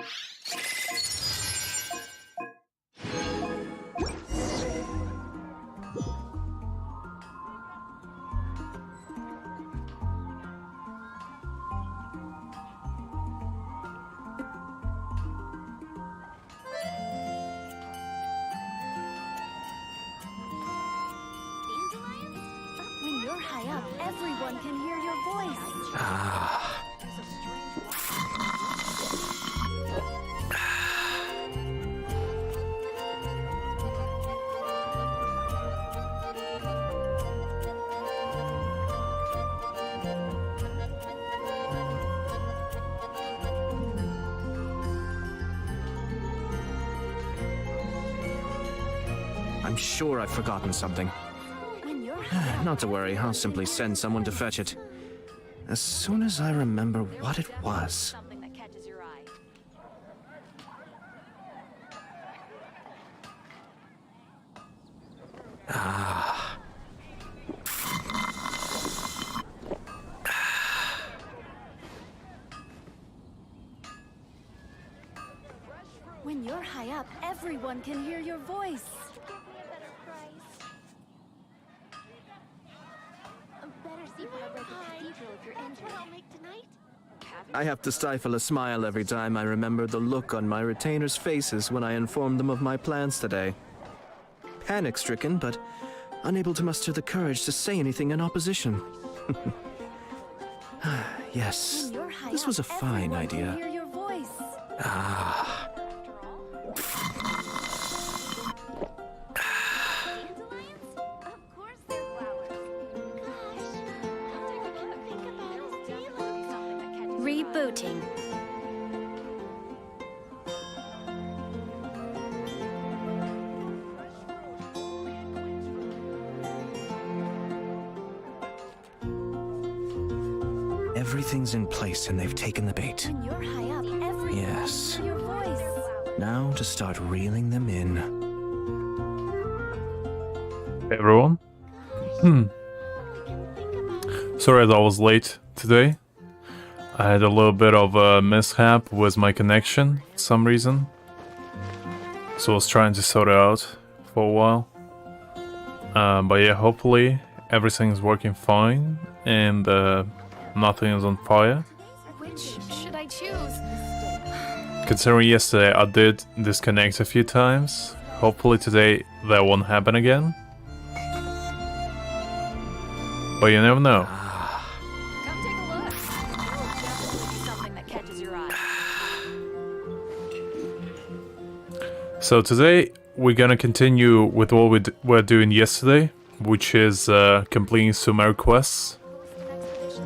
When you're high up, everyone can hear your voice. I'm sure I've forgotten something. Not to worry, I'll simply send someone to fetch it. As soon as I remember what it was. Something that catches your eye. When you're high up, everyone can hear your voice. Give me a better price. Better see what I read the cathedral if you're into what I'll make tonight. I have to stifle a smile every time I remember the look on my retainers' faces when I informed them of my plans today. Panic-stricken, but unable to muster the courage to say anything in opposition. Yes, When you're high this up, was a fine everyone can idea. hear your voice. Dandelions? Of course they're flowers. Gosh, I can't think about it. Rebooting. Everything's in place and they've taken the bait. When you're high up, everyone Yes. can hear your voice. Now to start reeling them in. Hey everyone. Sorry that I was late today. I had a little bit of a mishap with my connection for some reason. So I was trying to sort it out for a while. But yeah, hopefully everything's working fine and nothing is on fire. Which should I choose? Considering yesterday I did disconnect a few times, hopefully today that won't happen again. But you never know. Come take a look. There will definitely be something that catches your eye. So today we're gonna continue with what we were doing yesterday, which is completing Sumeru quests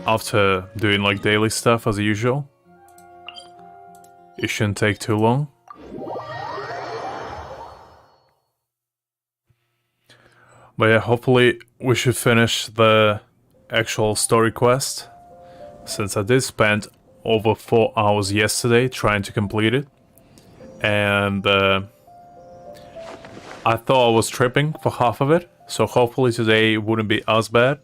after doing like daily stuff as usual. It shouldn't take too long. But yeah, hopefully we should finish the actual story quest, since I did spend over 4 hours yesterday trying to complete it. And I thought I was tripping for half of it, so hopefully today it wouldn't be as bad.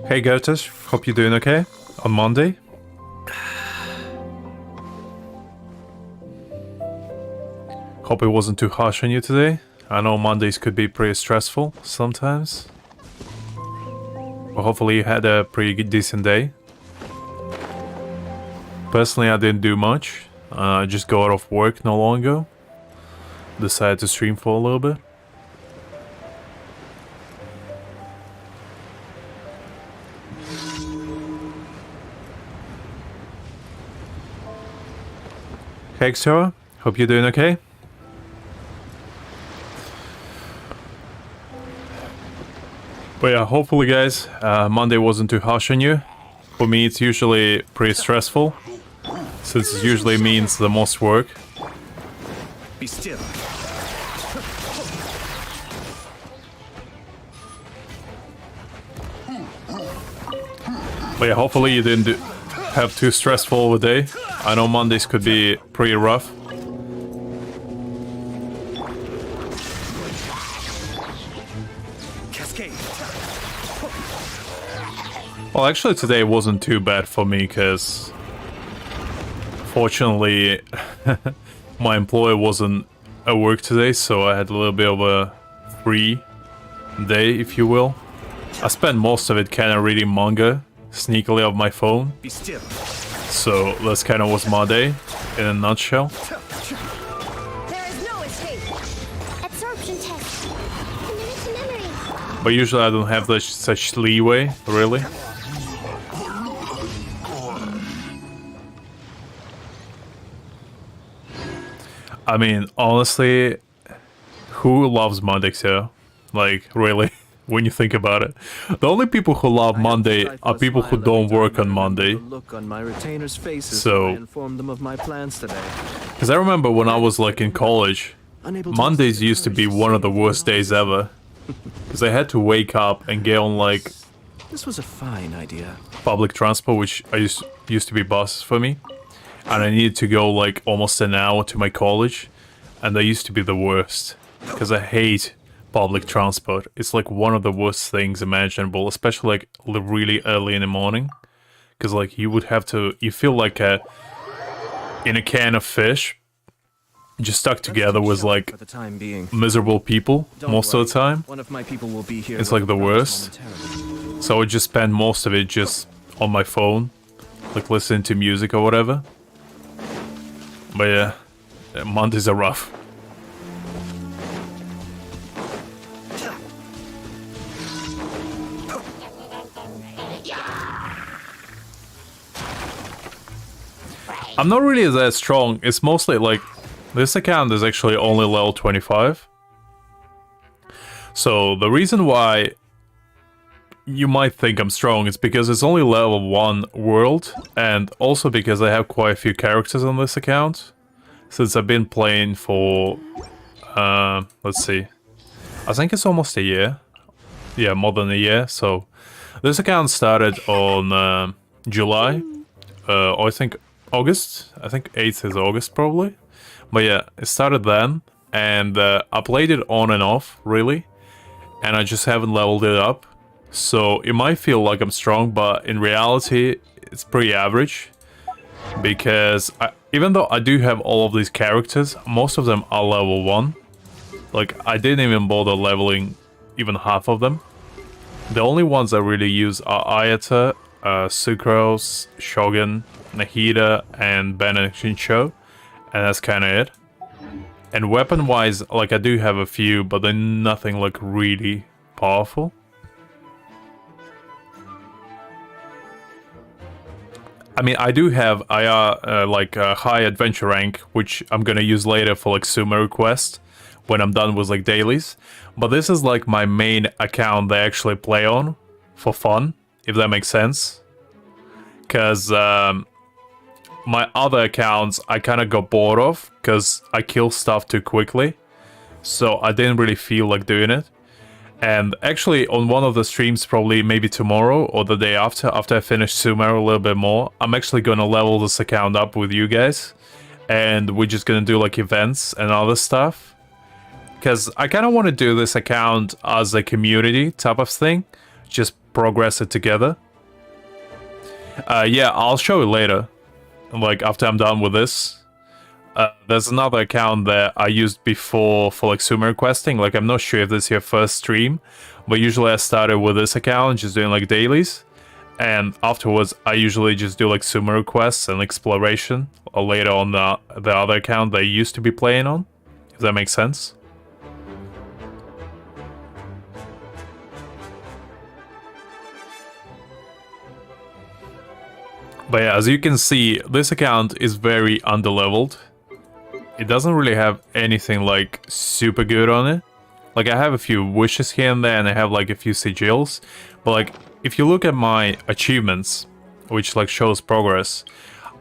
Hey Gotish, hope you're doing okay on Monday. Hope it wasn't too harsh on you today. I know Mondays could be pretty stressful sometimes. But hopefully you had a pretty decent day. Personally, I didn't do much. I just got off work not long ago. Decided to stream for a little bit. Hey Xora, hope you're doing okay. But yeah, hopefully guys, Monday wasn't too harsh on you. For me it's usually pretty stressful, since it usually means the most work. Be still. But yeah, hopefully you didn't have too stressful of a day. I know Mondays could be pretty rough. Well, actually today wasn't too bad for me, because fortunately my employer wasn't at work today, so I had a little bit of a free day, if you will. I spent most of it kind of reading manga sneakily off my phone. Be still. So that's kind of was my day in a nutshell. There is no escape. Absorption test. Committed to memory. But usually I don't have such leeway, really. I mean, honestly, who loves Mondays here? Like, really, when you think about it. The only people who love Monday are people who don't work on Monday. Look on my retainers' faces So- when I informed them of my plans today. Because I remember when I was like in college, Mondays used to be one of the worst days ever. Because I had to wake up and get on like This was a fine idea. public transport, which used to be buses for me. And I needed to go like almost an hour to my college. And they used to be the worst. Because I hate public transport. It's like one of the worst things imaginable, especially like really early in the morning. Because like you would have to, you feel like in a can of fish, just stuck together with like For the time being. miserable people Don't most worry, of the time. One of my people will be here. It's when like the it comes worst. momentarily. So I would just spend most of it just on my phone, like listening to music or whatever. But yeah, Mondays are rough. I'm not really that strong. It's mostly like, this account is actually only level 25. So the reason why you might think I'm strong is because it's only level 1 world, and also because I have quite a few characters on this account. Since I've been playing for, let's see, I think it's almost a year. Yeah, more than a year. So this account started on July, or I think August. I think 8th is August probably. But yeah, it started then, and I played it on and off, really. And I just haven't leveled it up. So it might feel like I'm strong, but in reality, it's pretty average. Because even though I do have all of these characters, most of them are level 1. Like, I didn't even bother leveling even half of them. The only ones I really use are Ayata, Sucrose, Shogun, Nahida, and Ben and Shincho. And that's kind of it. And weapon-wise, like, I do have a few, but they're nothing, like, really powerful. I mean, I do have a high adventure rank, which I'm gonna use later for, like, Sumeru quest, when I'm done with, like, dailies. But this is, like, my main account that I actually play on, for fun, if that makes sense. Because, my other accounts I kind of got bored of because I kill stuff too quickly, so I didn't really feel like doing it. And actually on one of the streams, probably maybe tomorrow or the day after I finish Sumeru a little bit more, I'm actually gonna level this account up with you guys, and we're just gonna do like events and other stuff. Because I kind of want to do this account as a community type of thing, just progress it together. Yeah, I'll show you later. Like, after I'm done with this. There's another account that I used before for, like, Sumeru questing. Like, I'm not sure if this is your first stream, but usually I started with this account, just doing, like, dailies. And afterwards, I usually just do, like, Sumeru quests and exploration. Or later on the other account that I used to be playing on. If that makes sense. But yeah, as you can see, this account is very underleveled. It doesn't really have anything like super good on it. Like, I have a few wishes here and there, and I have like a few sigils. But like, if you look at my achievements, which like shows progress,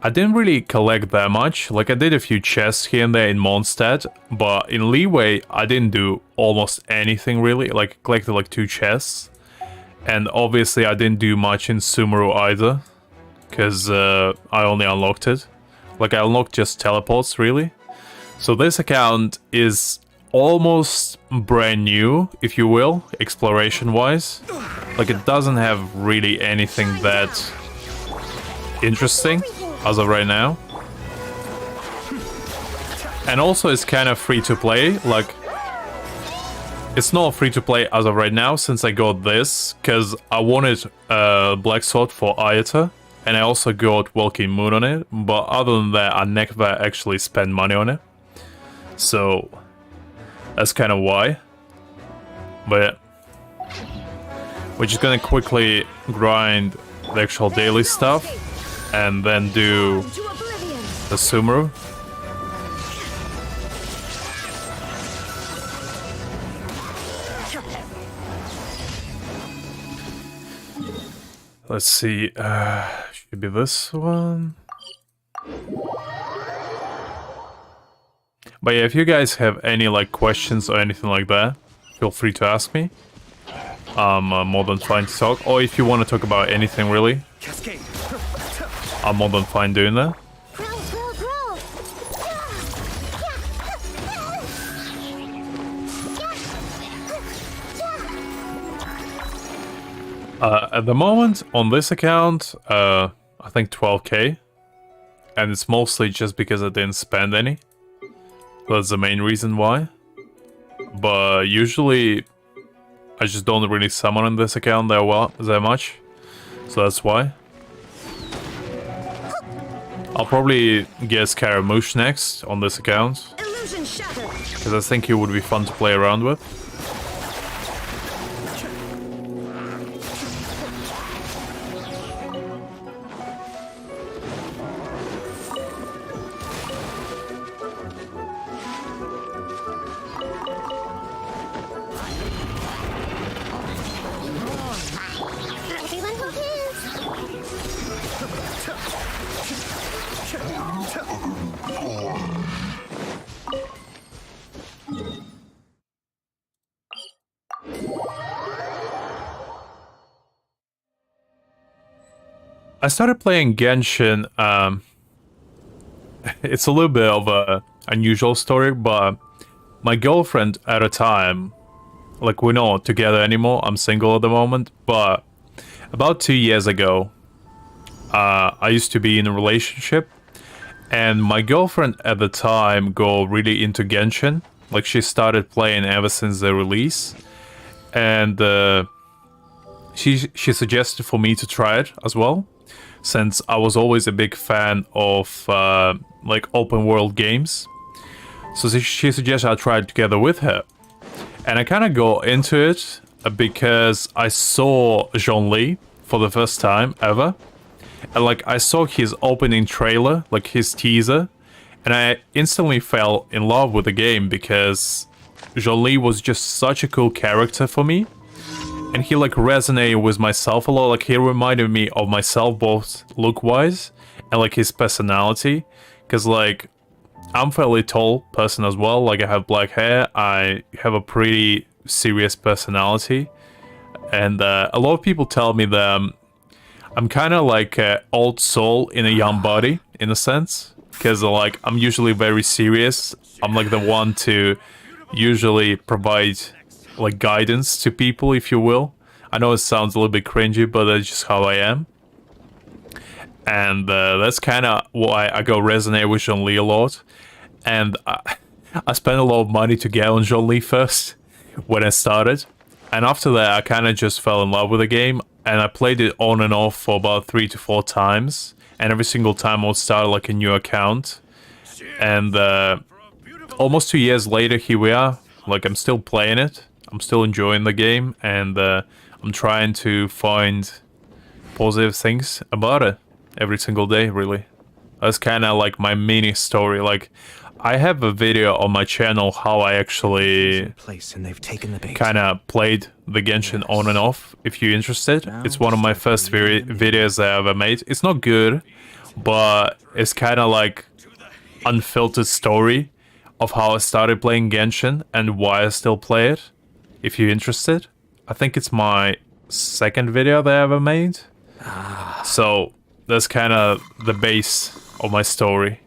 I didn't really collect that much. Like, I did a few chests here and there in Mondstadt, but in Leeway, I didn't do almost anything really. Like, I collected like 2 chests. And obviously I didn't do much in Sumeru either, because I only unlocked it. Like, I unlocked just teleports, really. So this account is almost brand new, if you will, exploration-wise. Like, it doesn't have really anything that interesting as of right now. And also it's kind of free to play. Like, it's not free to play as of right now since I got this, because I wanted Black Sword for Ayata, and I also got Walking Moon on it, but other than that I never actually spent money on it. So that's kind of why. But yeah. We're just gonna quickly grind the actual daily stuff and then do the Sumeru. Let's see, should be this one. But yeah, if you guys have any like questions or anything like that, feel free to ask me. I'm more than fine to talk. Or if you want to talk about anything really, I'm more than fine doing that. At the moment, on this account, I think 12k. And it's mostly just because I didn't spend any. That's the main reason why. But usually, I just don't really summon on this account that much. So that's why. I'll probably get Scaramouche next on this account. Because I think he would be fun to play around with. I started playing Genshin. It's a little bit of a unusual story, but my girlfriend at a time, like, we're not together anymore. I'm single at the moment, but about 2 years ago, I used to be in a relationship, and my girlfriend at the time got really into Genshin. Like, she started playing ever since the release, and she suggested for me to try it as well. Since I was always a big fan of like open world games. So she suggested I try it together with her. And I kind of got into it because I saw Zhongli for the first time ever. And like, I saw his opening trailer, like his teaser, and I instantly fell in love with the game because Zhongli was just such a cool character for me. And he like resonated with myself a lot. Like, he reminded me of myself both look-wise and like his personality. Because like, I'm a fairly tall person as well. Like, I have black hair. I have a pretty serious personality. And a lot of people tell me that I'm kind of like an old soul in a young body, in a sense. Because like, I'm usually very serious. I'm like the one to usually provide like guidance to people, if you will. I know it sounds a little bit cringy, but that's just how I am. And that's kind of why I go resonate with Zhongli a lot. And I spent a lot of money to get on Zhongli first when I started. And after that, I kind of just fell in love with the game. And I played it on and off for about 3 to 4 times. And every single time I would start like a new account. And almost 2 years later, here we are. Like, I'm still playing it. I'm still enjoying the game, and I'm trying to find positive things about it every single day, really. That's kind of like my mini story. Like, I have a video on my channel how I actually kind of played the Genshin on and off, if you're interested. It's one of my first videos that I ever made. It's not good, but it's kind of like unfiltered story of how I started playing Genshin and why I still play it. If you're interested, I think it's my second video that I ever made. So that's kind of the base of my story.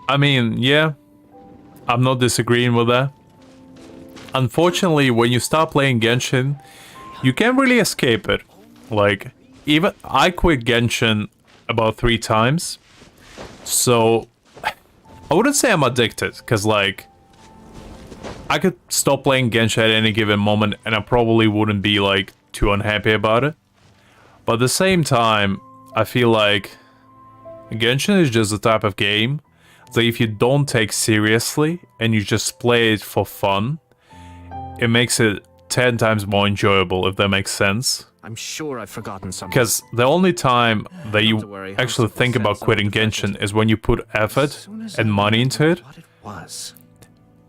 I mean, yeah, I'm not disagreeing with that. Unfortunately, when you start playing Genshin, you can't really escape it. Like, even I quit Genshin about 3 times, so I wouldn't say I'm addicted, because like, I could stop playing Genshin at any given moment and I probably wouldn't be like too unhappy about it. But at the same time, I feel like Genshin is just the type of game that if you don't take seriously and you just play it for fun, it makes it 10 times more enjoyable, if that makes sense. I'm sure I've forgotten something. Because the only time that you worry, actually I'll think about sense quitting of the Genshin is when you put effort and money into it. What it was.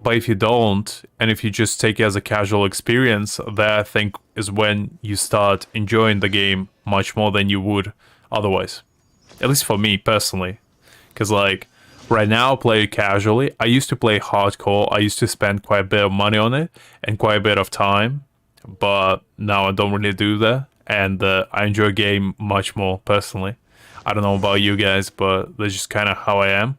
But if you don't, and if you just take it as a casual experience, that I think is when you start enjoying the game much more than you would otherwise. At least for me, personally. Because like, right now I play it casually. I used to play hardcore. I used to spend quite a bit of money on it and quite a bit of time. But now I don't really do that. And I enjoy a game much more, personally. I don't know about you guys, but that's just kind of how I am.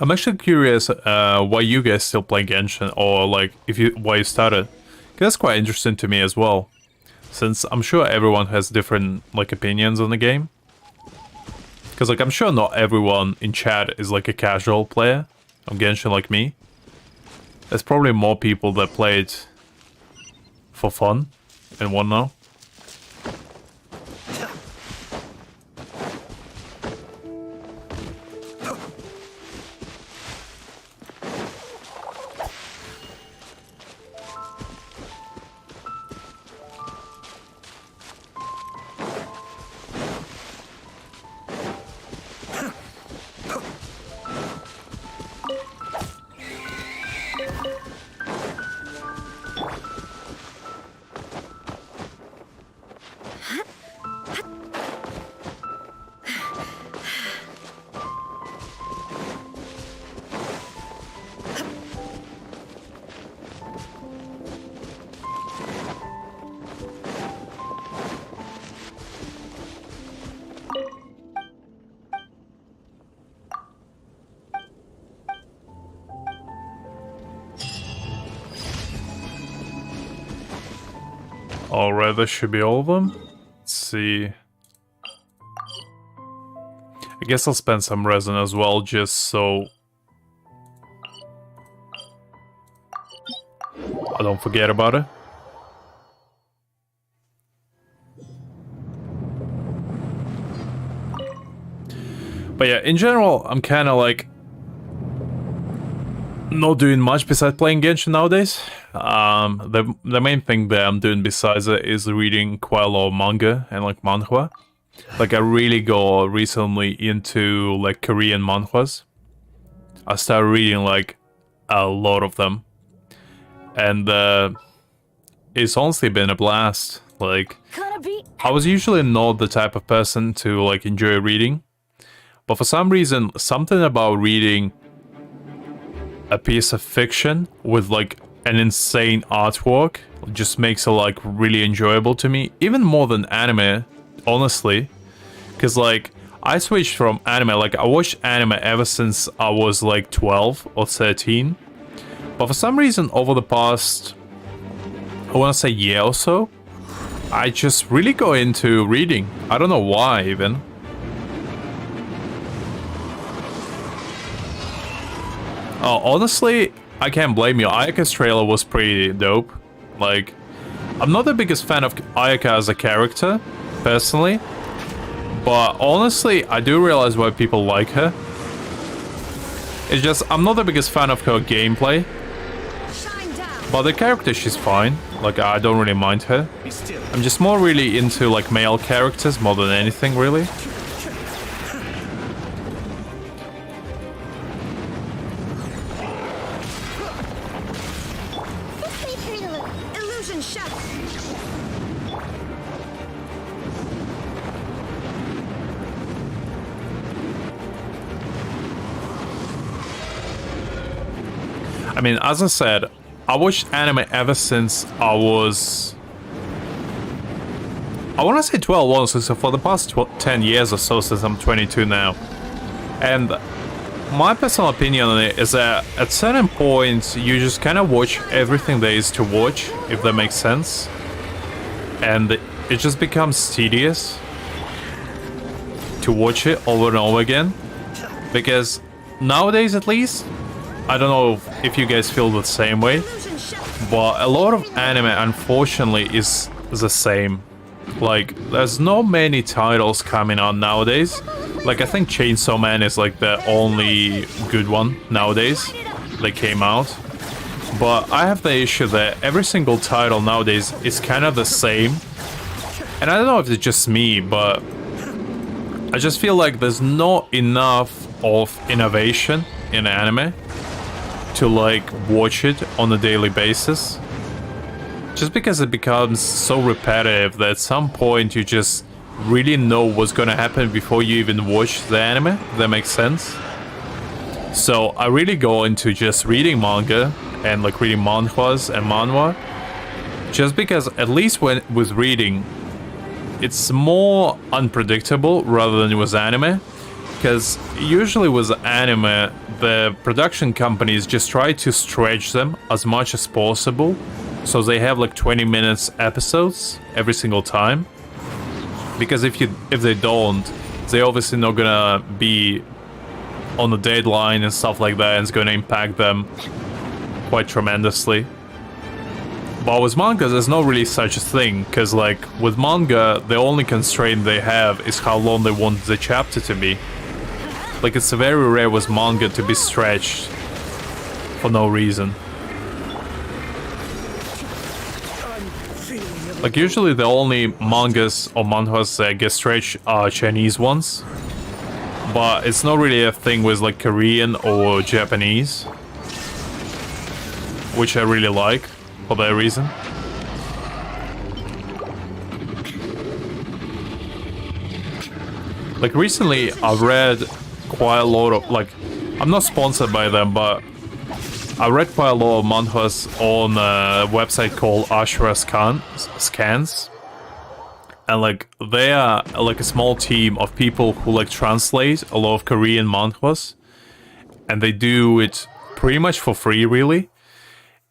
I'm actually curious why you guys still play Genshin, or like why you started. 'Cause that's quite interesting to me as well, since I'm sure everyone has different like opinions on the game. Because like I'm sure not everyone in chat is like a casual player of Genshin like me. There's probably more people that play it for fun and whatnot. Alright, that should be all of them. Let's see. I guess I'll spend some resin as well, just so I don't forget about it. But yeah, in general, I'm kind of like not doing much besides playing Genshin nowadays. The main thing that I'm doing besides it is reading quite a lot of manga and like manhwa. Like I really got recently into like Korean manhwas. I started reading like a lot of them, and it's honestly been a blast. Like I was usually not the type of person to like enjoy reading, but for some reason, something about reading a piece of fiction with like an insane artwork just makes it like really enjoyable to me, even more than anime, honestly. Because like I switched from anime, like I watched anime ever since I was like 12 or 13, but for some reason over the past, I want to say year or so, I just really got into reading. I don't know why even. Oh, honestly, I can't blame you. Ayaka's trailer was pretty dope. Like, I'm not the biggest fan of Ayaka as a character, personally, But honestly, I do realize why people like her. It's just, I'm not the biggest fan of her gameplay. But the character, she's fine. Like, I don't really mind her. I'm just more really into, like, male characters more than anything, really. Illusion shut. I mean, as I said, I watched anime ever since I was... I want to say 12 also, so for the past 10 years or so, since I'm 22 now. And my personal opinion on it is that at certain points, you just kind of watch everything there is to watch, if that makes sense. And it just becomes tedious to watch it over and over again. Because nowadays, at least, I don't know if you guys feel the same way, but a lot of anime, unfortunately, is the same. Like, there's not many titles coming out nowadays. Like, I think Chainsaw Man is like the only good one nowadays that came out. But I have the issue that every single title nowadays is kind of the same. And I don't know if it's just me, but I just feel like there's not enough of innovation in anime to like watch it on a daily basis. Just because it becomes so repetitive that at some point you just really know what's gonna happen before you even watch the anime, if that makes sense. So I really go into just reading manga and like reading manhwas and manhwa, just because at least when with reading it's more unpredictable rather than with anime. Because usually with anime, the production companies just try to stretch them as much as possible. So they have like 20 minutes episodes every single time. Because if they don't, they're obviously not gonna be on the deadline and stuff like that, and it's gonna impact them quite tremendously. But with manga, there's not really such a thing, because like with manga, the only constraint they have is how long they want the chapter to be. Like, it's very rare with manga to be stretched for no reason. Like, usually the only mangas or manhwas that get stretched are Chinese ones. But it's not really a thing with like Korean or Japanese, which I really like for that reason. Like, recently I've read quite a lot of, like, I'm not sponsored by them, but I read quite a lot of manhwas on a website called Ashura Scans. And like, they are like a small team of people who like translate a lot of Korean manhwas. And they do it pretty much for free, really.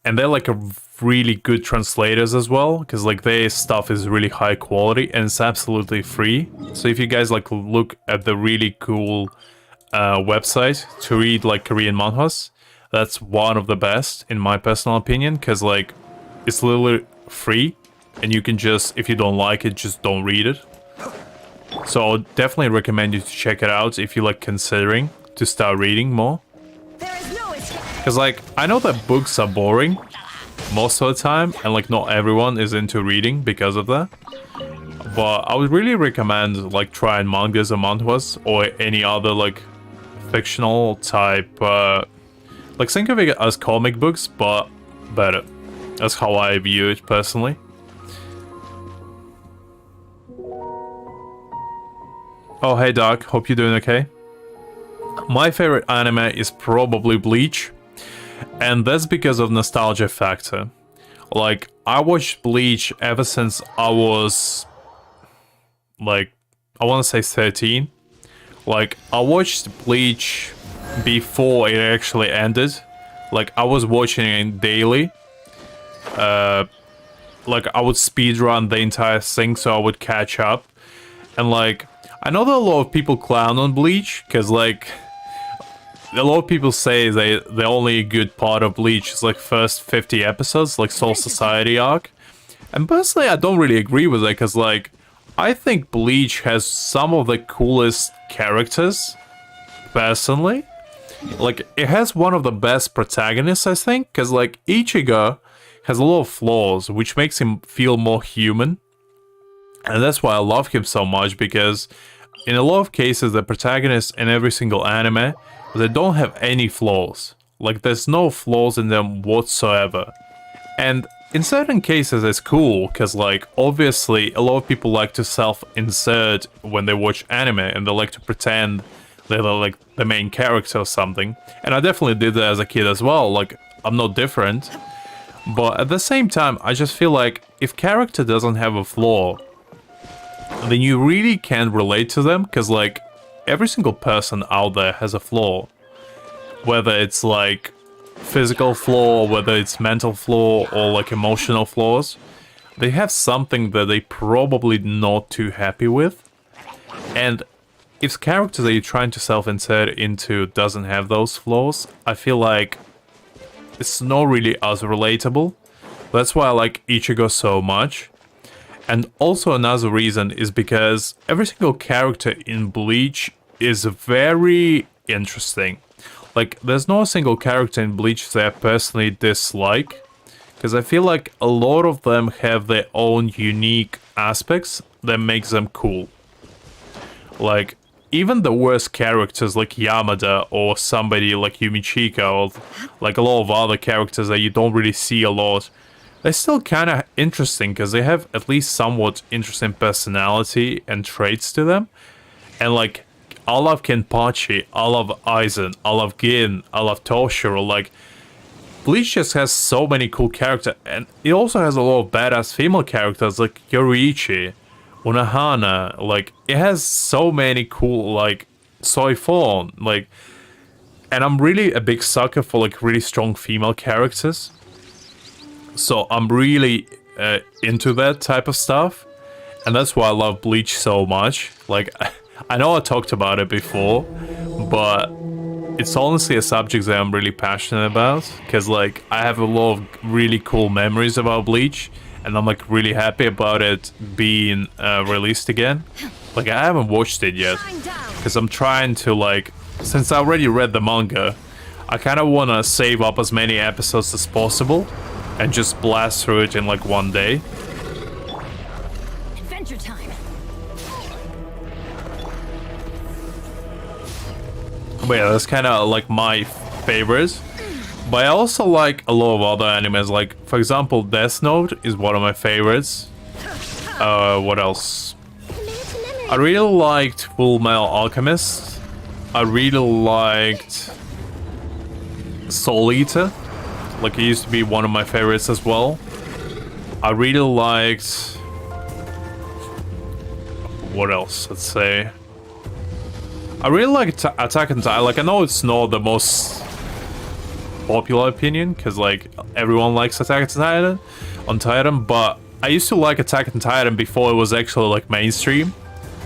And they're like a really good translators as well, because like their stuff is really high quality and it's absolutely free. So if you guys like look at the really cool website to read like Korean manhwas, that's one of the best in my personal opinion, because like it's literally free and you can just, if you don't like it, just don't read it. So I would definitely recommend you to check it out if you're like considering to start reading more. Because like, I know that books are boring most of the time, and like not everyone is into reading because of that. But I would really recommend like trying mangas or manhwas or any other like fictional type, like think of it as comic books, but better. That's how I view it personally. Oh, hey Doc, hope you're doing okay. My favorite anime is probably Bleach, and that's because of nostalgia factor. Like, I watched Bleach ever since I was, like, I want to say 13. Like, I watched Bleach before it actually ended. Like, I was watching it daily. Like, I would speedrun the entire thing so I would catch up. And, like, I know that a lot of people clown on Bleach, because, like, a lot of people say the only good part of Bleach is, like, first 50 episodes, like Soul Society arc. And personally, I don't really agree with it, because, like, I think Bleach has some of the coolest characters, personally. Like, it has one of the best protagonists, I think, because, like, Ichigo has a lot of flaws, which makes him feel more human. And that's why I love him so much, because in a lot of cases, the protagonists in every single anime, they don't have any flaws. Like, there's no flaws in them whatsoever. And in certain cases, it's cool, because, like, obviously, a lot of people like to self-insert when they watch anime, and they like to pretend they're, like, the main character or something. And I definitely did that as a kid as well, like, I'm not different. But at the same time, I just feel like, if character doesn't have a flaw, then you really can't relate to them, because, like, every single person out there has a flaw. Whether it's, like, physical flaw, or whether it's mental flaw, or, like, emotional flaws. They have something that they probably not too happy with. And if character that you're trying to self-insert into doesn't have those flaws, I feel like it's not really as relatable. That's why I like Ichigo so much. And also another reason is because every single character in Bleach is very interesting. Like, there's no single character in Bleach that I personally dislike, because I feel like a lot of them have their own unique aspects that makes them cool. Like, even the worst characters like Yamada or somebody like Yumichika or like a lot of other characters that you don't really see a lot, they're still kind of interesting because they have at least somewhat interesting personality and traits to them. And like, I love Kenpachi, I love Aizen, I love Gin, I love Toshiro. Like, Bleach just has so many cool characters, and it also has a lot of badass female characters like Yoriichi, Unohana. Like, it has so many cool, like, Soifon, like, and I'm really a big sucker for like really strong female characters. So I'm really into that type of stuff, and that's why I love Bleach so much. Like, I know I talked about it before, but it's honestly a subject that I'm really passionate about, because like I have a lot of really cool memories about Bleach, and I'm like really happy about it being released again. Like, I haven't watched it yet, because I'm trying to, like, since I already read the manga, I kind of want to save up as many episodes as possible and just blast through it in like one day. Adventure time. But yeah, that's kind of like my favorites. But I also like a lot of other animes. Like, for example, Death Note is one of my favorites. What else? I really liked Full Metal Alchemist. I really liked Soul Eater. Like, it used to be one of my favorites as well. I really liked... what else? Let's say... I really like Attack on Titan. Like, I know it's not the most popular opinion, because like everyone likes Attack on Titan, but I used to like Attack on Titan before it was actually like mainstream,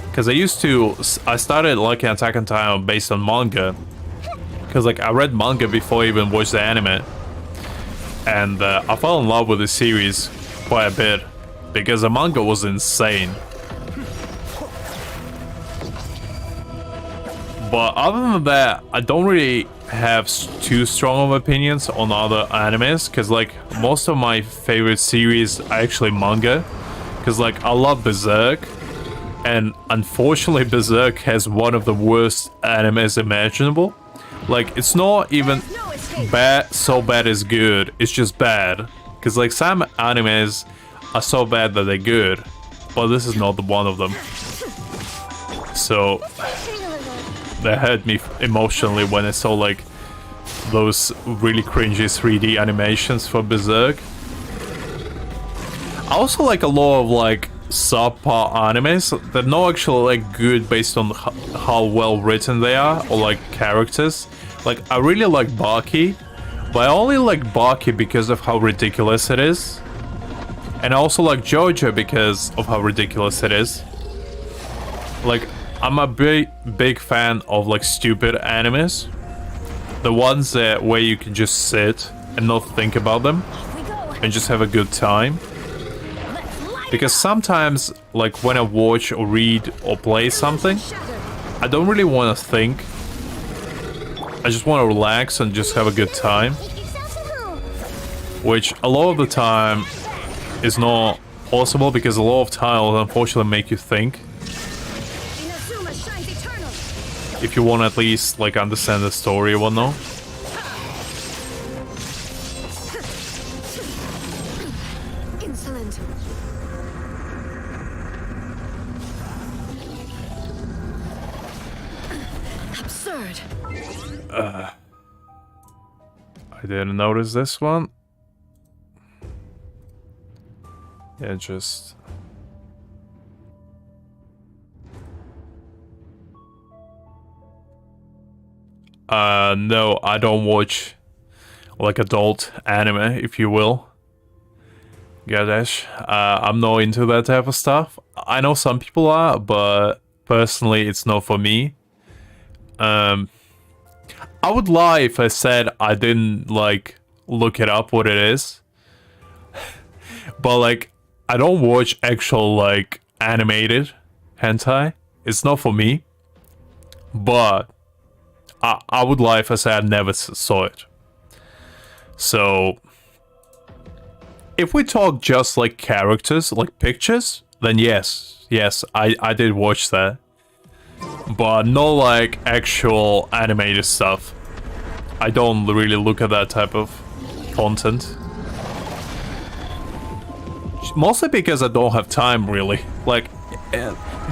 because I started liking Attack on Titan based on manga, because like I read manga before I even watched the anime, and I fell in love with the series quite a bit because the manga was insane. But other than that, I don't really have too strong of opinions on other animes, because like most of my favorite series are actually manga, because like I love Berserk, and unfortunately Berserk has one of the worst animes imaginable. Like, it's not even bad, so bad is good, it's just bad, because like some animes are so bad that they're good, but this is not one of them. So that hurt me emotionally when I saw like those really cringy 3D animations for Berserk. I also like a lot of like subpar animes that are not actually like good based on how well written they are, or like characters. Like, I really like Baki, but I only like Baki because of how ridiculous it is. And I also like JoJo because of how ridiculous it is. Like, I'm a big fan of like stupid animes. The ones that where you can just sit and not think about them and just have a good time. Because sometimes, like when I watch or read or play something, I don't really want to think. I just want to relax and just have a good time. Which a lot of the time is not possible because a lot of titles unfortunately make you think. If you want to at least like understand the story or whatnot. Insolent. Absurd. I didn't notice this one. Yeah, just... no, I don't watch like adult anime, if you will. Gadesh. I'm not into that type of stuff. I know some people are, but personally it's not for me. I would lie if I said I didn't like look it up what it is. But like I don't watch actual like animated hentai. It's not for me. But I would lie if I said I never saw it. So if we talk just like characters, like pictures, then yes, I did watch that. But no like actual animated stuff. I don't really look at that type of content. Mostly because I don't have time really. Like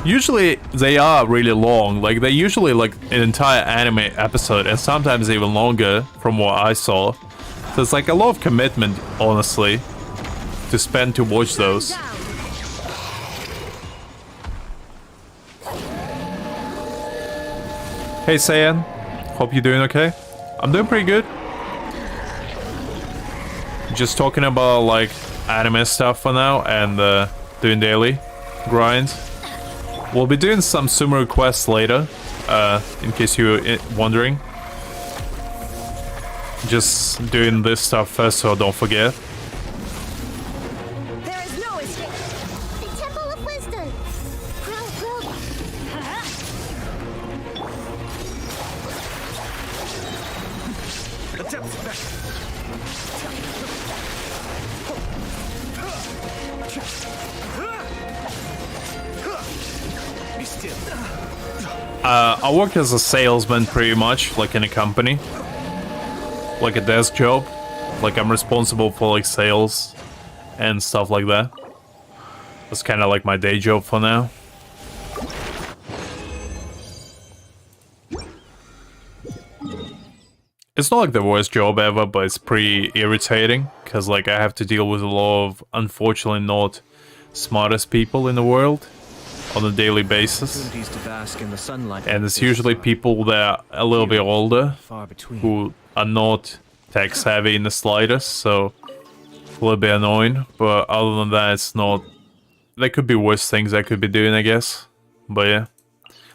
usually they are really long. Like they're usually like an entire anime episode and sometimes even longer from what I saw. So it's like a lot of commitment, honestly, to spend to watch those. Hey Saiyan, hope you're doing okay. I'm doing pretty good. Just talking about like anime stuff for now and doing daily grind. We'll be doing some Sumeru quests later, in case you're wondering. Just doing this stuff first so I don't forget. There is no escape. The Temple of Wisdom. I work as a salesman pretty much, like in a company. Like a desk job. Like I'm responsible for like sales and stuff like that. That's kind of like my day job for now. It's not like the worst job ever, but it's pretty irritating. Because like I have to deal with a lot of unfortunately not smartest people in the world on a daily basis. And it's usually people that are a little bit older who are not tech savvy in the slightest, so a little bit annoying. But other than that, it's not... There could be worse things I could be doing, I guess. But yeah.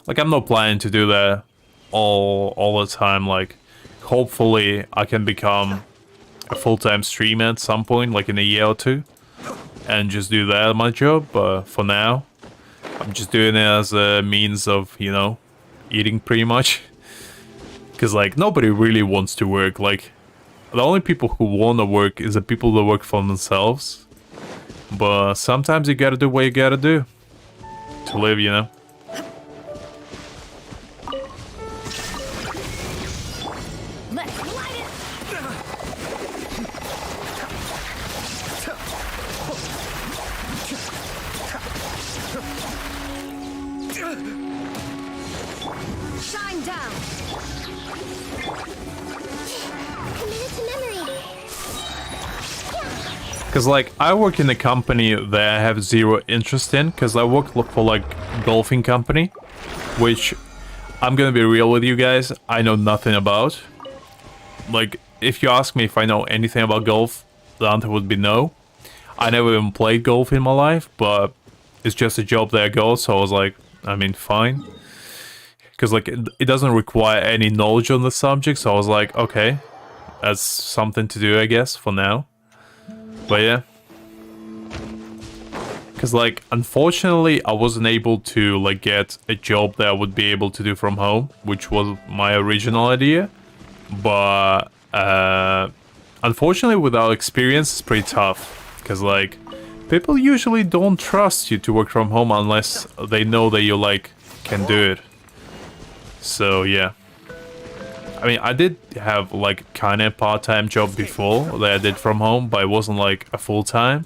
Like I'm not planning to do that all the time. Like hopefully I can become a full-time streamer at some point, like in a year or two. And just do that as my job, but for now I'm just doing it as a means of, you know, eating pretty much. Because, like, nobody really wants to work. Like, the only people who want to work is the people that work for themselves. But sometimes you gotta do what you gotta do to live, you know? Let's light it. Shine down. Committed to memory. Because, like, I work in a company that I have zero interest in. Because I work for, like, golfing company. Which, I'm gonna be real with you guys, I know nothing about. Like, if you ask me if I know anything about golf, the answer would be no. I never even played golf in my life, but it's just a job that I go, so I was like, I mean, fine. Because, like, it doesn't require any knowledge on the subject, so I was like, okay, that's something to do, I guess, for now. But yeah. Because, like, unfortunately, I wasn't able to, like, get a job that I would be able to do from home, which was my original idea. But, unfortunately, without experience, it's pretty tough. Because, like, people usually don't trust you to work from home unless they know that you, like, can do it. So, yeah. I mean, I did have, like, kind of part-time job before that I did from home, but it wasn't, like, a full-time.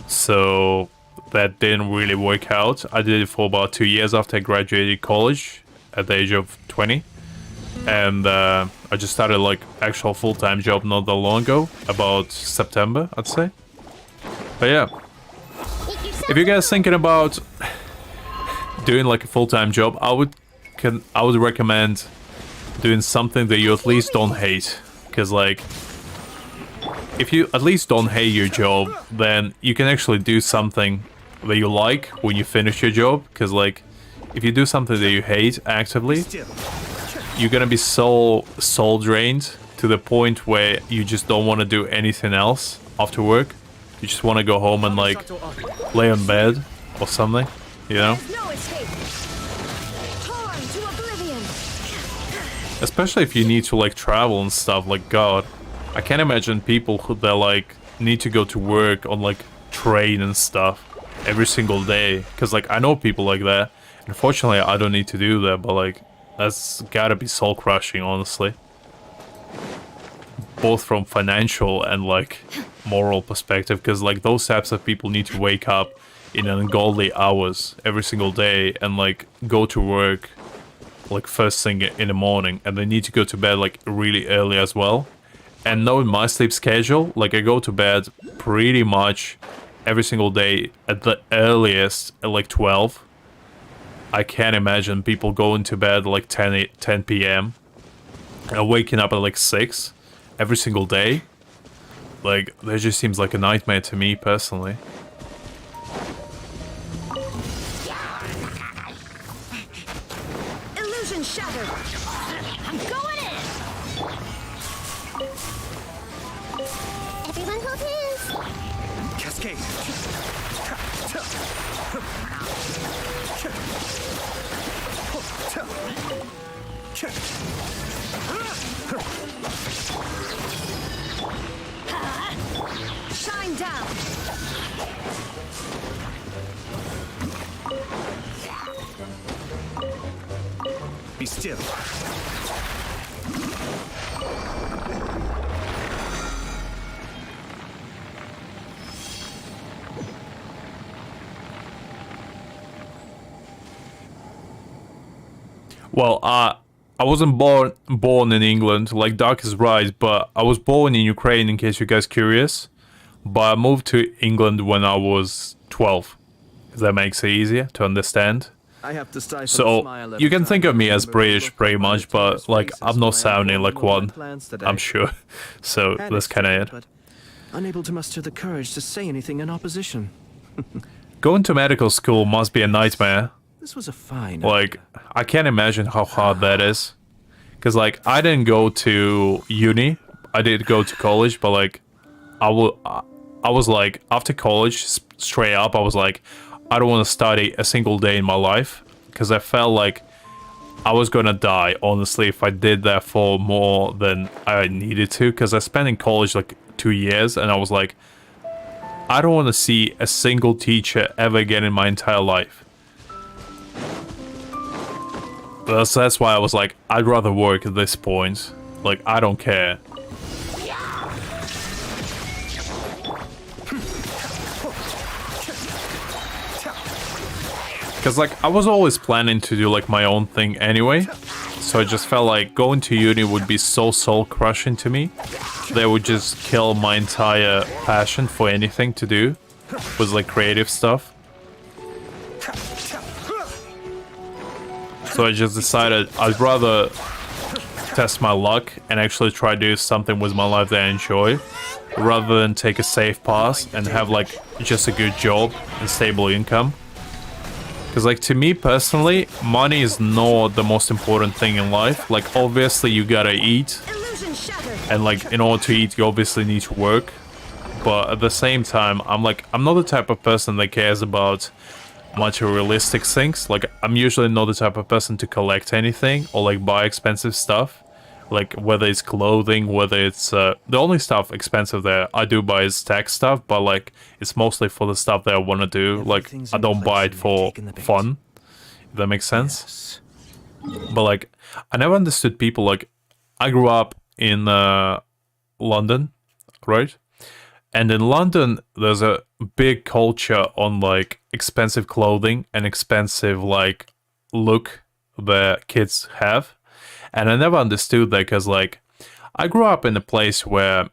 So that didn't really work out. I did it for about 2 years after I graduated college at the age of 20. And I just started like actual full-time job not that long ago, about September, I'd say. But yeah, if you guys thinking about doing like a full-time job, I would recommend doing something that you at least don't hate. Because like, if you at least don't hate your job, then you can actually do something that you like when you finish your job. Because, like, if you do something that you hate actively, you're gonna be so soul drained to the point where you just don't want to do anything else after work. You just want to go home and, like, lay on bed or something, you know? Especially if you need to, like, travel and stuff, like, God. I can't imagine people who that like need to go to work on like train and stuff every single day. Because like I know people like that. Unfortunately, I don't need to do that, but like that's gotta be soul crushing, honestly. Both from financial and like moral perspective. Because like those types of people need to wake up in ungodly hours every single day and like go to work like first thing in the morning, and they need to go to bed like really early as well. And knowing my sleep schedule, like I go to bed pretty much every single day at the earliest at like 12. I can't imagine people going to bed like 10 p.m. and waking up at like 6 every single day. Like, that just seems like a nightmare to me personally. Illusion shattered. I'm going in. Everyone hold hands. Cascade. Shine down. Be still. Well, I wasn't born in England, like Doc is right, but I was born in Ukraine, in case you guys curious. But I moved to England when I was 12. If that makes it easier to understand. I have to stifle a So, smile you every can think time of me I as remember the British look pretty on my much, but retainers' like faces I'm not when I sounding informed like them of my one, plans today. I'm sure. So that's kind of it. But unable to muster the courage to say anything in opposition. Going to medical school must be a nightmare. This was a fine Like, idea. I can't imagine how hard that is. Because, like, I didn't go to uni. I did go to college, but, like, I was, like, after college, straight up, I was, like, I don't want to study a single day in my life. Because I felt like I was gonna die, honestly, if I did that for more than I needed to. Because I spent in college, like, 2 years, and I was, like, I don't want to see a single teacher ever again in my entire life. That's why I was like, I'd rather work at this point. Like, I don't care. Because, like, I was always planning to do, like, my own thing anyway. So I just felt like going to uni would be so soul-crushing to me. That would just kill my entire passion for anything to do. Was, like, creative stuff. So I just decided I'd rather test my luck and actually try to do something with my life that I enjoy, rather than take a safe pass and have like just a good job and stable income. Because like to me personally, money is not the most important thing in life. Like obviously you gotta eat, and like in order to eat you obviously need to work. but at the same time, I'm not the type of person that cares about materialistic things. Like, I'm usually not the type of person to collect anything or like buy expensive stuff. Like, whether it's clothing, whether it's the only stuff expensive that I do buy is tech stuff, but like it's mostly for the stuff that I want to do. Like, I don't buy it for fun, if that makes sense. But like, I never understood people. Like, I grew up in London, right? And in London, there's a big culture on like expensive clothing and expensive like look that kids have. And I never understood that because like I grew up in a place where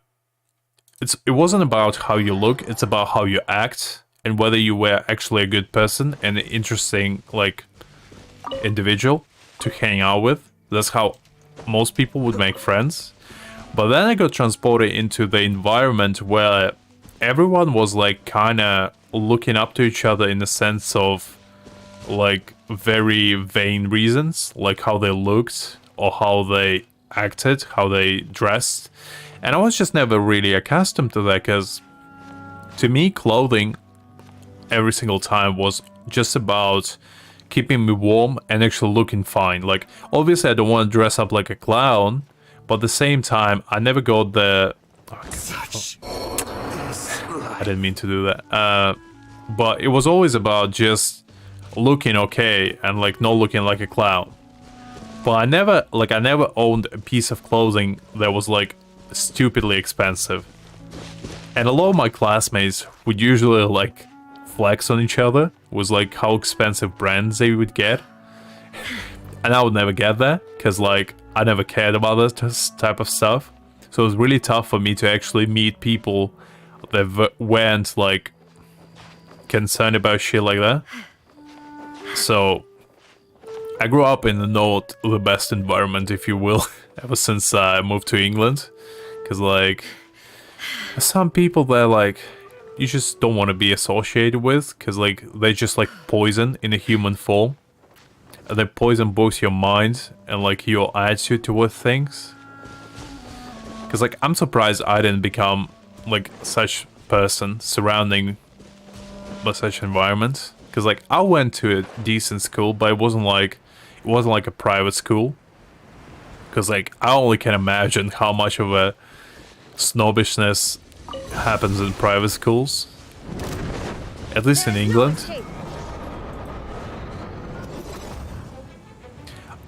it wasn't about how you look, it's about how you act and whether you were actually a good person and an interesting like individual to hang out with. That's how most people would make friends. But then I got transported into the environment where everyone was like kind of looking up to each other in the sense of like very vain reasons, like how they looked or how they acted, how they dressed. And I was just never really accustomed to that because to me, clothing every single time was just about keeping me warm and actually looking fine. Like, obviously I don't want to dress up like a clown, but at the same time, I never got the... I didn't mean to do that. But it was always about just looking okay and like not looking like a clown. But I never owned a piece of clothing that was like stupidly expensive. And a lot of my classmates would usually like flex on each other with like how expensive brands they would get. And I would never get that because like I never cared about this type of stuff. So it was really tough for me to actually meet people that weren't like concerned about shit like that. So I grew up in not the best environment, if you will, ever since I moved to England. Because like some people that like you just don't want to be associated with because like they just like poison in a human form. And they poison both your mind and like your attitude toward things. Because like I'm surprised I didn't become like such person surrounding by such environment. Because like I went to a decent school, but it wasn't like a private school. Because like I only can imagine how much of a snobbishness happens in private schools. At least in England.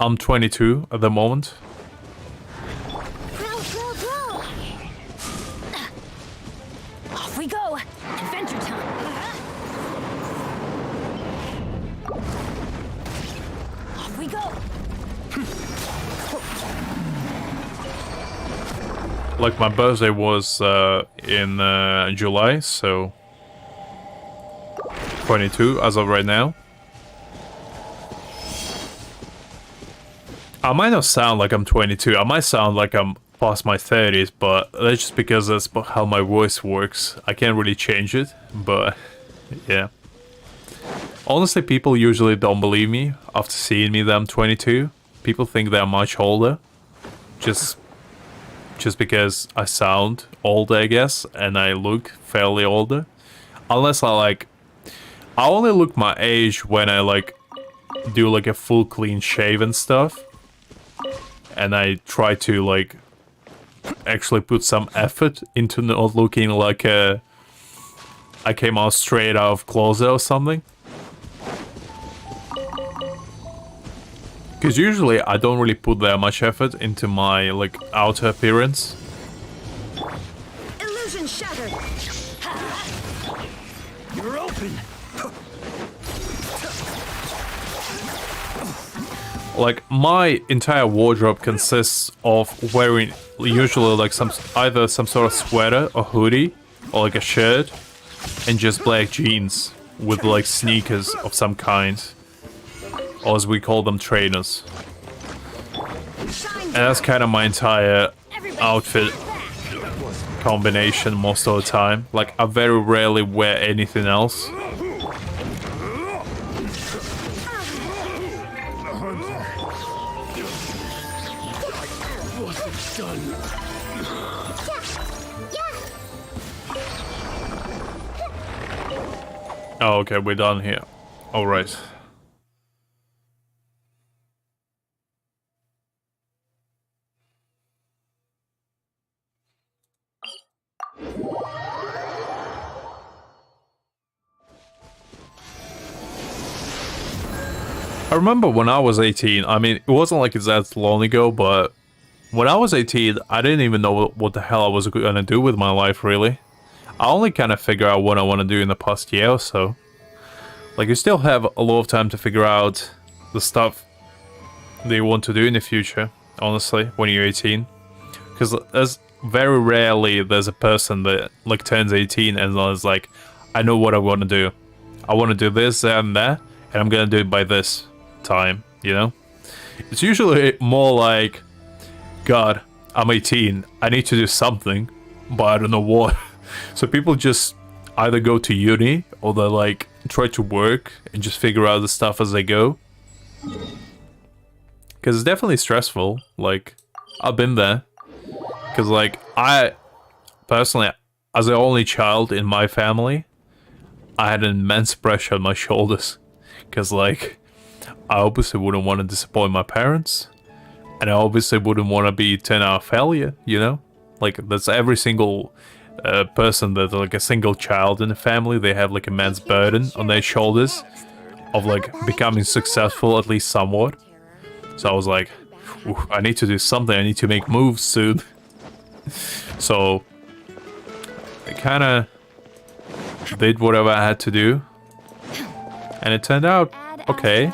I'm 22 at the moment. Off we go! Adventure time! Off we go! Like my birthday was in July, so 22 as of right now. I might not sound like I'm 22. I might sound like I'm past my 30s, but that's just because that's how my voice works. I can't really change it, but yeah. Honestly, people usually don't believe me after seeing me that I'm 22. People think that I'm much older. Just because I sound older, I guess, and I look fairly older. Unless I only look my age when I like do like a full clean shave and stuff. And I try to like actually put some effort into not looking like I came out straight out of closet or something. Because usually I don't really put that much effort into my like outer appearance. Illusion shattered! You're open. Like my entire wardrobe consists of wearing usually like either some sort of sweater or hoodie or like a shirt and just black jeans with like sneakers of some kind, or as we call them, trainers. And that's kind of my entire outfit combination most of the time. Like I very rarely wear anything else. Oh, okay, we're done here. Alright. I remember when I was 18, I mean, it wasn't like it's that long ago, but when I was 18, I didn't even know what the hell I was gonna do with my life, really. I only kind of figure out what I want to do in the past year or so. Like, you still have a lot of time to figure out the stuff that you want to do in the future, honestly, when you're 18. Because there's very rarely there's a person that, like, turns 18 and is like, I know what I want to do. I want to do this, that, and that, and I'm gonna do it by this time, you know? It's usually more like, God, I'm 18, I need to do something, but I don't know what. So people just either go to uni, or they like try to work and just figure out the stuff as they go. Because it's definitely stressful, like, I've been there. Because, like, I, personally, as the only child in my family, I had an immense pressure on my shoulders. Because, like, I obviously wouldn't want to disappoint my parents. And I obviously wouldn't want to be 10-hour failure, you know? Like, that's every single person that's like a single child in the family. They have, like, immense burden on their shoulders of, like, becoming successful, at least somewhat. So I was like, I need to do something. I need to make moves soon. So I kind of did whatever I had to do. And it turned out okay.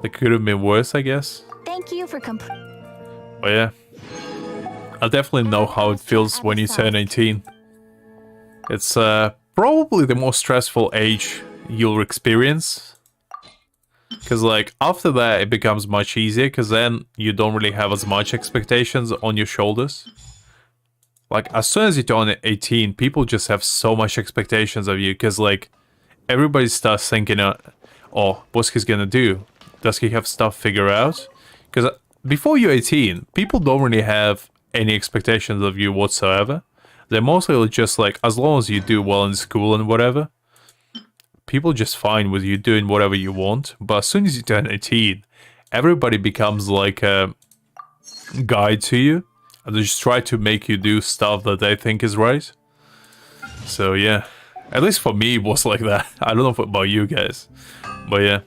It could have been worse, I guess. Thank you for But yeah, I definitely know how it feels when you turn 18. It's probably the most stressful age you'll experience. Because, like, after that, it becomes much easier, because then you don't really have as much expectations on your shoulders. Like, as soon as you turn 18, people just have so much expectations of you, because, like, everybody starts thinking, oh, what's he gonna do? Does he have stuff figured out? Because before you're 18, people don't really have any expectations of you whatsoever. They're mostly just like, as long as you do well in school and whatever, people just fine with you doing whatever you want. But as soon as you turn 18, everybody becomes like a guide to you, and they just try to make you do stuff that they think is right. So yeah, at least for me it was like that. I don't know about you guys, but yeah.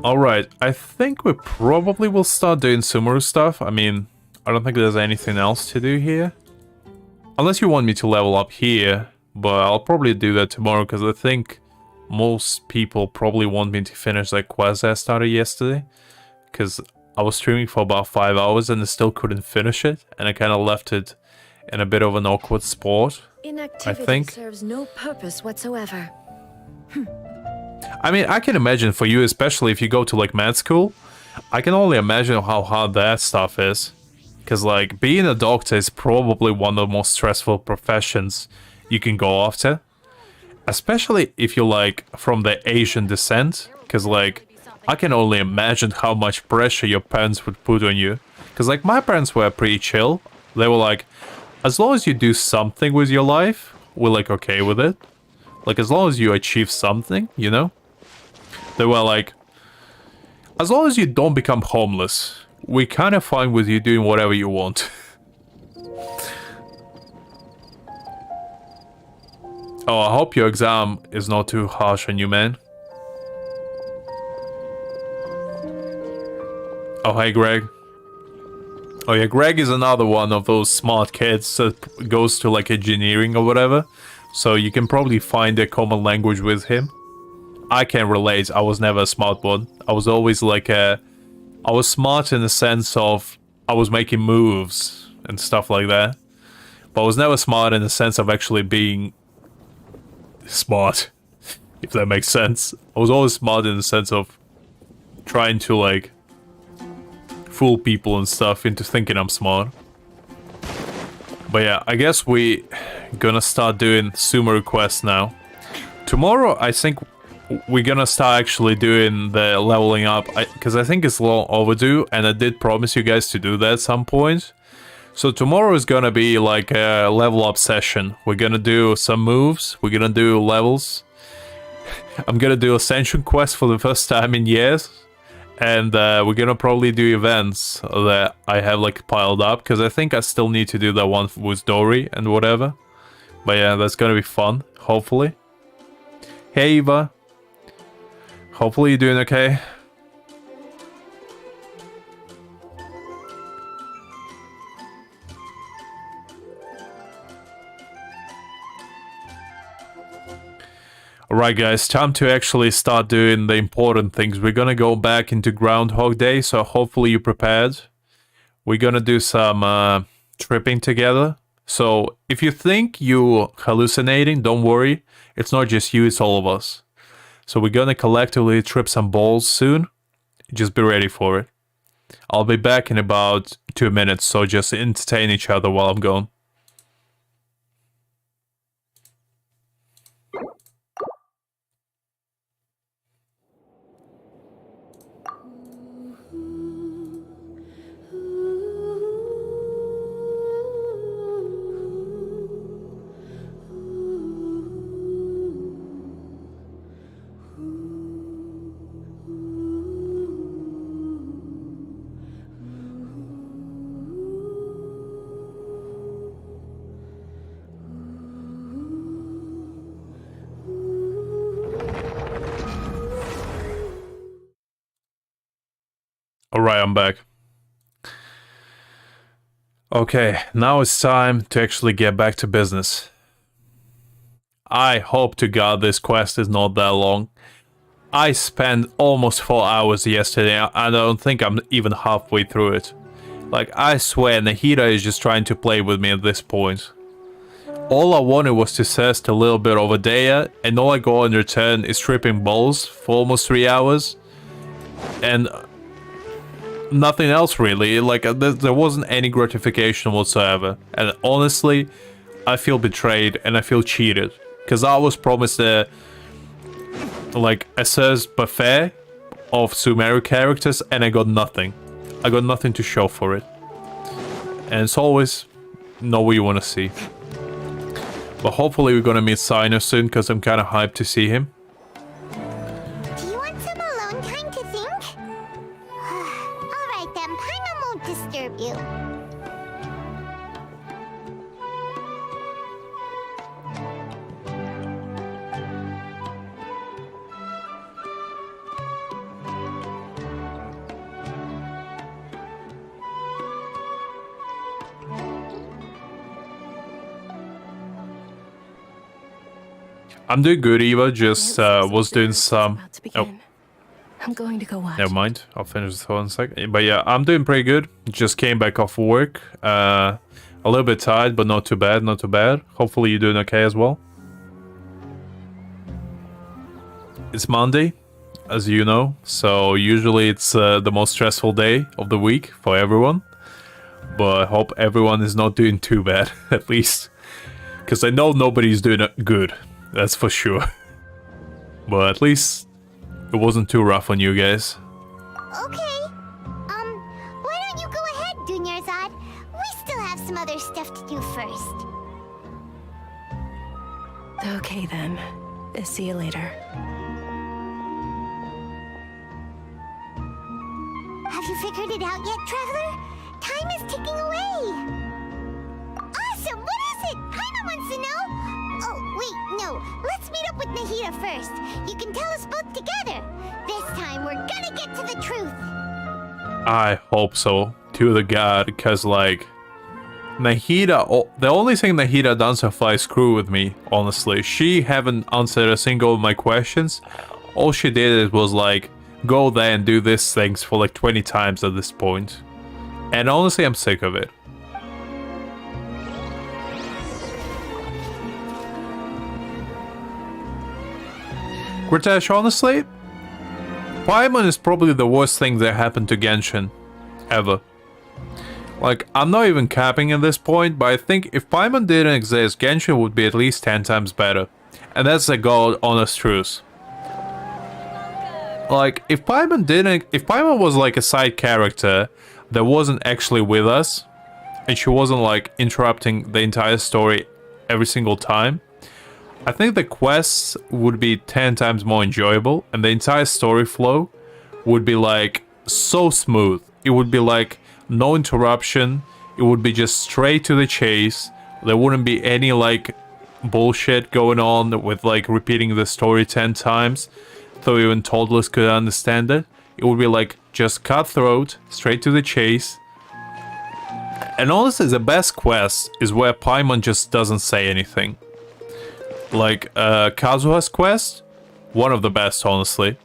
Alright, I think we probably will start doing Sumeru stuff. I mean, I don't think there's anything else to do here. Unless you want me to level up here, but I'll probably do that tomorrow, because I think most people probably want me to finish that quest I started yesterday. Because I was streaming for about 5 hours and I still couldn't finish it, and I kind of left it in a bit of an awkward spot, I think. Serves no purpose whatsoever. I mean, I can imagine for you, especially if you go to, like, med school, I can only imagine how hard that stuff is. Because, like, being a doctor is probably one of the most stressful professions you can go after. Especially if you're, like, from the Asian descent. Because, like, I can only imagine how much pressure your parents would put on you. Because, like, my parents were pretty chill. They were like, as long as you do something with your life, we're, like, okay with it. Like, as long as you achieve something, you know? They were like, as long as you don't become homeless, we're kind of fine with you doing whatever you want. Oh, I hope your exam is not too harsh on you, man. Oh, hey, Greg. Oh, yeah, Greg is another one of those smart kids that goes to, like, engineering or whatever. So you can probably find a common language with him. I can relate. I was never a smart one. I was always like I was smart in the sense of I was making moves and stuff like that. But I was never smart in the sense of actually being smart, if that makes sense. I was always smart in the sense of trying to, like, fool people and stuff into thinking I'm smart. But yeah, I guess we gonna start doing Sumeru quests now. Tomorrow, I think we're gonna start actually doing the leveling up, because I think it's long overdue, and I did promise you guys to do that at some point. So tomorrow is gonna be like a level up session. We're gonna do some moves, we're gonna do levels. I'm gonna do Ascension quest for the first time in years. And we're gonna probably do events that I have like piled up, because I think I still need to do that one with Dory and whatever. But yeah, that's gonna be fun, hopefully. Hey Eva. Hopefully you're doing okay. Alright guys, time to actually start doing the important things. We're gonna go back into Groundhog Day, so hopefully you're prepared. We're gonna do some tripping together. So if you think you're hallucinating, don't worry. It's not just you, it's all of us. So we're gonna collectively trip some balls soon. Just be ready for it. I'll be back in about 2 minutes, so just entertain each other while I'm gone. Alright, I'm back. Okay, now it's time to actually get back to business. I hope to God this quest is not that long. I spent almost 4 hours yesterday, and I don't think I'm even halfway through it. Like, I swear Nahida is just trying to play with me at this point. All I wanted was to test a little bit over Daya, and all I got in return is tripping balls for almost 3 hours. And nothing else really. Like, there wasn't any gratification whatsoever. And honestly, I feel betrayed and I feel cheated. Because I was promised a Sir's buffet of Sumeru characters, and I got nothing. I got nothing to show for it. And it's always not what you want to see. But hopefully we're gonna meet Sino soon, because I'm kind of hyped to see him. Do you want some alone time to think? Alright then, Paimon won't disturb you. I'm doing good, Eva. Just was doing some. Oh, I'm going to go watch. never mind. I'll finish this one in a second. But yeah, I'm doing pretty good. Just came back off work. A little bit tired, but not too bad. Not too bad. Hopefully you're doing okay as well. It's Monday, as you know. So usually it's the most stressful day of the week for everyone. But I hope everyone is not doing too bad, at least. Because I know nobody's doing good. That's for sure. But at least it wasn't too rough on you guys. Okay. Why don't you go ahead, Dunyarzad? We still have some other stuff to do first. Okay then. See you later. Have you figured it out yet, Traveler? Time is ticking away. Awesome! What is it? Paimon wants to know. Oh, wait, no. Let's meet up with Nahida first. You can tell us both together. This time, we're gonna get to the truth. I hope so. To the god, because like... Nahida... the only thing Nahida done so far is screw with me, honestly. She haven't answered a single of my questions. All she did was like, go there and do these things for like 20 times at this point. And honestly, I'm sick of it. Gritesh, honestly, Paimon is probably the worst thing that happened to Genshin ever. Like, I'm not even capping at this point, but I think if Paimon didn't exist, Genshin would be at least 10 times better. And that's the god honest truth. Like, if Paimon was like a side character that wasn't actually with us, and she wasn't like interrupting the entire story every single time, I think the quests would be 10 times more enjoyable, and the entire story flow would be like so smooth. It would be like no interruption. It would be just straight to the chase. There wouldn't be any like bullshit going on with like repeating the story 10 times, though even toddlers could understand it. It would be like just cutthroat, straight to the chase. And honestly, the best quest is where Paimon just doesn't say anything. Like Kazuha's quest, one of the best, honestly.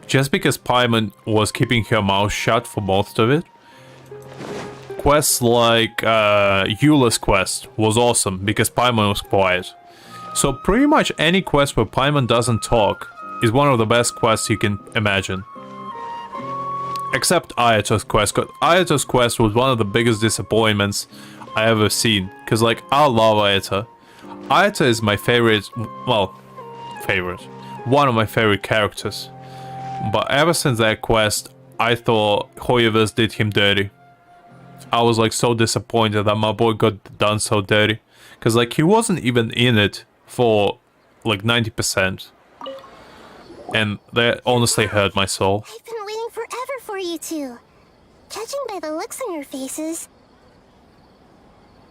Just because Paimon was keeping her mouth shut for most of it. Quests like Eula's quest was awesome because Paimon was quiet. So pretty much any quest where Paimon doesn't talk is one of the best quests you can imagine. Except Ayato's quest, because Ayato's quest was one of the biggest disappointments I ever seen. Because like, I love Ayato. Ayato is my favorite, well, one of my favorite characters. But ever since that quest, I thought Hoyoverse did him dirty. I was like so disappointed that my boy got done so dirty. Because like he wasn't even in it for like 90%. And that honestly hurt my soul. I've been waiting forever for you two. Judging by the looks on your faces,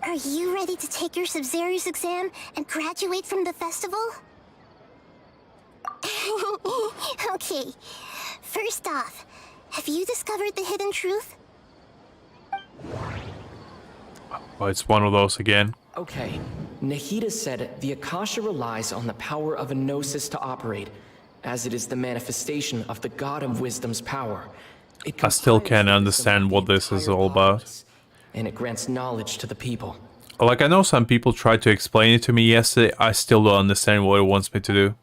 are you ready to take your Sumeru's exam and graduate from the festival? Okay, first off, have you discovered the hidden truth? Oh, it's one of those again. Okay, Nahida said the Akasha relies on the power of a gnosis to operate, as it is the manifestation of the God of Wisdom's power. I still can't understand what this is all about. And it grants knowledge to the people. Like, I know some people tried to explain it to me yesterday. I still don't understand what it wants me to do.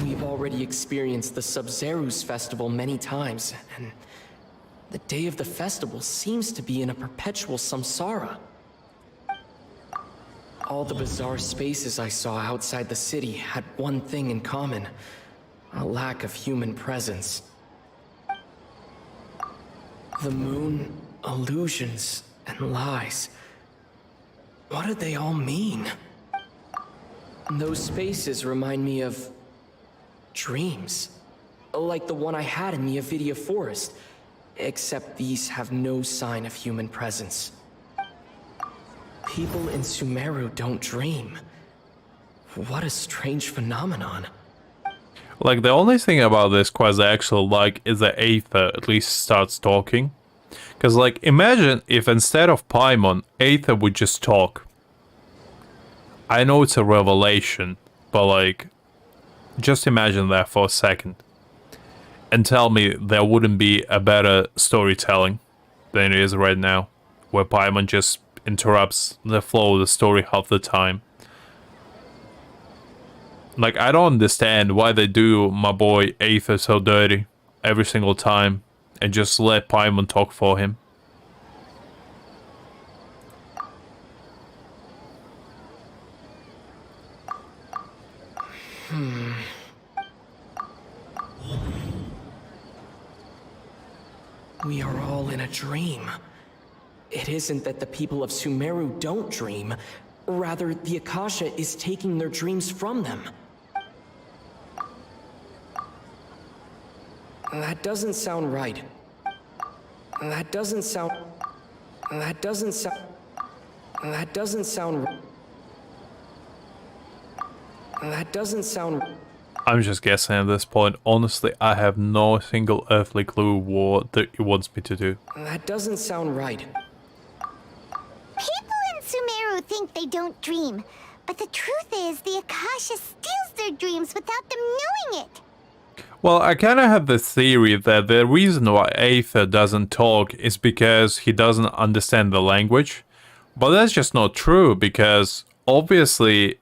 We've already experienced the Sub-Zeru's festival many times, and the day of the festival seems to be in a perpetual samsara. All the bizarre spaces I saw outside the city had one thing in common: a lack of human presence. The moon, illusions, and lies. What do they all mean? Those spaces remind me of dreams. Like the one I had in the Avidia Forest. Except these have no sign of human presence. People in Sumeru don't dream. What a strange phenomenon. Like, the only thing about this quest I actually like is that Aether at least starts talking. Because, like, imagine if instead of Paimon, Aether would just talk. I know it's a revelation, but, like, just imagine that for a second. And tell me there wouldn't be a better storytelling than it is right now. Where Paimon just interrupts the flow of the story half the time. Like, I don't understand why they do my boy Aether so dirty every single time and just let Paimon talk for him. We are all in a dream. It isn't that the people of Sumeru don't dream. Rather, the Akasha is taking their dreams from them. That doesn't sound right. That doesn't sound right. I'm just guessing at this point. Honestly, I have no single earthly clue what it wants me to do. That doesn't sound right. People in Sumeru think they don't dream, but the truth is the Akasha steals their dreams without them knowing it. Well, I kind of have the theory that the reason why Aether doesn't talk is because he doesn't understand the language. But that's just not true, because obviously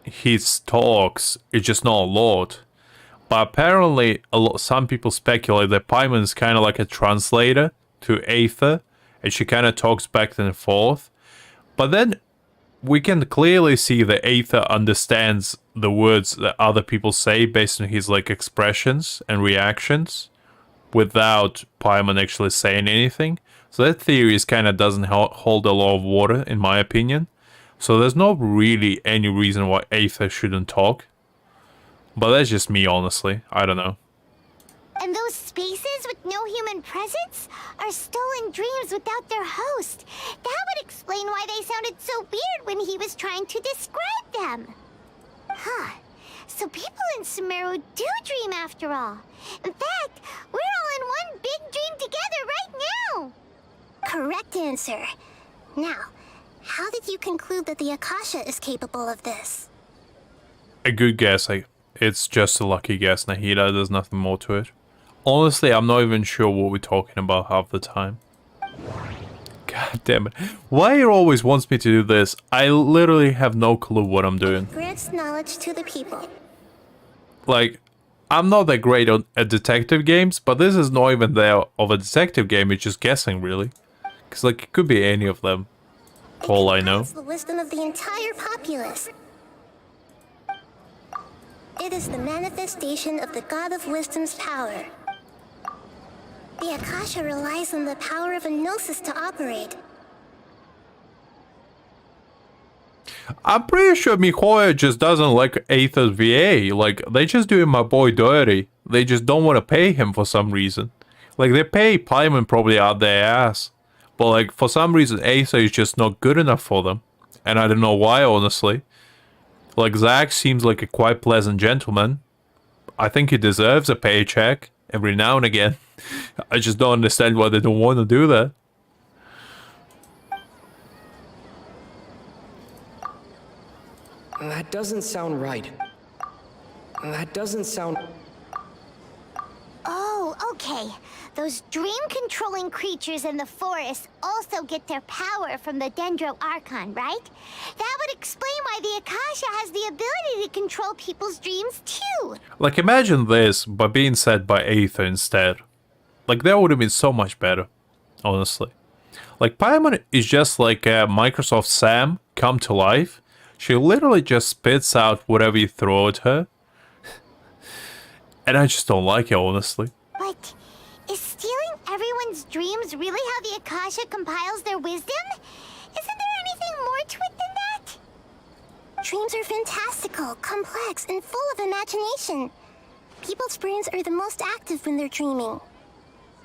he talks, it's just not a lot. But apparently some people speculate that Paimon is kind of like a translator to Aether, and she kind of talks back and forth. But then we can clearly see that Aether understands the words that other people say based on his like expressions and reactions. without Paimon actually saying anything. So that theory kind of doesn't hold a lot of water, in my opinion. So there's not really any reason why Aether shouldn't talk. But that's just me, honestly. I don't know. And those spaces with no human presence are stolen dreams without their host. That would explain why they sounded so weird when he was trying to describe them. Huh. So people in Sumeru do dream after all. In fact, we're all in one big dream together right now. Correct answer. Now, how did you conclude that the Akasha is capable of this? A good guess. It's just a lucky guess, Nahida. There's nothing more to it. Honestly, I'm not even sure what we're talking about half the time. God damn it. Why it always wants me to do this? I literally have no clue what I'm doing. Grants knowledge to the people. Like, I'm not that great at detective games, but this is not even there of a detective game, it's just guessing, really. Because, like, it could be any of them. All I know. It's the wisdom of the entire populace. It is the manifestation of the God of Wisdom's power. The Akasha relies on the power of a gnosis to operate. I'm pretty sure Mihoya just doesn't like Aether's VA. Like, they just doing my boy dirty. They just don't want to pay him for some reason. Like, they pay Paimon probably out their ass. But, like, for some reason, Aether is just not good enough for them. And I don't know why, honestly. Like, Zack seems like a quite pleasant gentleman. I think he deserves a paycheck every now and again. I just don't understand why they don't want to do that. That doesn't sound right. That doesn't sound... Oh, okay. Those dream-controlling creatures in the forest also get their power from the Dendro Archon, right? That would explain why the Akasha has the ability to control people's dreams, too. Like, imagine this, but being said by Aether instead. Like, that would have been so much better, honestly. Like, Paimon is just like Microsoft Sam come to life. She literally just spits out whatever you throw at her. And I just don't like it, honestly. But is stealing everyone's dreams really how the Akasha compiles their wisdom? Isn't there anything more to it than that? Dreams are fantastical, complex, and full of imagination. People's brains are the most active when they're dreaming.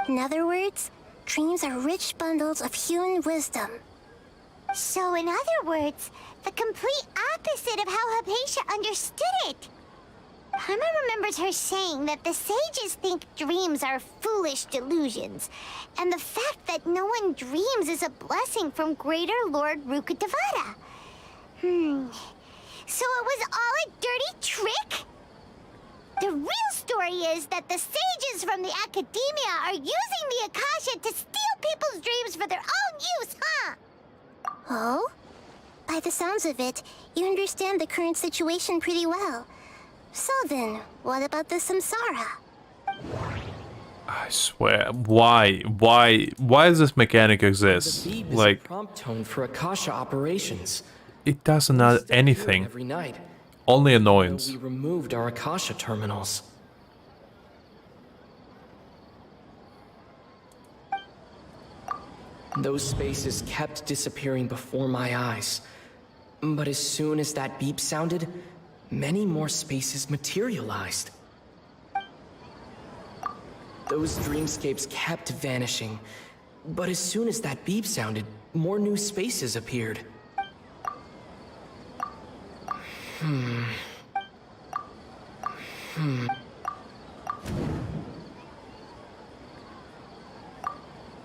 In other words, dreams are rich bundles of human wisdom. So in other words, the complete opposite of how Hypatia understood it. Paimon remembers her saying that the sages think dreams are foolish delusions, and the fact that no one dreams is a blessing from Greater Lord Rukkhadevata. So it was all a dirty trick? The real story is that the sages from the academia are using the Akasha to steal people's dreams for their own use, huh? Oh? By the sounds of it, you understand the current situation pretty well. So then, what about the samsara? I swear, why does this mechanic exist? The beep is Like, a prompt tone for Akasha operations. it doesn't add Still hear it anything. every night. Only Though annoyance. we removed our Akasha terminals. Those spaces kept disappearing before my eyes. But as soon as that beep sounded, many more spaces materialized. Those dreamscapes kept vanishing. But as soon as that beep sounded, more new spaces appeared.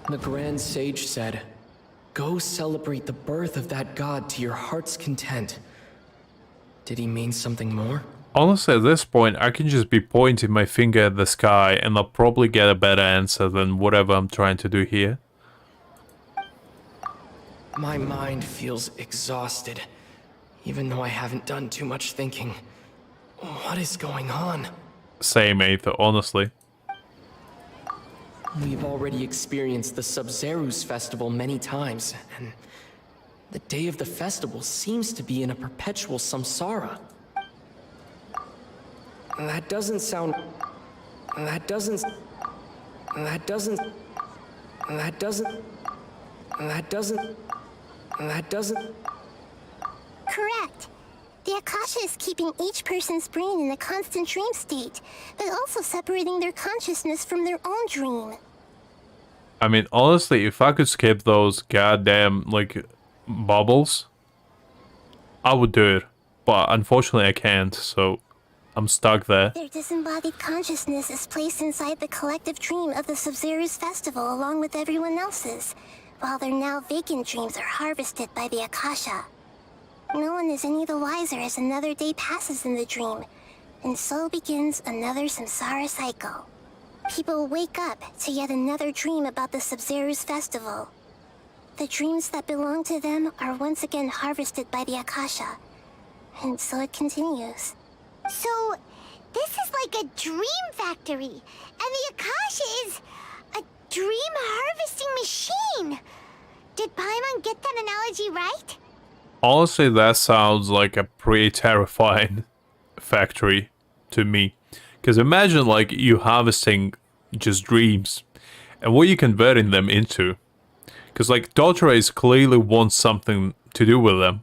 The Grand Sage said, "Go celebrate the birth of that god to your heart's content." Did he mean something more? Honestly, at this point, I can just be pointing my finger at the sky and I'll probably get a better answer than whatever I'm trying to do here. My mind feels exhausted, even though I haven't done too much thinking. What is going on? Same, Aether, honestly. We've already experienced the Sub-Zerus festival many times, and the day of the festival seems to be in a perpetual samsara. That doesn't sound That doesn't... That doesn't... That doesn't... That doesn't... Correct. The Akasha is keeping each person's brain in a constant dream state, but also separating their consciousness from their own dream. I mean, honestly, if I could skip those goddamn, like, bubbles, I would do it. But unfortunately I can't, so I'm stuck there. Their disembodied consciousness is placed inside the collective dream of the Sumeru's festival along with everyone else's, while their now vacant dreams are harvested by the Akasha. No one is any the wiser as another day passes in the dream, and so begins another samsara cycle. People wake up to yet another dream about the Sumeru's festival. The dreams that belong to them are once again harvested by the Akasha, and so it continues. So, this is like a dream factory, and the Akasha is a dream harvesting machine. Did Paimon get that analogy right? Honestly, that sounds like a pretty terrifying factory to me. Because imagine, like, you harvesting just dreams, and what you converting them into. Because, like, Dottore clearly wants something to do with them.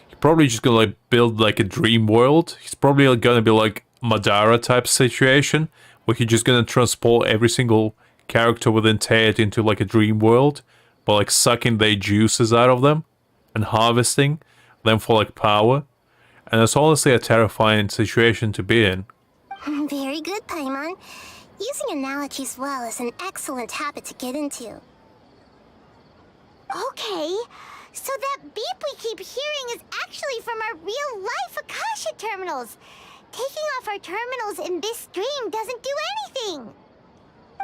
He's probably just gonna, like, build, like, a dream world. He's probably gonna be, like, Madara type situation, where he's just gonna transport every single character within Ted into, like, a dream world, by, like, sucking their juices out of them, and harvesting them for, like, power. And it's honestly a terrifying situation to be in. Very good, Paimon. Using analogies well is an excellent habit to get into. Okay, so that beep we keep hearing is actually from our real-life Akasha terminals. Taking off our terminals in this dream doesn't do anything.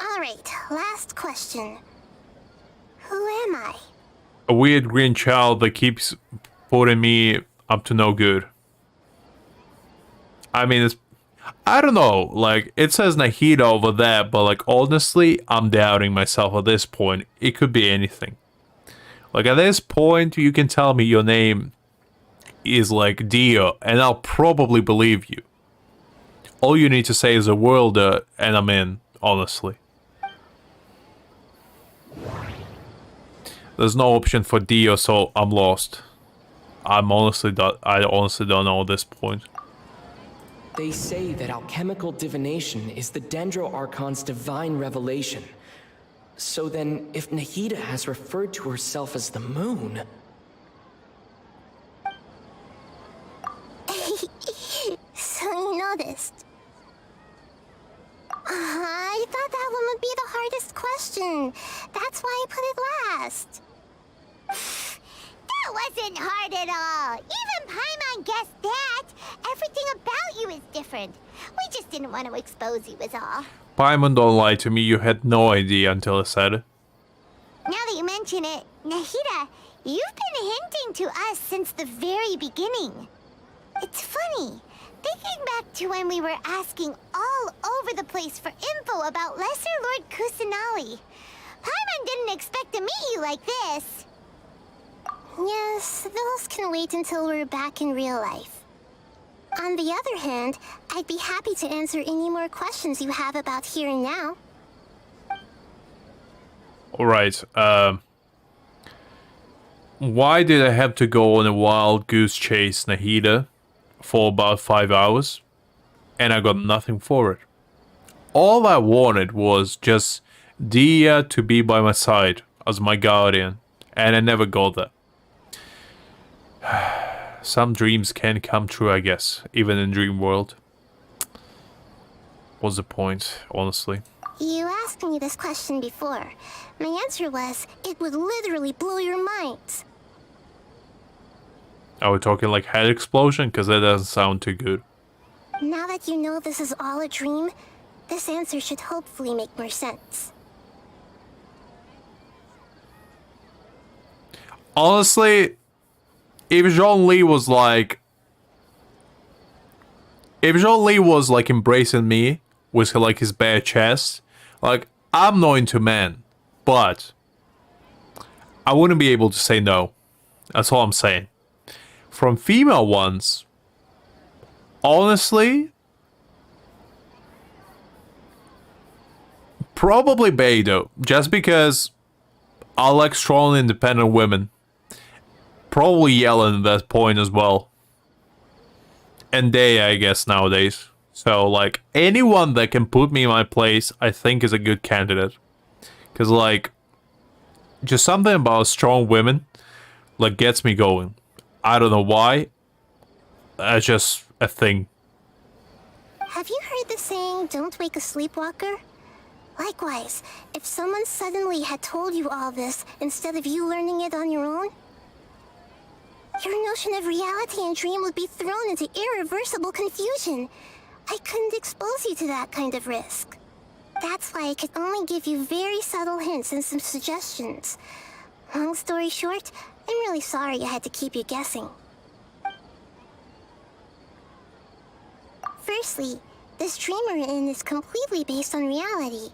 Alright, last question. Who am I? A weird green child that keeps putting me up to no good. I mean, it's... I don't know, like, it says Nahida over there, but, like, honestly, I'm doubting myself at this point. It could be anything. Like, at this point, you can tell me your name is, like, Dio, and I'll probably believe you. All you need to say is a worlder, and I'm in, honestly. There's no option for Dio, so I'm lost. I honestly don't know at this point. They say that alchemical divination is the Dendro Archon's divine revelation. So then, if Nahida has referred to herself as the moon... So you noticed. I thought that one would be the hardest question. That's why I put it last. That wasn't hard at all. Even Paimon guessed that. Everything about you is different. We just didn't want to expose you is all. Paimon, don't lie to me, you had no idea until I said it. Now that you mention it, Nahida, you've been hinting to us since the very beginning. It's funny. Thinking back to when we were asking all over the place for info about Lesser Lord Kusanali. Paimon didn't expect to meet you like this. Yes, those can wait until we're back in real life. On the other hand, I'd be happy to answer any more questions you have about here and now. Alright, why did I have to go on a wild goose chase, Nahida, for about 5 hours? And I got nothing for it. All I wanted was just Dia to be by my side as my guardian, and I never got that. Some dreams can come true, I guess, even in dream world. What's the point, honestly? You asked me this question before. My answer was, it would literally blow your minds. Are we talking like head explosion? Because that doesn't sound too good. Now that you know this is all a dream, this answer should hopefully make more sense. Honestly, if Zhongli was like... If Zhongli was like embracing me with like his bare chest, like, I'm not into men, but I wouldn't be able to say no. That's all I'm saying. From female ones, honestly, Probably Bae though, just because I like strong, independent women. Probably Yellen at that point as well. And they, I guess, nowadays. So, like, anyone that can put me in my place, I think is a good candidate. Because, like, just something about strong women, like, gets me going. I don't know why. That's just a thing. Have you heard the saying, don't wake a sleepwalker? Likewise, if someone suddenly had told you all this instead of you learning it on your own, your notion of reality and dream would be thrown into irreversible confusion. I couldn't expose you to that kind of risk. That's why I could only give you very subtle hints and some suggestions. Long story short, I'm really sorry I had to keep you guessing. Firstly, this dream we're in is completely based on reality.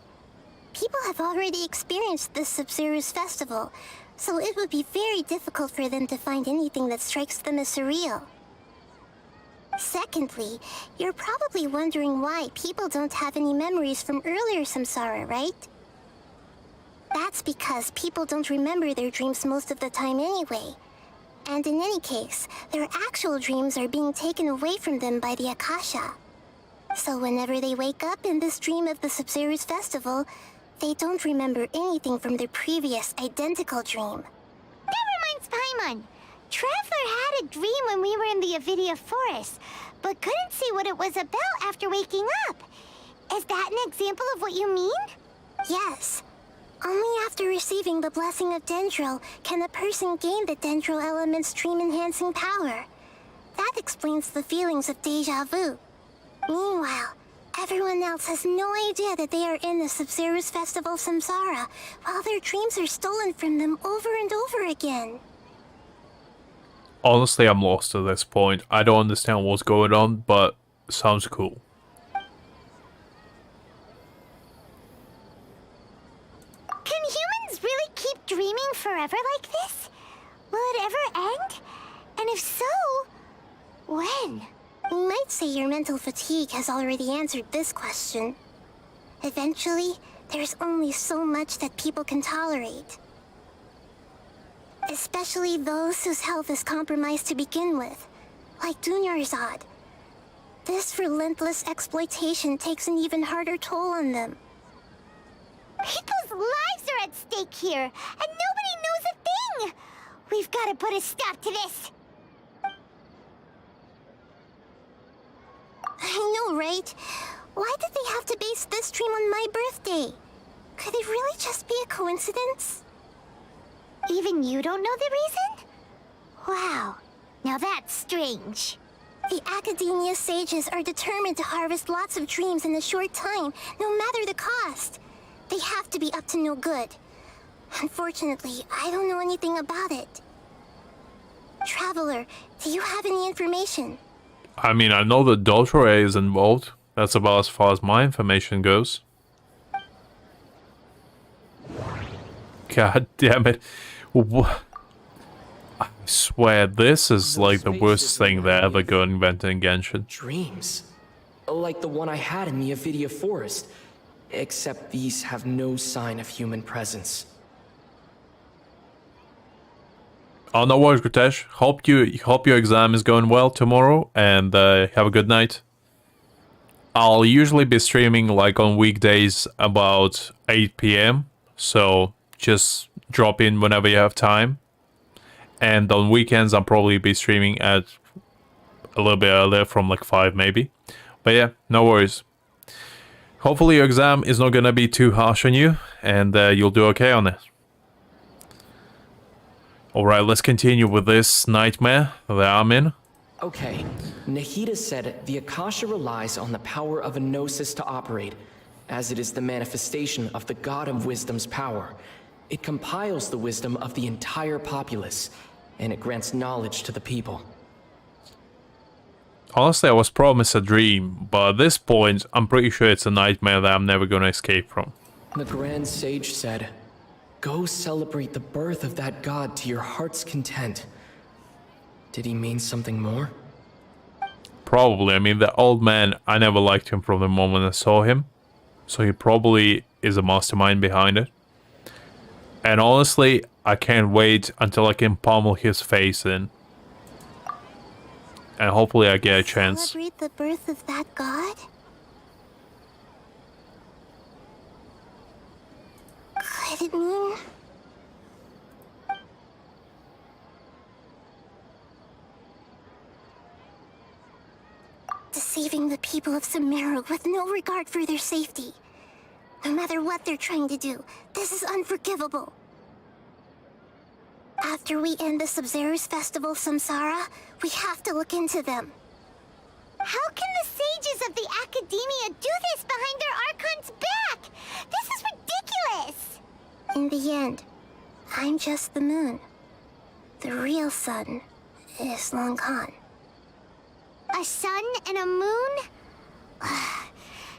People have already experienced this Sumeru's festival, so it would be very difficult for them to find anything that strikes them as surreal. Secondly, you're probably wondering why people don't have any memories from earlier samsara, right? That's because people don't remember their dreams most of the time anyway. And in any case, their actual dreams are being taken away from them by the Akasha. So whenever they wake up in this dream of the Sumeru's festival, they don't remember anything from their previous identical dream. That reminds Paimon. Traveler had a dream when we were in the Avidia forest, but couldn't see what it was about after waking up. Is that an example of what you mean? Yes. Only after receiving the blessing of Dendro can a person gain the Dendro element's dream-enhancing power. That explains the feelings of deja vu. Meanwhile, everyone else has no idea that they are in the Sumeru's festival samsara, while their dreams are stolen from them over and over again. Honestly, I'm lost at this point. I don't understand what's going on, but sounds cool. Can humans really keep dreaming forever like this? Will it ever end? And if so, when? You might say your mental fatigue has already answered this question. Eventually, there's only so much that people can tolerate. Especially those whose health is compromised to begin with, like Dunyarzad. This relentless exploitation takes an even harder toll on them. People's lives are at stake here, and nobody knows a thing! We've got to put a stop to this! I know, right? Why did they have to base this dream on my birthday? Could it really just be a coincidence? Even you don't know the reason? Wow, now that's strange. The Academia sages are determined to harvest lots of dreams in a short time, no matter the cost. They have to be up to no good. Unfortunately, I don't know anything about it. Traveler, do you have any information? I mean, I know that Doltore is involved. That's about as far as my information goes. God damn it. I swear, this is like the worst thing they ever go invented in Genshin. Dreams. Like the one I had in the Avidia forest. Except these have no sign of human presence. Oh, no worries, Grutesh. Hope your exam is going well tomorrow, and have a good night. I'll usually be streaming like on weekdays about 8 p.m. So just drop in whenever you have time. And on weekends, I'll probably be streaming at a little bit earlier, from like 5 maybe. But yeah, no worries. Hopefully your exam is not gonna be too harsh on you, and you'll do okay on it. Alright, let's continue with this nightmare that I'm in. Okay, Nahida said the Akasha relies on the power of a gnosis to operate, as it is the manifestation of the God of Wisdom's power. It compiles the wisdom of the entire populace, and it grants knowledge to the people. Honestly, I was promised a dream, but at this point, I'm pretty sure it's a nightmare that I'm never gonna escape from. The Grand Sage said, "Go celebrate the birth of that god to your heart's content." Did he mean something more? Probably. I mean, the old man, I never liked him from the moment I saw him. So he probably is the mastermind behind it. And honestly, I can't wait until I can pummel his face in. And hopefully I get a chance. Celebrate the birth of that god? Could it mean... deceiving the people of Sumeru with no regard for their safety? No matter what they're trying to do, this is unforgivable. After we end the Sub-Zero's festival, Samsara, we have to look into them. How can the sages of the Academia do this behind their Archon's back? This is ridiculous! In the end, I'm just the moon. The real sun is long gone. A sun and a moon?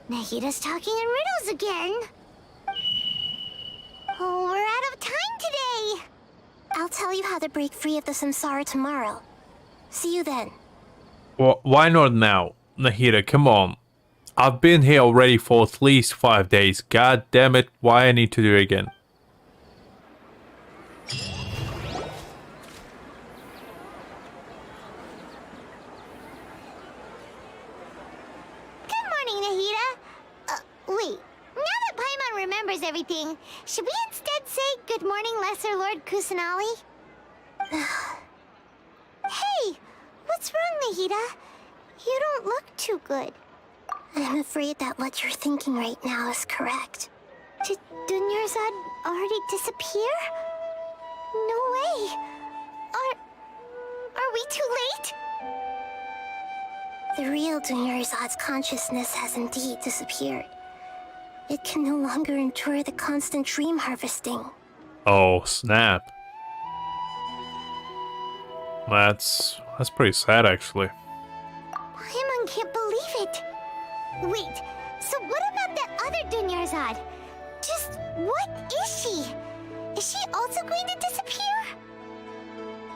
Nahida's talking in riddles again. Oh, we're out of time today. I'll tell you how to break free of the Samsara tomorrow. See you then. Well, why not now? Nahida, come on. I've been here already for at least 5 days. God damn it, why I need to do it again? Good morning, Nahida. Wait. Now that Paimon remembers everything, should we instead say good morning, Lesser Lord Kusanali? Hey, what's wrong, Nahida? You don't look too good. I'm afraid that what you're thinking right now is correct. Did Dunyarzad already disappear? No way. Are we too late? The real Dunyarzad's consciousness has indeed disappeared. It can no longer endure the constant dream harvesting. Oh, snap. That's pretty sad, actually. Paimon can't believe it. Wait, so what about that other Dunyarzad? Just what is she? Is she also going to disappear?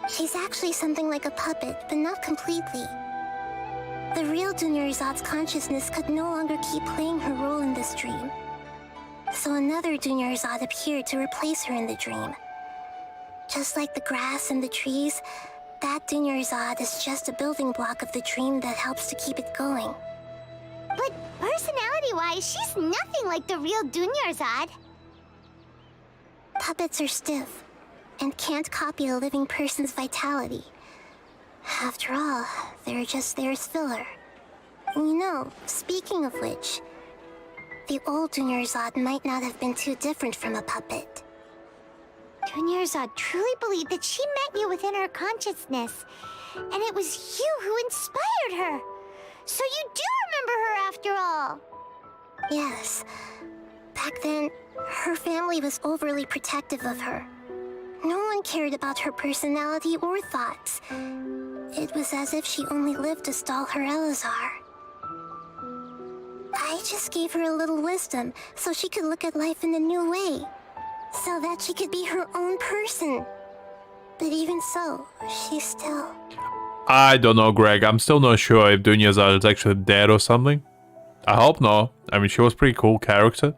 She's actually something like a puppet, but not completely. The real Dunyarzad's consciousness could no longer keep playing her role in this dream. So another Dunyarzad appeared to replace her in the dream. Just like the grass and the trees, that Dunyarzad is just a building block of the dream that helps to keep it going. But personality-wise, she's nothing like the real Dunyarzad. Puppets are stiff, and can't copy a living person's vitality. After all, they're just there as filler. You know, speaking of which, the old Dunyarzad might not have been too different from a puppet. Dunyarzad truly believed that she met you within her consciousness, and it was you who inspired her. So you do remember her after all. Yes. Back then, her family was overly protective of her. No one cared about her personality or thoughts. It was as if she only lived to stall her Elazar. I just gave her a little wisdom so she could look at life in a new way. So that she could be her own person. But even so, she's still... I don't know, Greg. I'm still not sure if Dunyarzad is actually dead or something. I hope not. I mean, she was a pretty cool character.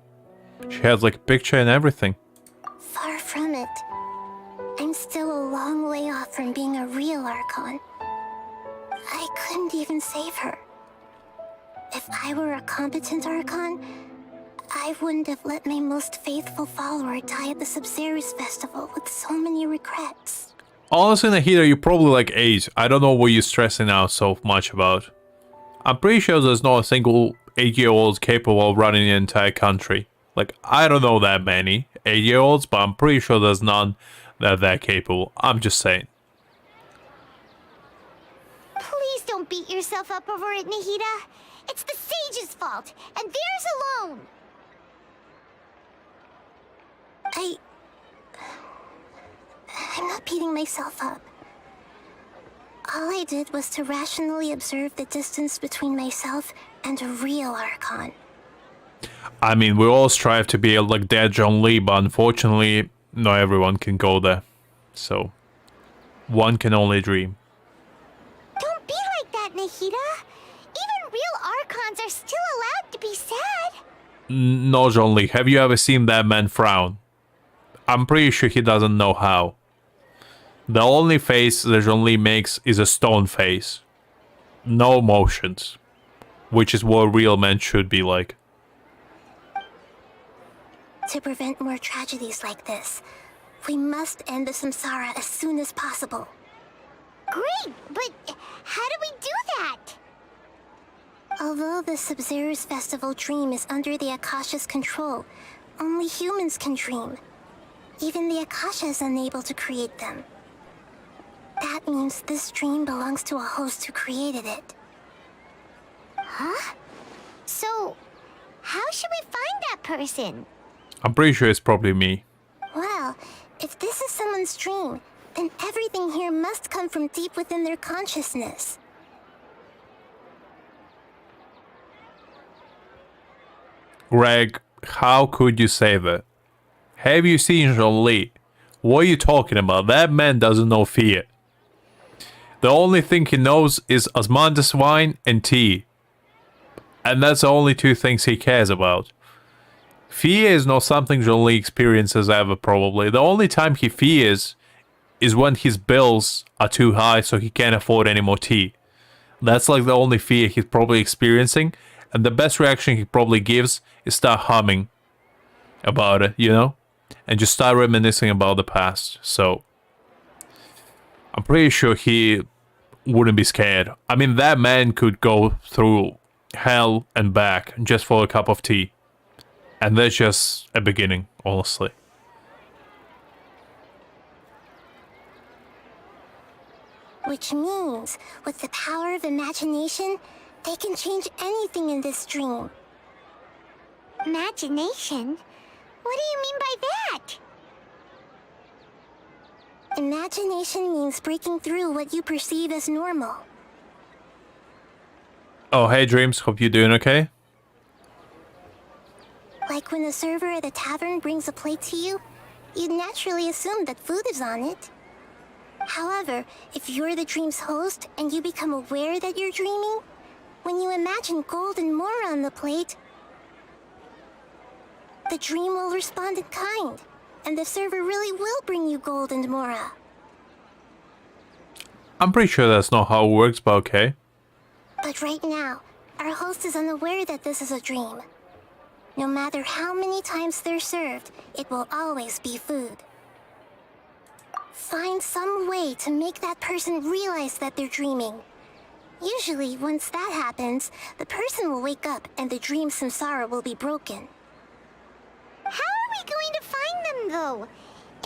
She has like a picture and everything. Far from it. I'm still a long way off from being a real Archon. I couldn't even save her. If I were a competent Archon, I wouldn't have let my most faithful follower die at the Sub-Zero's festival with so many regrets. Honestly, Nahida, you're probably like 8. I don't know what you're stressing out so much about. I'm pretty sure there's not a single 8-year-old capable of running the entire country. Like, I don't know that many 8-year-olds, but I'm pretty sure there's none that are that capable. I'm just saying. Please don't beat yourself up over it, Nahida. It's the sage's fault, and theirs alone. I'm not beating myself up. All I did was to rationally observe the distance between myself and a real Archon. I mean, we all strive to be like that John Lee, but unfortunately, not everyone can go there. So, one can only dream. Don't be like that, Nahida. Even real Archons are still allowed to be sad. No, Zhongli, have you ever seen that man frown? I'm pretty sure he doesn't know how. The only face that Zhongli makes is a stone face. No emotions. Which is what real men should be like. To prevent more tragedies like this, we must end the samsara as soon as possible. Great, but how do we do that? Although the Sub-Zero's festival dream is under the Akasha's control, only humans can dream. Even the Akasha is unable to create them. That means this dream belongs to a host who created it. Huh? So, how should we find that person? I'm pretty sure it's probably me. Well, if this is someone's dream, then everything here must come from deep within their consciousness. Greg, how could you say that? Have you seen Zhongli? What are you talking about? That man doesn't know fear. The only thing he knows is osmanthus wine and tea. And that's the only two things he cares about. Fear is not something Zhongli experiences ever, probably. The only time he fears is when his bills are too high so he can't afford any more tea. That's like the only fear he's probably experiencing. And the best reaction he probably gives is start humming about it, you know? And just start reminiscing about the past. So, I'm pretty sure he wouldn't be scared. I mean, that man could go through hell and back just for a cup of tea. And that's just a beginning, honestly. Which means, with the power of imagination, they can change anything in this dream. Imagination? What do you mean by that? Imagination means breaking through what you perceive as normal. Oh, hey Dreams, hope you're doing okay. Like when the server at the tavern brings a plate to you, you'd naturally assume that food is on it. However, if you're the dream's host and you become aware that you're dreaming, when you imagine gold and more on the plate, the dream will respond in kind, and the server really will bring you gold and mora. I'm pretty sure that's not how it works, but okay. But right now, our host is unaware that this is a dream. No matter how many times they're served, it will always be food. Find some way to make that person realize that they're dreaming. Usually, once that happens, the person will wake up and the dream samsara will be broken. How are we going to find them, though?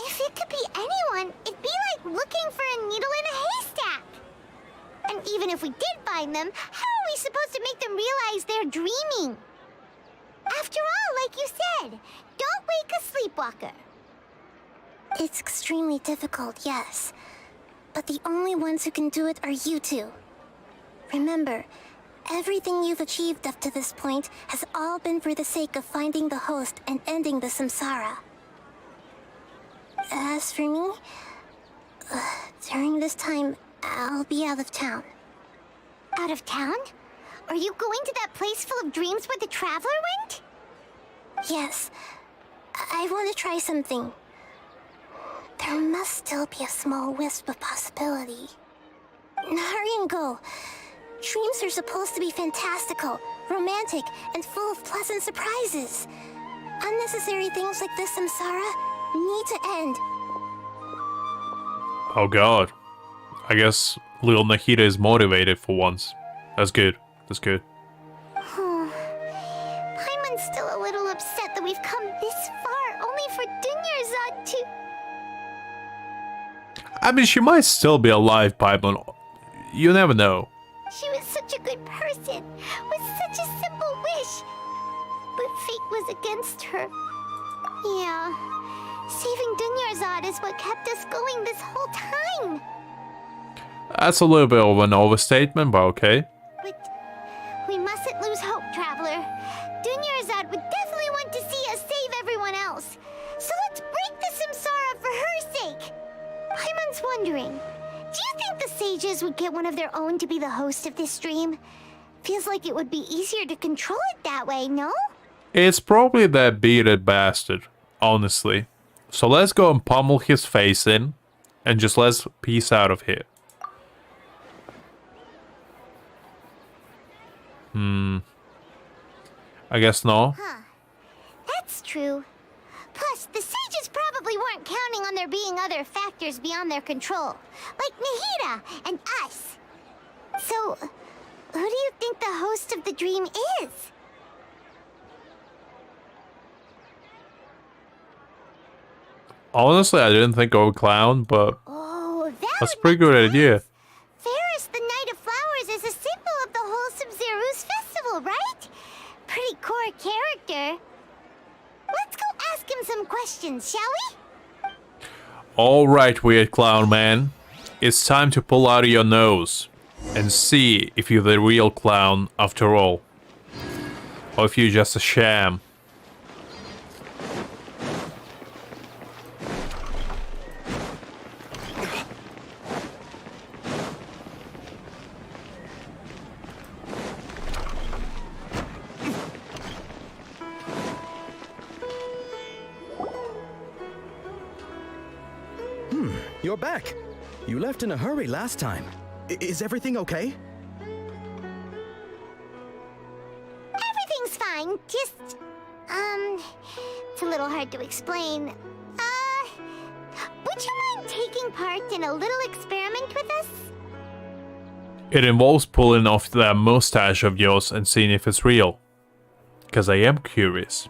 If it could be anyone, it'd be like looking for a needle in a haystack. And even if we did find them, how are we supposed to make them realize they're dreaming? After all, like you said, don't wake a sleepwalker. It's extremely difficult, yes. But the only ones who can do it are you two. Remember, everything you've achieved up to this point has all been for the sake of finding the host and ending the samsara. As for me, during this time, I'll be out of town. Out of town? Are you going to that place full of dreams where the traveler went? Yes. I want to try something. There must still be a small wisp of possibility. Hurry and go. Dreams are supposed to be fantastical, romantic, and full of pleasant surprises. Unnecessary things like this samsara need to end. Oh god. I guess little Nahida is motivated for once. That's good. That's good. Paimon's still a little upset that we've come this far only for Dunyarzad to... I mean, she might still be alive, Paimon. You never know. She was such a good person, with such a simple wish. But fate was against her. Yeah, saving Dunyarzad is what kept us going this whole time. That's a little bit of an overstatement, but okay. But we mustn't lose hope, Traveler. Dunyarzad would definitely want to see us save everyone else. So let's break the samsara for her sake. Paimon's wondering, do you think the sages would get one of their own to be the host of this stream? Feels like it would be easier to control it that way, no? It's probably that bearded bastard, honestly. So let's go and pummel his face in, and just let's peace out of here. I guess no. Huh. That's true. Plus, the sages probably weren't counting on there being other factors beyond their control, like Nahida and us. So, who do you think the host of the dream is? Honestly, I didn't think of a clown, but Oh, that's a pretty good idea. Ferris, the Knight of Flowers, is a symbol of the whole Sumeru's festival, right? Pretty core character. Let's go ask him some questions, shall we? Alright, weird clown man. It's time to pull out your nose and see if you're the real clown after all. Or if you're just a sham. You're back. You left in a hurry last time. Is everything okay? Everything's fine. Just, it's a little hard to explain. Would you mind taking part in a little experiment with us? It involves pulling off that mustache of yours and seeing if it's real. Because I am curious.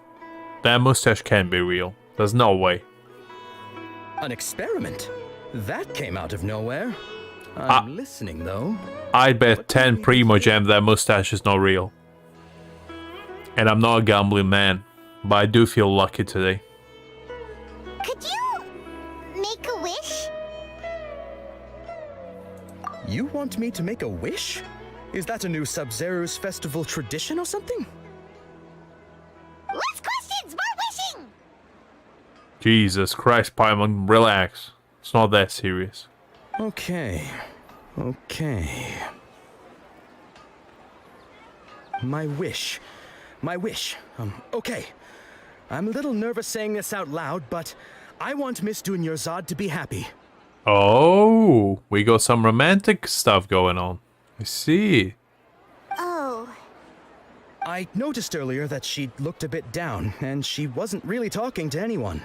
That mustache can't be real. There's no way. An experiment? That came out of nowhere. I'm listening, though. I'd bet 10 Primogem that mustache is not real. And I'm not a gambling man, but I do feel lucky today. Could you make a wish? You want me to make a wish? Is that a new Sub-Zero's festival tradition or something? Less questions, more wishing! Jesus Christ, Paimon, relax. It's not that serious. Okay. My wish. Okay. I'm a little nervous saying this out loud, but I want Miss Dunyarzad to be happy. Oh, we got some romantic stuff going on. I see. Oh. I noticed earlier that she looked a bit down, and she wasn't really talking to anyone.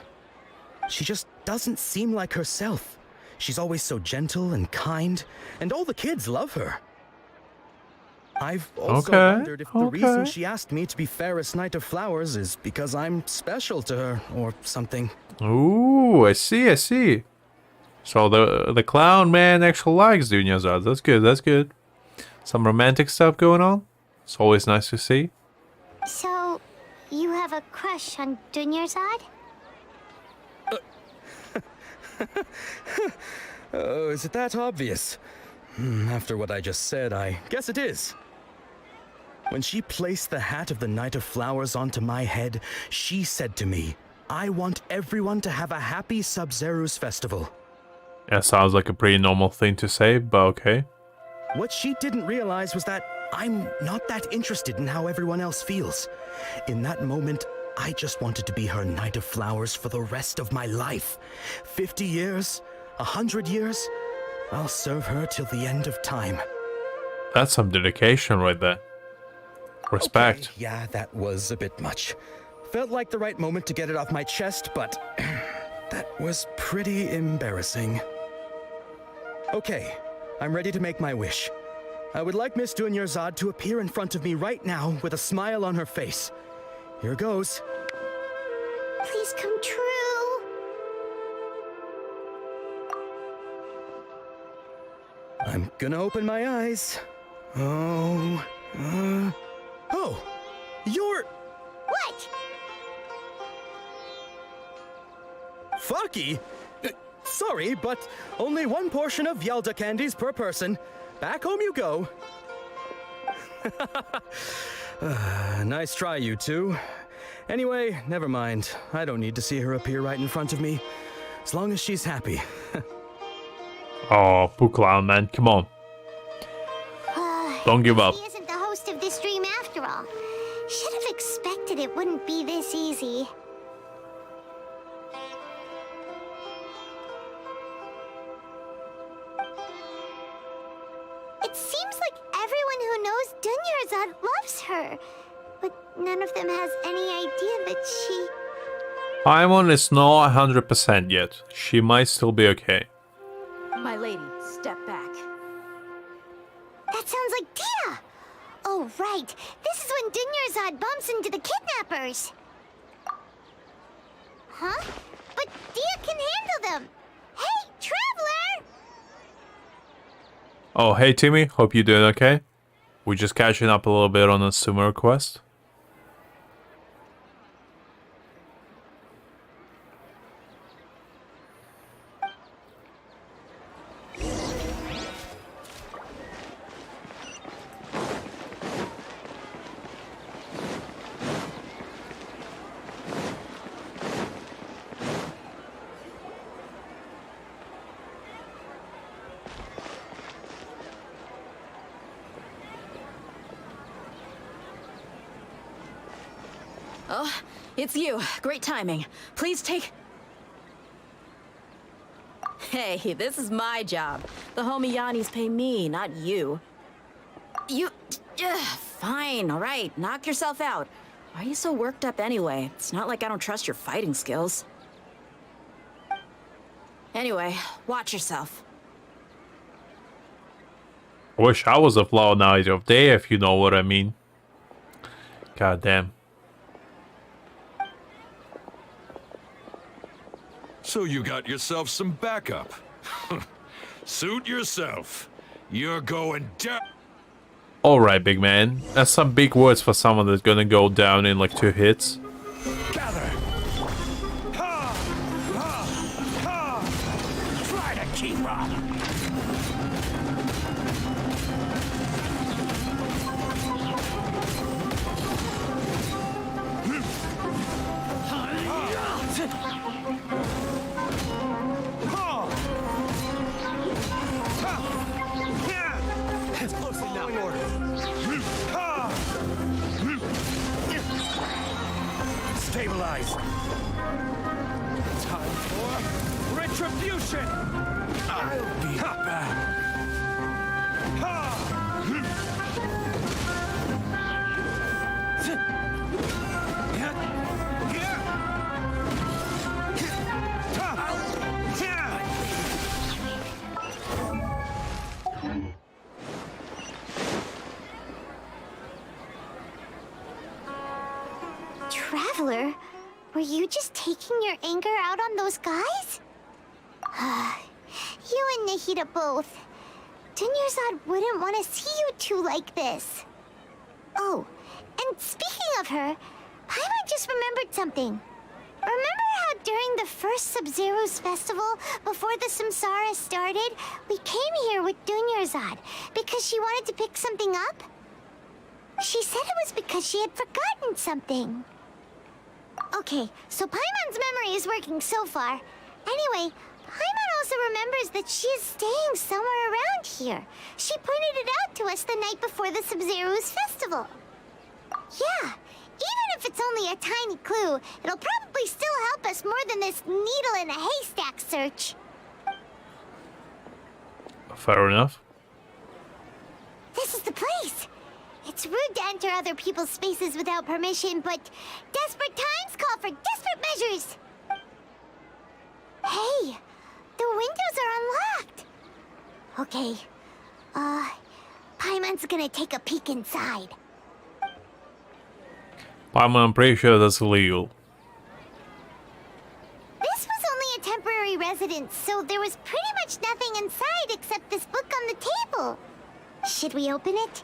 She just doesn't seem like herself. She's always so gentle and kind, and all the kids love her. I've also wondered if the reason she asked me to be Fairest Knight of Flowers is because I'm special to her, or something. Ooh, I see. So the clown man actually likes Dunyarzad. That's good. Some romantic stuff going on. It's always nice to see. So, you have a crush on Dunyarzad? Oh, is it that obvious? After what I just said, I guess it is. When she placed the hat of the Knight of Flowers onto my head, she said to me, I want everyone to have a happy Sub-Zero's festival. That sounds like a pretty normal thing to say, but okay. What she didn't realize was that I'm not that interested in how everyone else feels. In that moment, I just wanted to be her Knight of Flowers for the rest of my life. 50 years, 100 years, I'll serve her till the end of time. That's some dedication right there. Respect. Okay, yeah, that was a bit much. Felt like the right moment to get it off my chest, but that was pretty embarrassing. Okay, I'm ready to make my wish. I would like Miss Dunyarzad to appear in front of me right now with a smile on her face. Here goes. Please come true. I'm gonna open my eyes. Oh, you're... What? Faki? Sorry, but only one portion of Yalda candies per person. Back home you go. Nice try, you two. Anyway, never mind. I don't need to see her appear right in front of me. As long as she's happy. Oh, poor clown man, come on. Don't give up. She isn't the host of this dream after all. Should have expected expected it wouldn't be this easy. It seems like everyone who knows Dunyarzad loves her, but none of them has any idea that she... Paimon is not 100% yet. She might still be okay. My lady, step back. That sounds like Dia! Oh, right. This is when Dunyarzad bumps into the kidnappers. Huh? But Dia can handle them. Hey, Traveler! Oh, hey Timmy, hope you're doing okay. We're just catching up a little bit on the Sumeru quest. Oh, it's you. Great timing. Please take... Hey, this is my job. The homie Yanni's pay me, not you. You... fine, alright. Knock yourself out. Why are you so worked up anyway? It's not like I don't trust your fighting skills. Anyway, watch yourself. I wish I was a flower knight of day, if you know what I mean. God damn. So you got yourself some backup. Suit yourself. You're going down. Alright, big man. That's some big words for someone that's gonna go down in like 2 hits. Gather. Ha! Ha! Ha! Try to keep up. It's close enough. In order. Stabilize. Time for retribution. I'll be back. Traveler, were you just taking your anger out on those guys? You and Nahida both. Dunyarzad wouldn't want to see you two like this. Oh, and speaking of her, Paimon just remembered something. Remember how during the first Sub-Zero's festival, before the Samsara started, we came here with Dunyarzad because she wanted to pick something up? She said it was because she had forgotten something. Okay, so Paimon's memory is working so far. Anyway, Paimon also remembers that she is staying somewhere around here. She pointed it out to us the night before the Sub-Zero's festival. Yeah, even if it's only a tiny clue, it'll probably still help us more than this needle in a haystack search. Fair enough. This is the place. It's rude to enter other people's spaces without permission, but desperate times call for desperate measures. Hey, the windows are unlocked. Okay, Paimon's gonna take a peek inside. I'm pretty sure that's illegal. This was only a temporary residence, so there was pretty much nothing inside except this book on the table. Should we open it?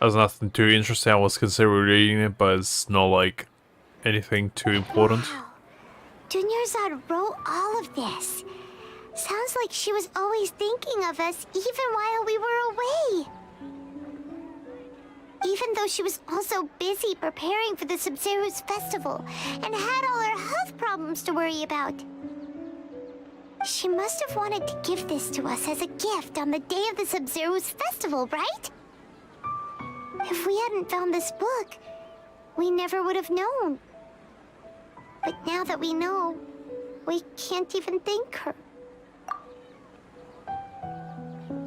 There's nothing too interesting. I was considering reading it, but it's not like anything too important. Wow. Dunyarzad wrote all of this. Sounds like she was always thinking of us even while we were away. Even though she was also busy preparing for the Sumeru's festival and had all her health problems to worry about. She must have wanted to give this to us as a gift on the day of the Sumeru's festival, right? If we hadn't found this book, we never would have known. But now that we know, we can't even thank her.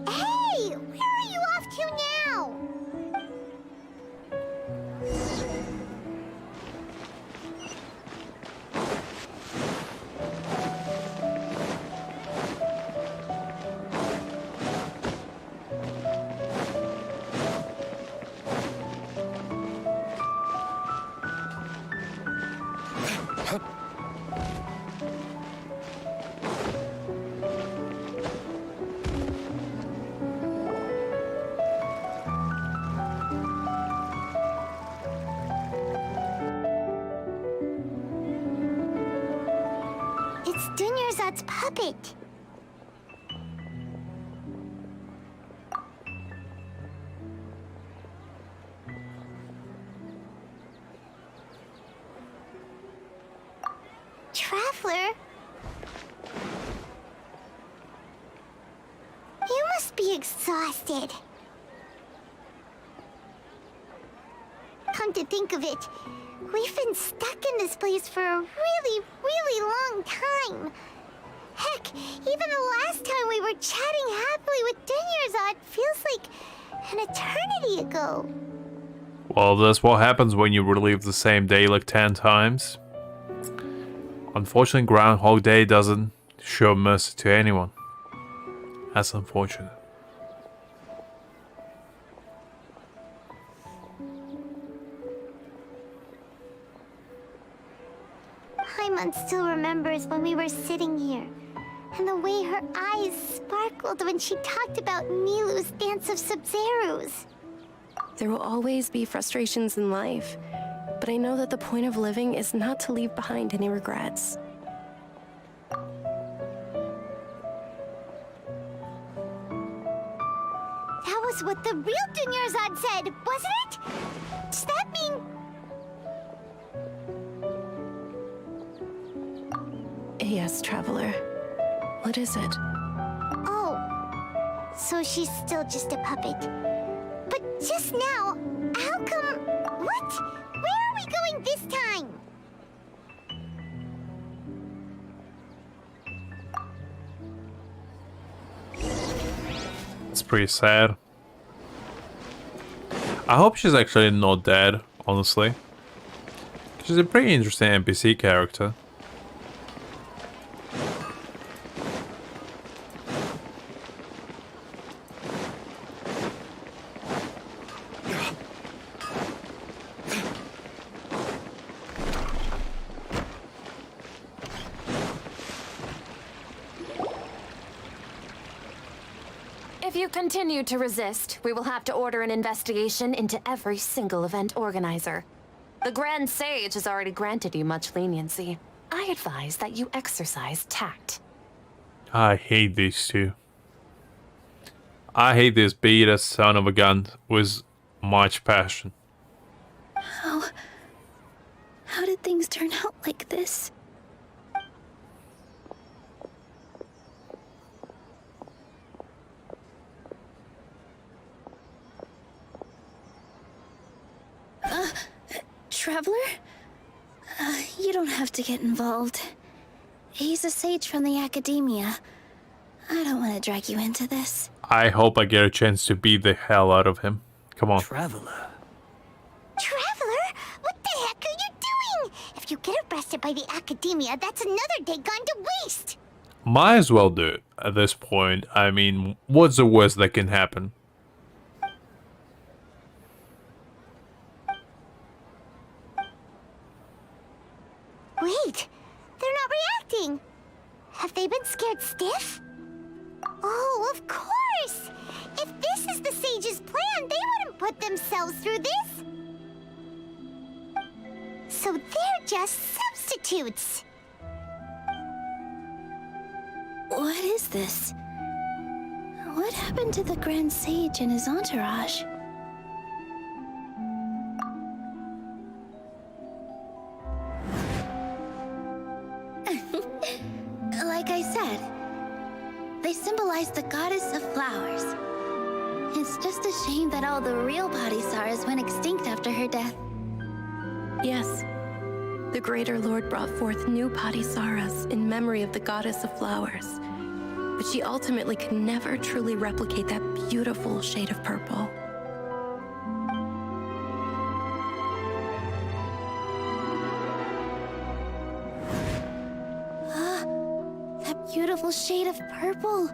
Hey! Where are you off to now? It's Dunyarzad's puppet. Traveler? You must be exhausted. Come to think of it, we've been stuck in this place for a really, really long time. Heck, even the last time we were chatting happily with Dunyarzad feels like an eternity ago. Well, that's what happens when you relive the same day like 10 times. Unfortunately, Groundhog Day doesn't show mercy to anyone. That's unfortunate. Paimon still remembers when we were sitting here, and the way her eyes sparkled when she talked about Milu's dance of Sub-Zerus. There will always be frustrations in life, but I know that the point of living is not to leave behind any regrets. That was what the real Dunyarzad said, wasn't it? Does that mean... Yes, Traveler. What is it? Oh, so she's still just a puppet. But just now, how come... What? Where are we going this time? It's pretty sad. I hope she's actually not dead, honestly. She's a pretty interesting NPC character. If you continue to resist, we will have to order an investigation into every single event organizer. The Grand Sage has already granted you much leniency. I advise that you exercise tact. I hate these two. I hate this beta son of a gun with much passion. How did things turn out like this? Traveler? You don't have to get involved. He's a sage from the academia. I don't want to drag you into this. I hope I get a chance to beat the hell out of him. Come on. Traveler. Traveler? What the heck are you doing? If you get arrested by the academia, that's another day gone to waste. Might as well do it at this point. I mean, what's the worst that can happen? Wait, they're not reacting. Have they been scared stiff? Oh, of course! If this is the sage's plan, they wouldn't put themselves through this. So they're just substitutes. What is this? What happened to the Grand Sage and his entourage? Like I said, they symbolize the goddess of flowers. It's just a shame that all the real Padisaras went extinct after her death. Yes. The Greater Lord brought forth new Padisaras in memory of the goddess of flowers. But she ultimately could never truly replicate that beautiful shade of purple. That beautiful shade of purple.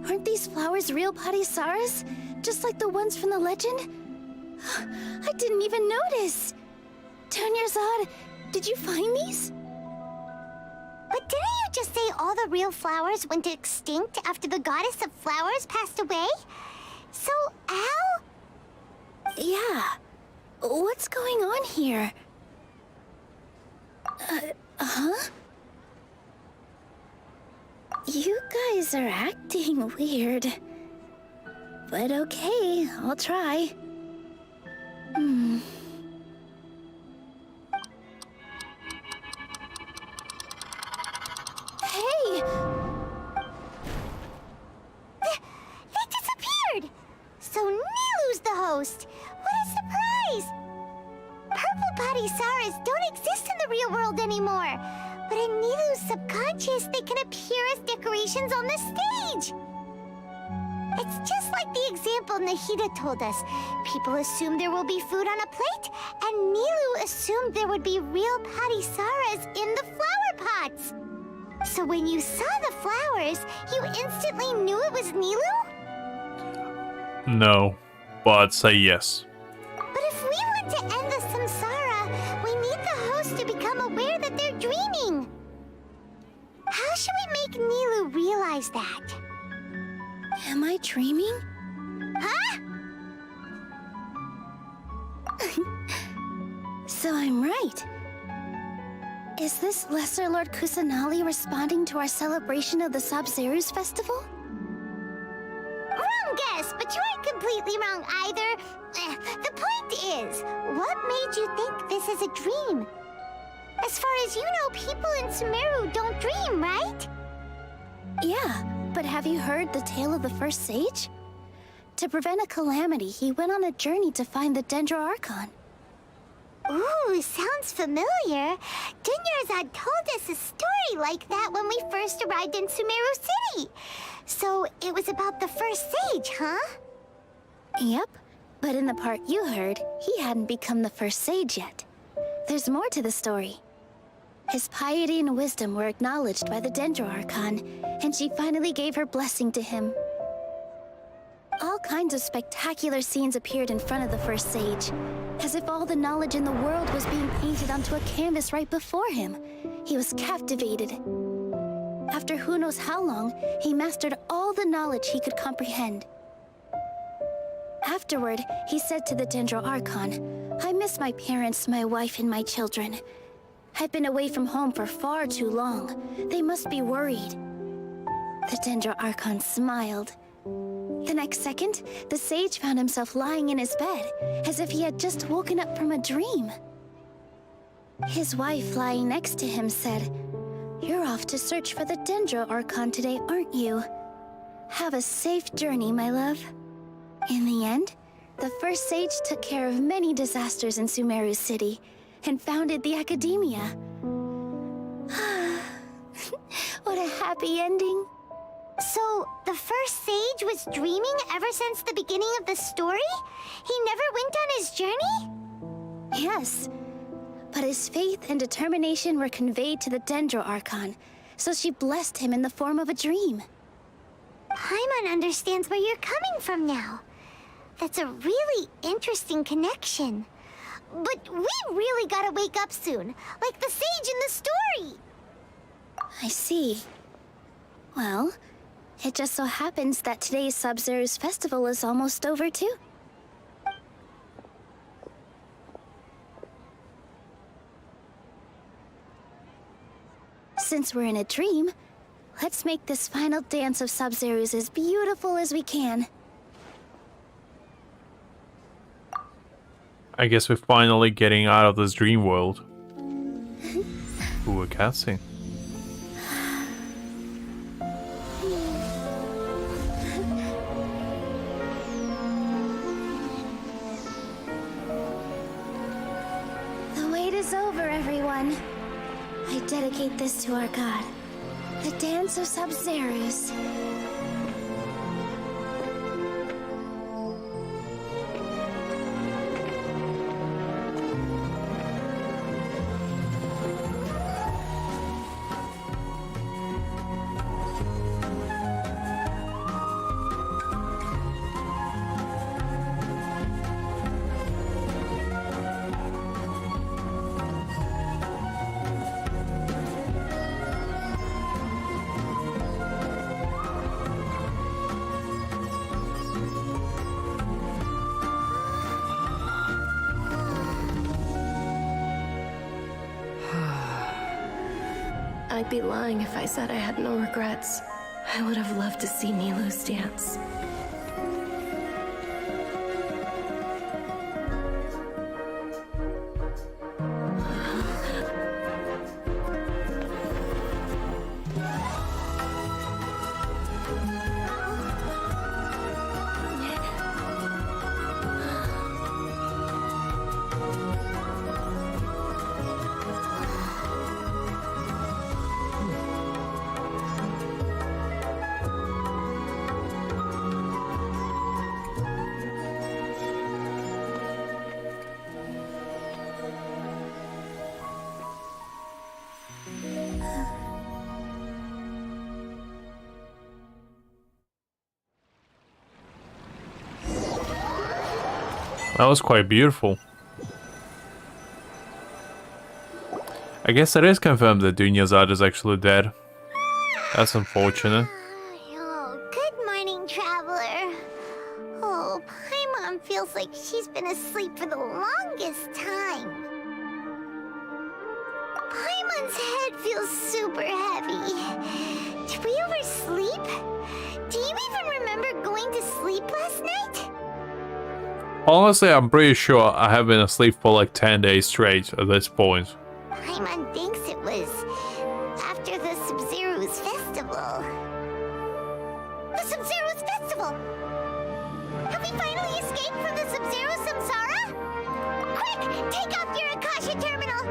Aren't these flowers real Padisaras? Just like the ones from the legend? I didn't even notice. Dunyarzad, did you find these? But didn't you just say all the real flowers went extinct after the goddess of flowers passed away? So, how? Yeah. What's going on here? Huh? You guys are acting weird. But okay, I'll try. Hey! They disappeared! So Nilu's the host! What a surprise! Purple Padisaras don't exist in the real world anymore. But in Nilu's subconscious, they can appear as decorations on the stage. It's just like the example Nahida told us. People assume there will be food on a plate, and Nilu assumed there would be real Padisaras in the flower pots. So when you saw the flowers, you instantly knew it was Nilu? No, but say yes. But if we want to end the samsara, we need the host to become aware that they're dreaming. How should we make Nilu realize that? Am I dreaming? Huh? So I'm right. Is this Lesser Lord Kusanali responding to our celebration of the Sabzeruz festival? Wrong guess, but you aren't completely wrong either. The point is, what made you think this is a dream? As far as you know, people in Sumeru don't dream, right? Yeah, but have you heard the tale of the first sage? To prevent a calamity, he went on a journey to find the Dendro Archon. Ooh, sounds familiar. Dunyarzad told us a story like that when we first arrived in Sumeru City. So it was about the first sage, huh? Yep, but in the part you heard, he hadn't become the first sage yet. There's more to the story. His piety and wisdom were acknowledged by the Dendro Archon, and she finally gave her blessing to him. All kinds of spectacular scenes appeared in front of the first sage, as if all the knowledge in the world was being painted onto a canvas right before him. He was captivated. After who knows how long, he mastered all the knowledge he could comprehend. Afterward, he said to the Dendro Archon, "I miss my parents, my wife, and my children. I've been away from home for far too long. They must be worried." The Dendro Archon smiled. The next second, the sage found himself lying in his bed, as if he had just woken up from a dream. His wife, lying next to him, said, "You're off to search for the Dendro Archon today, aren't you? Have a safe journey, my love." In the end, the first sage took care of many disasters in Sumeru City, and founded the Academia. What a happy ending. So, the first sage was dreaming ever since the beginning of the story? He never went on his journey? Yes, but his faith and determination were conveyed to the Dendro Archon, so she blessed him in the form of a dream. Paimon understands where you're coming from now. That's a really interesting connection. But we really gotta wake up soon, like the sage in the story. I see. Well, it just so happens that today's Sabzeruz festival is almost over too. Since we're in a dream, Let's make this final dance of Sub-Zeros as beautiful as we can. I guess we're finally getting out of this dream world. Ooh, a cutscene. The wait is over, everyone. I dedicate this to our god, the dance of Sub-Zeros. I'd be lying if I said I had no regrets. I would have loved to see Nilou's dance. That was quite beautiful. I guess it is confirmed that Dunyarzad is actually dead. That's unfortunate. Oh, good morning, traveler. Oh, Paimon feels like she's been asleep for the longest time. Paimon's head feels super heavy. Did we oversleep? Do you even remember going to sleep last night? Honestly, I'm pretty sure I have been asleep for like 10 days straight at this point. Paimon thinks it was after the Sub-Zero's festival. The Sub-Zero's festival! Have we finally escaped from the Sub-Zero samsara? Quick! Take off your Akasha terminal!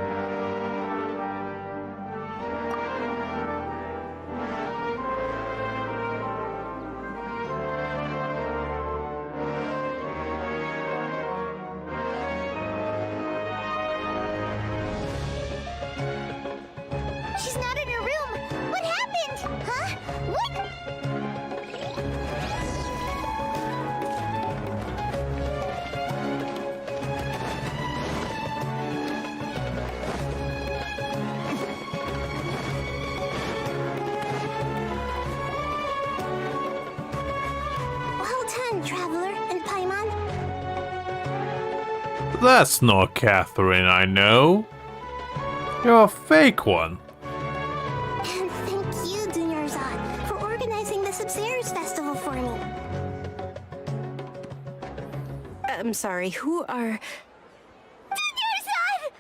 She's not in her room! What happened? Huh? What? Well done, Traveler and Paimon. That's not Catherine I know. You're a fake one. And thank you, Dunyarzad, for organizing the Sub-Zero's festival for me. I'm sorry, who are... Dunyarzad!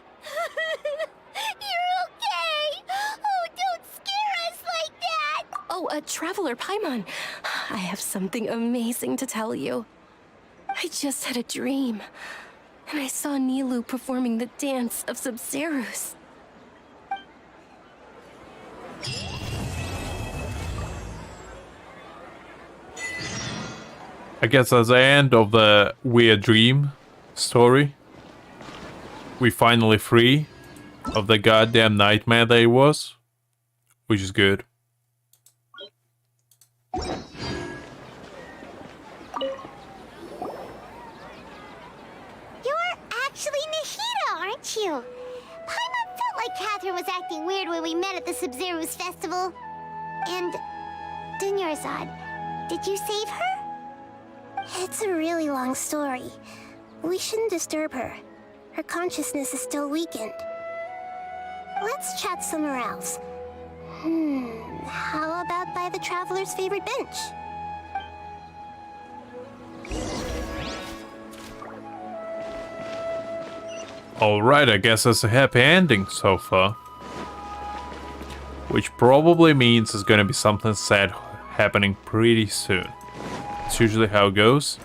You're okay! Oh, don't scare us like that! Oh, Traveler Paimon. I have something amazing to tell you. I just had a dream, and I saw Nilou performing the dance of Sub-Zeros. I guess that's the end of the weird dream story. We finally free of the goddamn nightmare that it was, which is good. You're actually Nahida, aren't you? Paimon felt like Catherine was acting weird when we met at the Sub-Zero's festival. And Dunyarzad, did you save her? It's a really long story. We shouldn't disturb her. Her consciousness is still weakened. Let's chat somewhere else. How about by the traveler's favorite bench. Alright, I guess that's a happy ending so far. Which probably means there's gonna be something sad happening pretty soon. It's usually how it goes.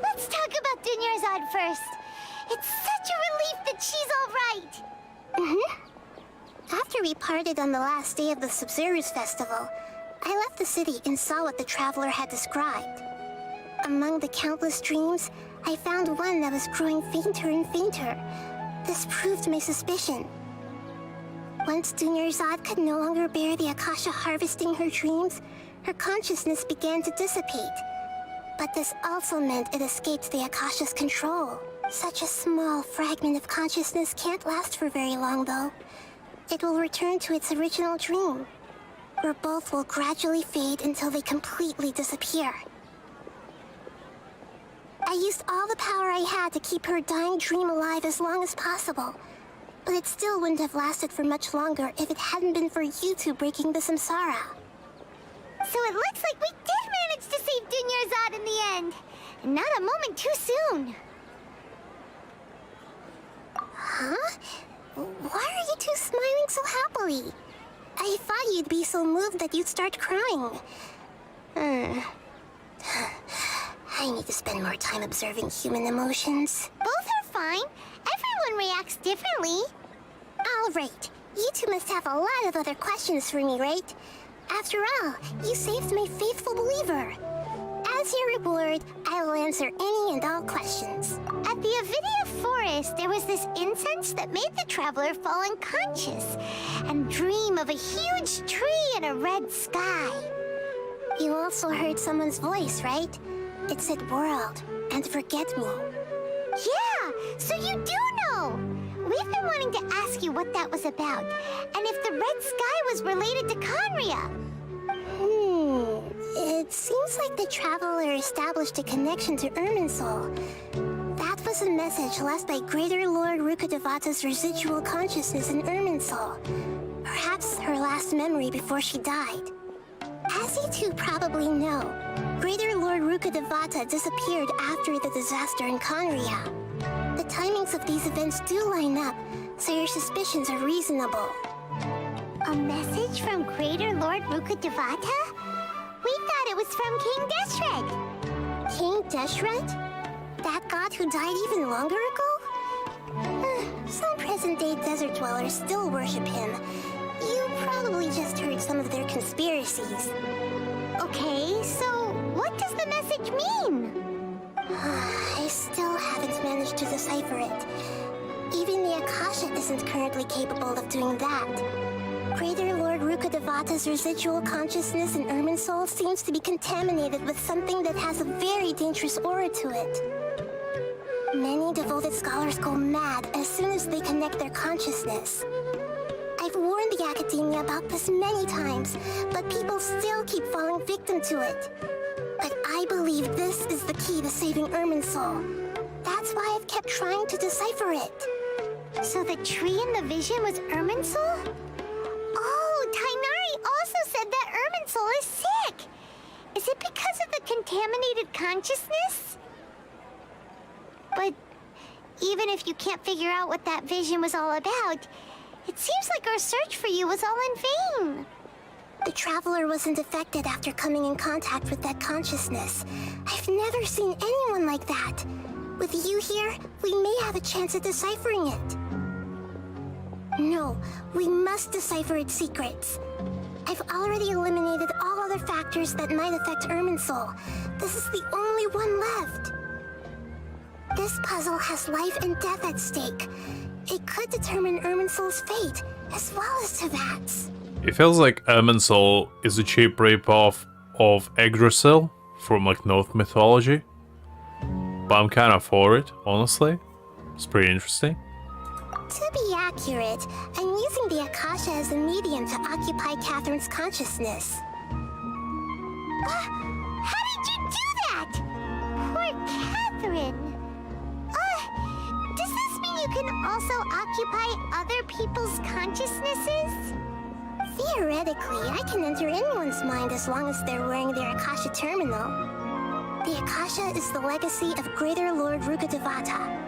Let's talk about Dunyarzad first. It's such a relief that she's all right. After we parted on the last day of the Sumeru's festival, I left the city and saw what the traveler had described. Among the countless dreams, I found one that was growing fainter and fainter. This proved my suspicion. Once Dunyarzad could no longer bear the Akasha harvesting her dreams, her consciousness began to dissipate. But this also meant it escaped the Akasha's control. Such a small fragment of consciousness can't last for very long, though. It will return to its original dream, where both will gradually fade until they completely disappear. I used all the power I had to keep her dying dream alive as long as possible, but it still wouldn't have lasted for much longer if it hadn't been for you two breaking the samsara. So it looks like we did manage to save Dunyarzad in the end. And not a moment too soon. Huh? Why are you two smiling so happily? I thought you'd be so moved that you'd start crying. I need to spend more time observing human emotions. Both are fine. Everyone reacts differently. All right. You two must have a lot of other questions for me, right? After all, you saved my faithful believer. As your reward, I will answer any and all questions. At the Avidia forest, there was this incense that made the traveler fall unconscious and dream of a huge tree and a red sky. You also heard someone's voice, right? It said world and forget me. Yeah, so you do know. We've been wanting to ask you what that was about, and if the red sky was related to Conria. It seems like the traveler established a connection to Irminsul. That was a message left by Greater Lord Rukkhadevata's residual consciousness in Irminsul. Perhaps her last memory before she died. As you two probably know, Greater Lord Rukkhadevata disappeared after the disaster in Conria. The timings of these events do line up, so your suspicions are reasonable. A message from Greater Lord Rukkhadevata? We thought it was from King Deshret. King Deshret? That god who died even longer ago? Some present-day desert dwellers still worship him. You probably just heard some of their conspiracies. Okay, so what does the message mean? I still haven't managed to decipher it. Even the Akasha isn't currently capable of doing that. Greater Lord Rukkhadevata's residual consciousness in Irminsul seems to be contaminated with something that has a very dangerous aura to it. Many devoted scholars go mad as soon as they connect their consciousness. I've warned the academia about this many times, but people still keep falling victim to it. But I believe this is the key to saving Irminsul. That's why I've kept trying to decipher it. So the tree in the vision was Irminsul? Oh, Tainari also said that Irminsul is sick. Is it because of the contaminated consciousness? But even if you can't figure out what that vision was all about, it seems like our search for you was all in vain. The traveler wasn't affected after coming in contact with that consciousness. I've never seen anyone like that. With you here, we may have a chance at deciphering it. No, we must decipher its secrets. I've already eliminated all other factors that might affect Irminsul. This is the only one left. This puzzle has life and death at stake. It could determine Irminsul's fate, as well as Tevat's. It feels like Irminsul is a cheap ripoff of Yggdrasil from like North mythology. But I'm kind of for it, honestly. It's pretty interesting. To be accurate, I'm using the Akasha as a medium to occupy Catherine's consciousness. How did you do that? Poor Catherine. Does this mean you can also occupy other people's consciousnesses? Theoretically, I can enter anyone's mind as long as they're wearing their Akasha terminal. The Akasha is the legacy of Greater Lord Rukkhadevata.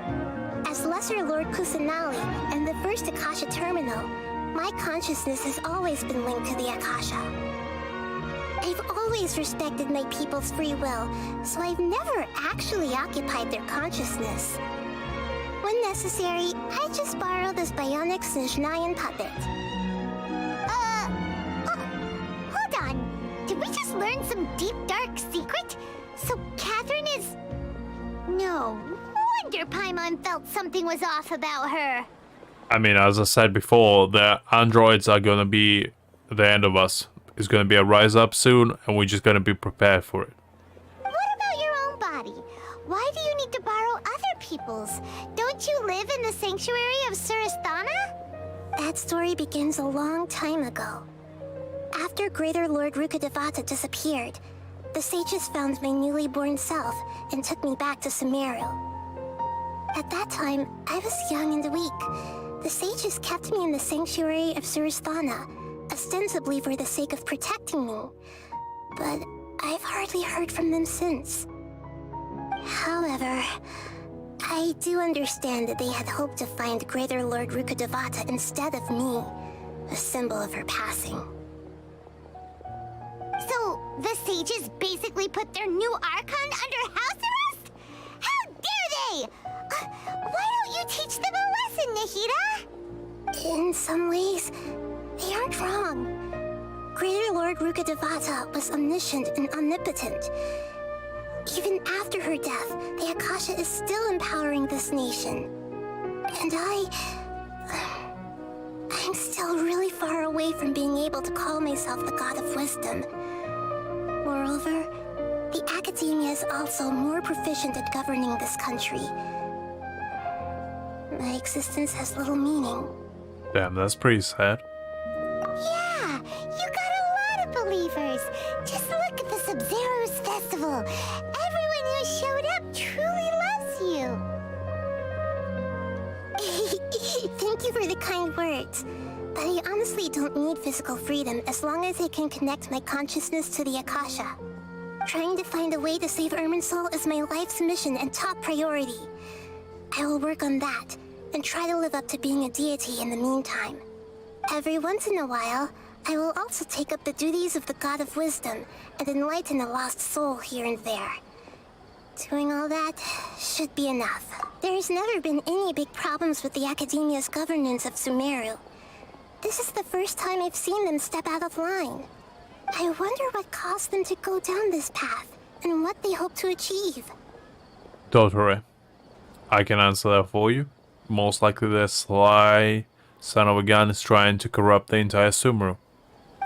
As Lesser Lord Kusanali and the first Akasha terminal, my consciousness has always been linked to the Akasha. I've always respected my people's free will, so I've never actually occupied their consciousness. When necessary, I just borrow this bionic Snezhnayan puppet. Hold on. Did we just learn some deep, dark secret? So Catherine is... No wonder Paimon felt something was off about her. I mean, as I said before, the androids are gonna be the end of us. It's gonna be a rise up soon, and we're just gonna be prepared for it. What about your own body? Why do you need to borrow other people's? Don't you live in the sanctuary of Surasthana? That story begins a long time ago. After Greater Lord Rukkhadevata disappeared, the sages found my newly born self and took me back to Sumeru. At that time, I was young and weak. The sages kept me in the sanctuary of Surasthana, ostensibly for the sake of protecting me. But I've hardly heard from them since. However, I do understand that they had hoped to find Greater Lord Rukkhadevata instead of me, a symbol of her passing. So, the sages basically put their new Archon under house arrest? How dare they! Why don't you teach them a lesson, Nahida? In some ways, they aren't wrong. Greater Lord Rukkhadevata was omniscient and omnipotent. Even after her death, the Akasha is still empowering this nation. And I'm still really far away from being able to call myself the God of Wisdom. Moreover, the Academia is also more proficient at governing this country. My existence has little meaning. Damn, that's pretty sad. Yeah, you got a lot of believers. Just look at the Sub-Zero's festival. Everyone who showed up truly loves you. Thank you for the kind words. But I honestly don't need physical freedom as long as I can connect my consciousness to the Akasha. Trying to find a way to save Irminsul is my life's mission and top priority. I will work on that, and try to live up to being a deity in the meantime. Every once in a while, I will also take up the duties of the God of Wisdom and enlighten a lost soul here and there. Doing all that should be enough. There's never been any big problems with the Academia's governance of Sumeru. This is the first time I've seen them step out of line. I wonder what caused them to go down this path, and what they hope to achieve. Don't worry. I can answer that for you. Most likely the sly son of a gun is trying to corrupt the entire Sumeru.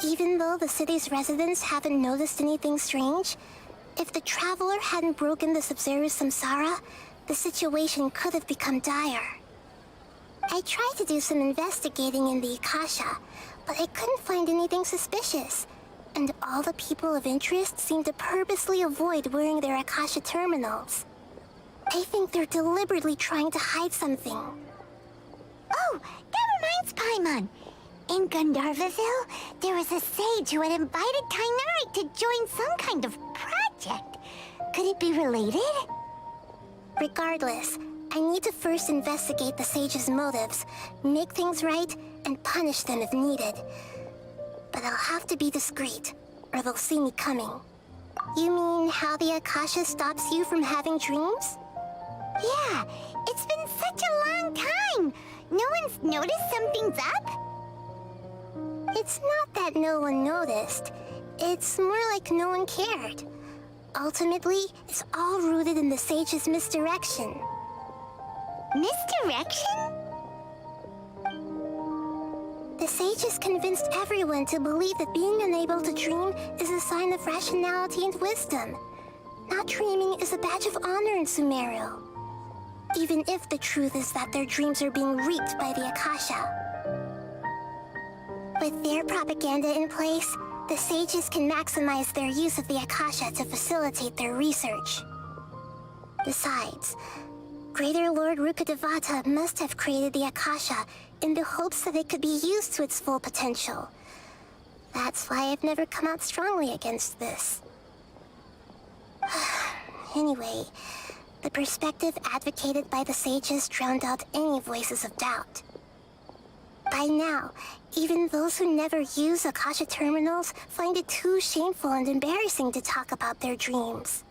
Even though the city's residents haven't noticed anything strange, if the Traveler hadn't broken the Sub-Zero's samsara, the situation could have become dire. I tried to do some investigating in the Akasha, but I couldn't find anything suspicious. And all the people of interest seem to purposely avoid wearing their Akasha terminals. I think they're deliberately trying to hide something. Oh, that reminds Paimon. In Gandharvaville, there was a sage who had invited Tainari to join some kind of project. Could it be related? Regardless, I need to first investigate the sage's motives, make things right, and punish them if needed. But I'll have to be discreet, or they'll see me coming. You mean how the Akasha stops you from having dreams? Yeah, it's been such a long time. No one's noticed something's up? It's not that no one noticed. It's more like no one cared. Ultimately, it's all rooted in the sage's misdirection. Misdirection? The sages convinced everyone to believe that being unable to dream is a sign of rationality and wisdom. Not dreaming is a badge of honor in Sumeru. Even if the truth is that their dreams are being reaped by the Akasha. With their propaganda in place, the sages can maximize their use of the Akasha to facilitate their research. Besides, Greater Lord Rukkhadevata must have created the Akasha in the hopes that it could be used to its full potential. That's why I've never come out strongly against this. Anyway, the perspective advocated by the sages drowned out any voices of doubt. By now, even those who never use Akasha terminals find it too shameful and embarrassing to talk about their dreams.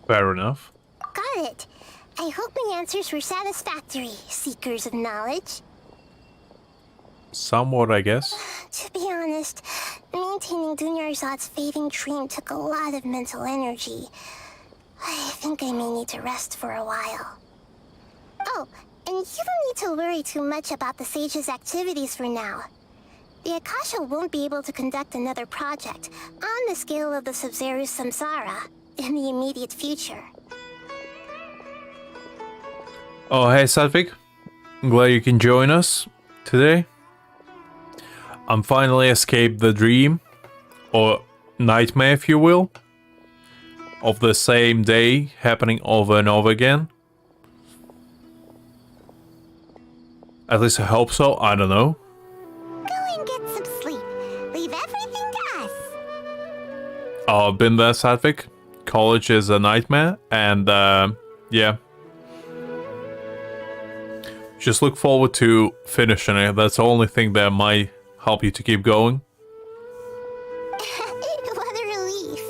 Fair enough. Got it. I hope my answers were satisfactory, seekers of knowledge. Somewhat, I guess. To be honest, maintaining Dunyarzad's fading dream took a lot of mental energy. I think I may need to rest for a while. Oh, and you don't need to worry too much about the sage's activities for now. The Akasha won't be able to conduct another project on the scale of the Sumeru Samsara in the immediate future. Oh, hey, Satvik. I'm glad you can join us today. I'm finally escaped the dream, or nightmare if you will, of the same day happening over and over again. At least I hope so, I don't know. Go and get some sleep. Leave everything to us. Oh, I've been there, Satvik. College is a nightmare, and yeah. Just look forward to finishing it. That's the only thing that might help you to keep going. What a relief.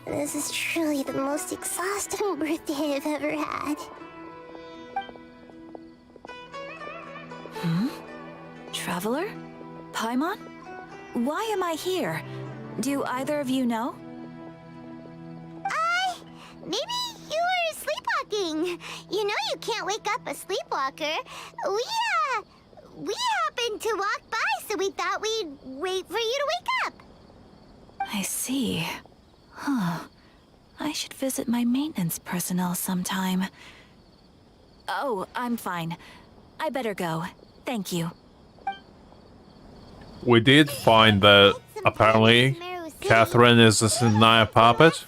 This is truly the most exhausting birthday I've ever had. Traveler? Paimon? Why am I here? Do either of you know? Maybe you were sleepwalking. You know you can't wake up a sleepwalker. We happened to walk by, so we thought we'd wait for you to wake up. I see. Huh. I should visit my maintenance personnel sometime. Oh, I'm fine. I better go. Thank you. We did find that apparently Catherine is a Sanaya puppet,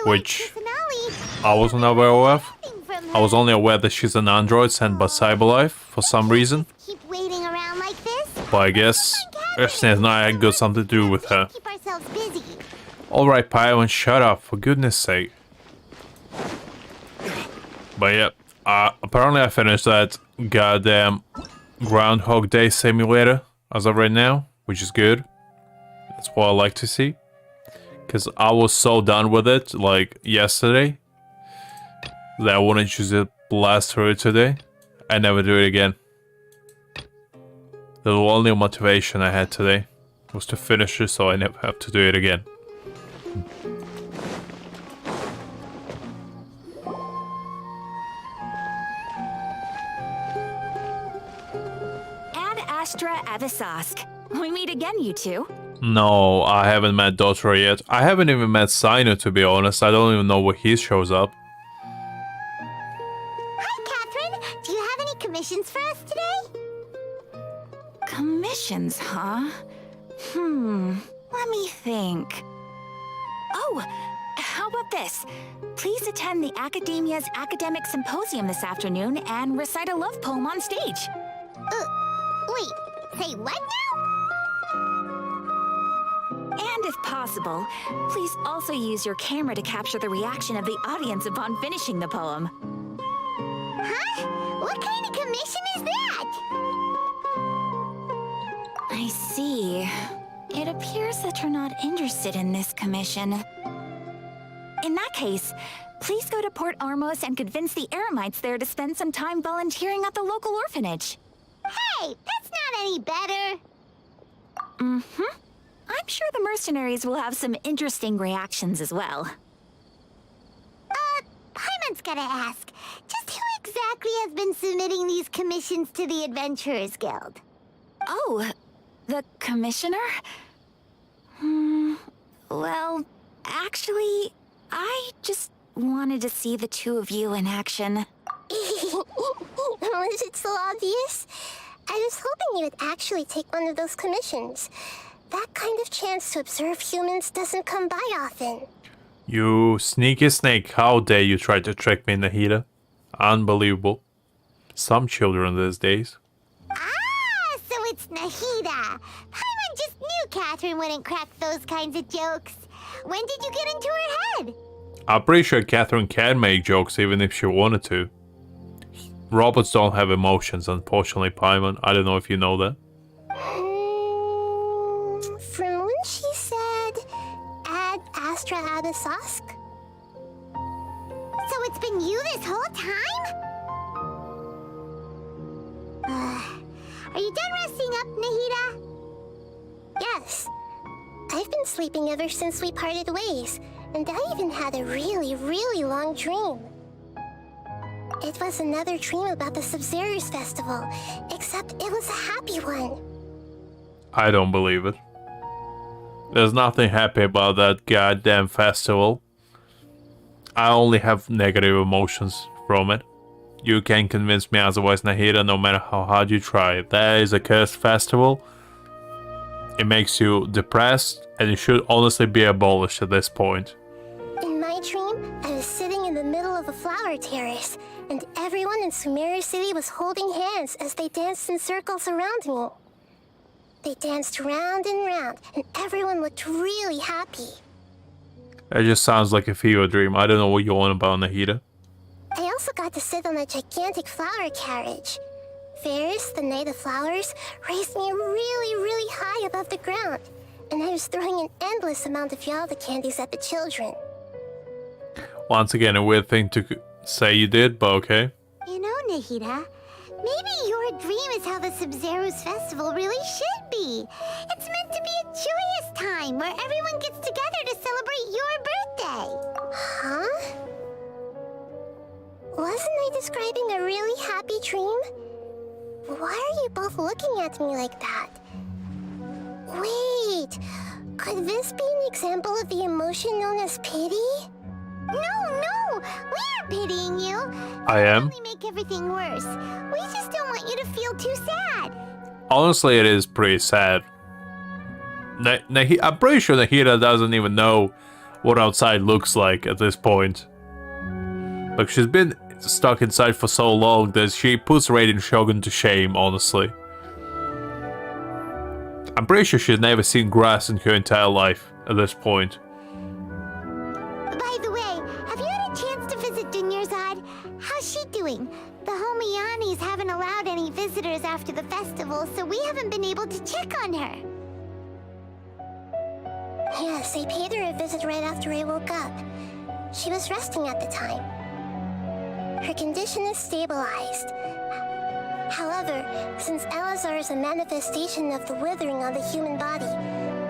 which I wasn't aware of. I was only aware that she's an android sent by Cyberlife for some reason. Keep waiting around like this. But I guess Sanaya got something to do with her. Keep ourselves busy. Alright, Paimon, shut up, for goodness sake. But yeah, apparently I finished that goddamn Groundhog Day simulator as of right now, which is good. That's what I like to see. Because I was so done with it, like, yesterday, that I wanted to just blast through it today and never do it again. The only motivation I had today was to finish it so I never have to do it again. Ad Astra Avisask. We meet again, you two. No, I haven't met Dotra yet. I haven't even met Sino, to be honest. I don't even know where he shows up. Hi, Catherine. Do you have any commissions for us today? Commissions, huh? Let me think. Oh, how about this? Please attend the Academia's Academic Symposium this afternoon and recite a love poem on stage. Wait, say what now? And if possible, please also use your camera to capture the reaction of the audience upon finishing the poem. Huh? What kind of commission is that? I see. It appears that you're not interested in this commission. In that case, please go to Port Ormos and convince the Eremites there to spend some time volunteering at the local orphanage. Hey, that's not any better. I'm sure the mercenaries will have some interesting reactions as well. Paimon's gotta ask, just who exactly has been submitting these commissions to the Adventurers Guild? Oh, The commissioner? Well, actually, I just wanted to see the two of you in action. Was it so obvious? I was hoping you would actually take one of those commissions. That kind of chance to observe humans doesn't come by often. You sneaky snake, how dare you try to trick me, Nahida? Unbelievable. Some children these days. Ah, so it's Nahida. Paimon just knew Catherine wouldn't crack those kinds of jokes. When did you get into her head? I'm pretty sure Catherine can make jokes even if she wanted to. Robots don't have emotions, unfortunately, Paimon. I don't know if you know that. From when she said, Ad Astra Abysosk? So it's been you this whole time? Are you done resting up, Nahida? Yes. I've been sleeping ever since we parted ways, and I even had a really, really long dream. It was another dream about the Sumeru's festival, except it was a happy one. I don't believe it. There's nothing happy about that goddamn festival. I only have negative emotions from it. You can't convince me otherwise, Nahida, no matter how hard you try. That is a cursed festival. It makes you depressed, and it should honestly be abolished at this point. In my dream, I was sitting in the middle of a flower terrace, and everyone in Sumeru City was holding hands as they danced in circles around me. They danced round and round, and everyone looked really happy. That just sounds like a fever dream. I don't know what you're on about, Nahida. I also got to sit on a gigantic flower carriage. Ferris, the Knight of Flowers, raised me really, really high above the ground, and I was throwing an endless amount of Yalda candies at the children. Once again, a weird thing to say you did, but okay. You know, Nahida, maybe your dream is how the Sumeru's festival really should be. It's meant to be a joyous time where everyone gets together to celebrate your birthday. Huh? Wasn't I describing a really happy dream? Why are you both looking at me like that? Wait, could this be an example of the emotion known as pity? No, we aren't pitying you. I am. Only make everything worse. We just don't want you to feel too sad. Honestly, it is pretty sad. I'm pretty sure Nahida doesn't even know what outside looks like at this point. Like, she's been stuck inside for so long that she puts Raiden Shogun to shame, honestly. I'm pretty sure she's never seen grass in her entire life at this point. By the way, have you had a chance to visit Dunyarzad? How's she doing? The Homiyanis haven't allowed any visitors after the festival, so we haven't been able to check on her. Yes, I paid her a visit right after I woke up. She was resting at the time. Her condition is stabilized. However, since Elazar is a manifestation of the withering on the human body,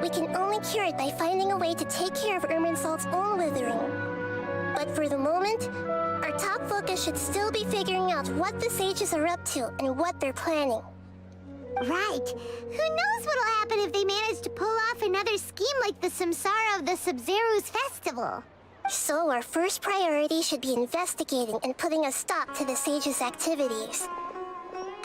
we can only cure it by finding a way to take care of Irminsul's own withering. But for the moment, our top focus should still be figuring out what the sages are up to and what they're planning. Right. Who knows what'll happen if they manage to pull off another scheme like the Samsara of the Sumeru's festival. So our first priority should be investigating and putting a stop to the sages' activities.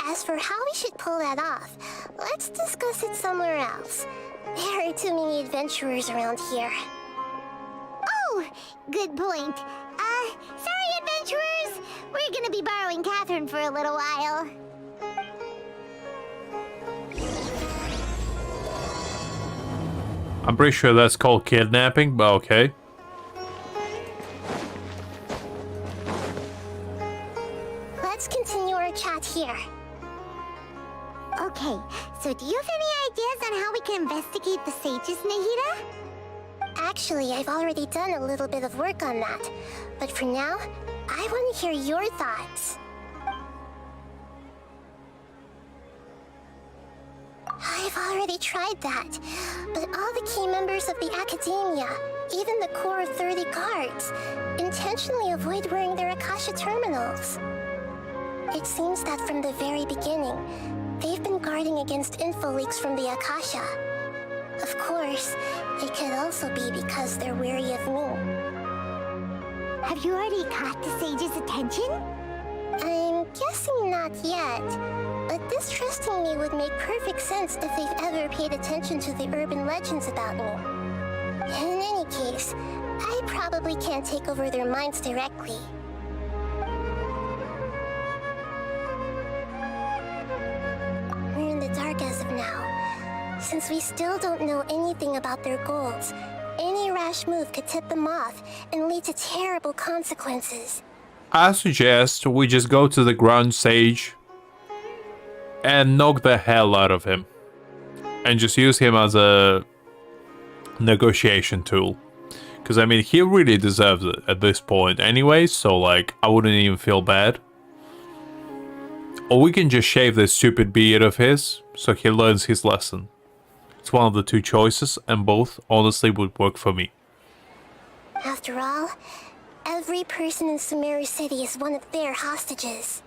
As for how we should pull that off, let's discuss it somewhere else. There are too many adventurers around here. Oh, good point. Sorry, adventurers. We're gonna be borrowing Catherine for a little while. I'm pretty sure that's called kidnapping, but okay. Let's continue our chat here. Okay, so do you have any ideas on how we can investigate the sages, Nahida? Actually, I've already done a little bit of work on that. But for now, I want to hear your thoughts. I've already tried that, but all the key members of the Academia, even the core of 30 guards, intentionally avoid wearing their Akasha terminals. It seems that from the very beginning, They've been guarding against info leaks from the Akasha. Of course, it could also be because they're wary of me. Have you already caught the sage's attention? I'm guessing not yet, but distrusting me would make perfect sense if they've ever paid attention to the urban legends about me. In any case, I probably can't take over their minds directly. We're in the dark as of now. Since we still don't know anything about their goals, any rash move could tip them off and lead to terrible consequences. I suggest we just go to the Grand Sage and knock the hell out of him. And just use him as a negotiation tool. Because, I mean, he really deserves it at this point anyway, so, like, I wouldn't even feel bad. Or we can just shave this stupid beard of his, so he learns his lesson. It's one of the two choices, and both, honestly, would work for me. After all, every person in Sumeru City is one of their hostages.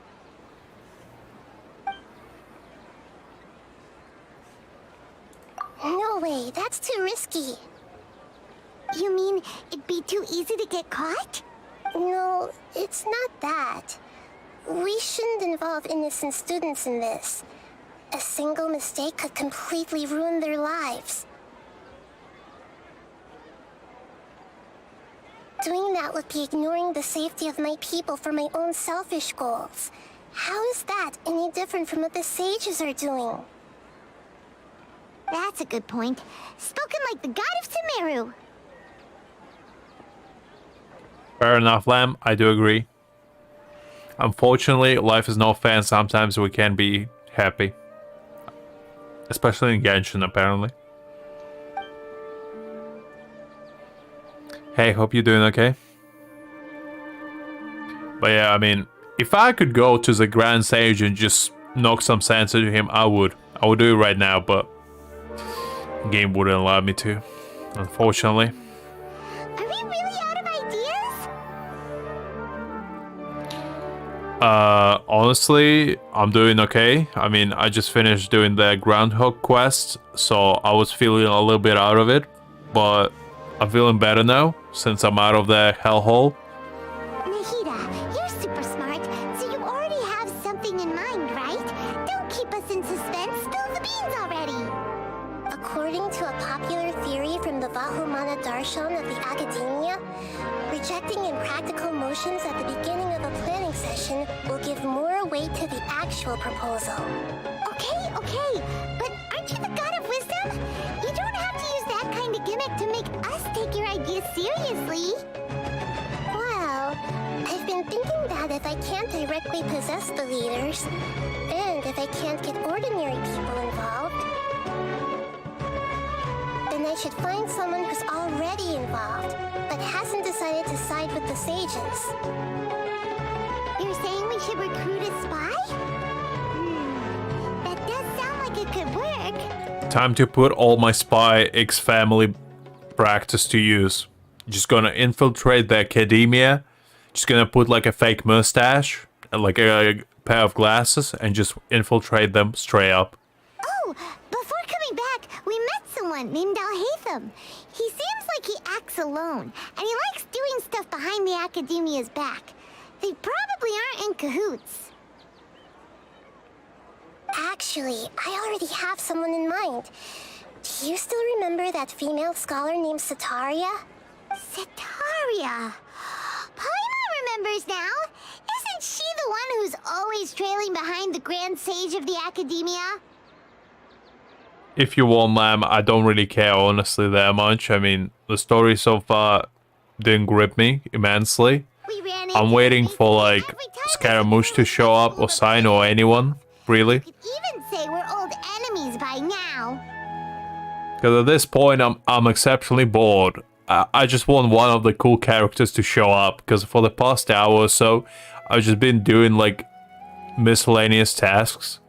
No way, that's too risky. You mean it'd be too easy to get caught? No, it's not that. We shouldn't involve innocent students in this. A single mistake could completely ruin their lives. Doing that would be ignoring the safety of my people for my own selfish goals. How is that any different from what the sages are doing? That's a good point. Spoken like the god of Sumeru. Fair enough, Lamb. I do agree. Unfortunately, life is no fair and sometimes we can be happy. Especially in Genshin, apparently. Hey, hope you're doing okay. But yeah, I mean, if I could go to the Grand Sage and just knock some sense into him, I would. I would do it right now, but the game wouldn't allow me to, unfortunately. Are we really out of ideas? Honestly, I'm doing okay. I mean, I just finished doing the Groundhog quest, so I was feeling a little bit out of it, but I'm feeling better now, since I'm out of the hellhole. Nahida, you're super smart, so you already have something in mind, right? Don't keep us in suspense. Spill the beans already. According to a popular theory from the Vahumana Darshan of the Academia, rejecting impractical motions at the beginning of a planning session will give more weight to the actual proposal. Okay, but aren't you the god of wisdom? You don't have to use that kind of gimmick to make us take your ideas seriously. Well, I've been thinking that if I can't directly possess the leaders, and if I can't get ordinary people involved, then I should find someone who's already involved, but hasn't decided to side with the sages. You're saying we should recruit a spy? That does sound like it could work. Time to put all my Spy X family practice to use. Just gonna infiltrate the academia. Just gonna put like a fake mustache and like a pair of glasses and just infiltrate them straight up. Oh, before coming back, we met someone named Alhaitham. He seems like he acts alone, and he likes doing stuff behind the academia's back. They probably aren't in cahoots. Actually, I already have someone in mind. Do you still remember that female scholar named Sataria? Sataria. Paimon remembers now. Isn't she the one who's always trailing behind the Grand Sage of the Academia? If you want, Lamb, I don't really care honestly that much. I mean, the story so far didn't grip me immensely. I'm waiting for like Scaramouche to show up or Sign or anyone, really. Could even say we're old enemies by now. Because at this point, I'm exceptionally bored. I just want one of the cool characters to show up. Because for the past hour or so, I've just been doing like miscellaneous tasks.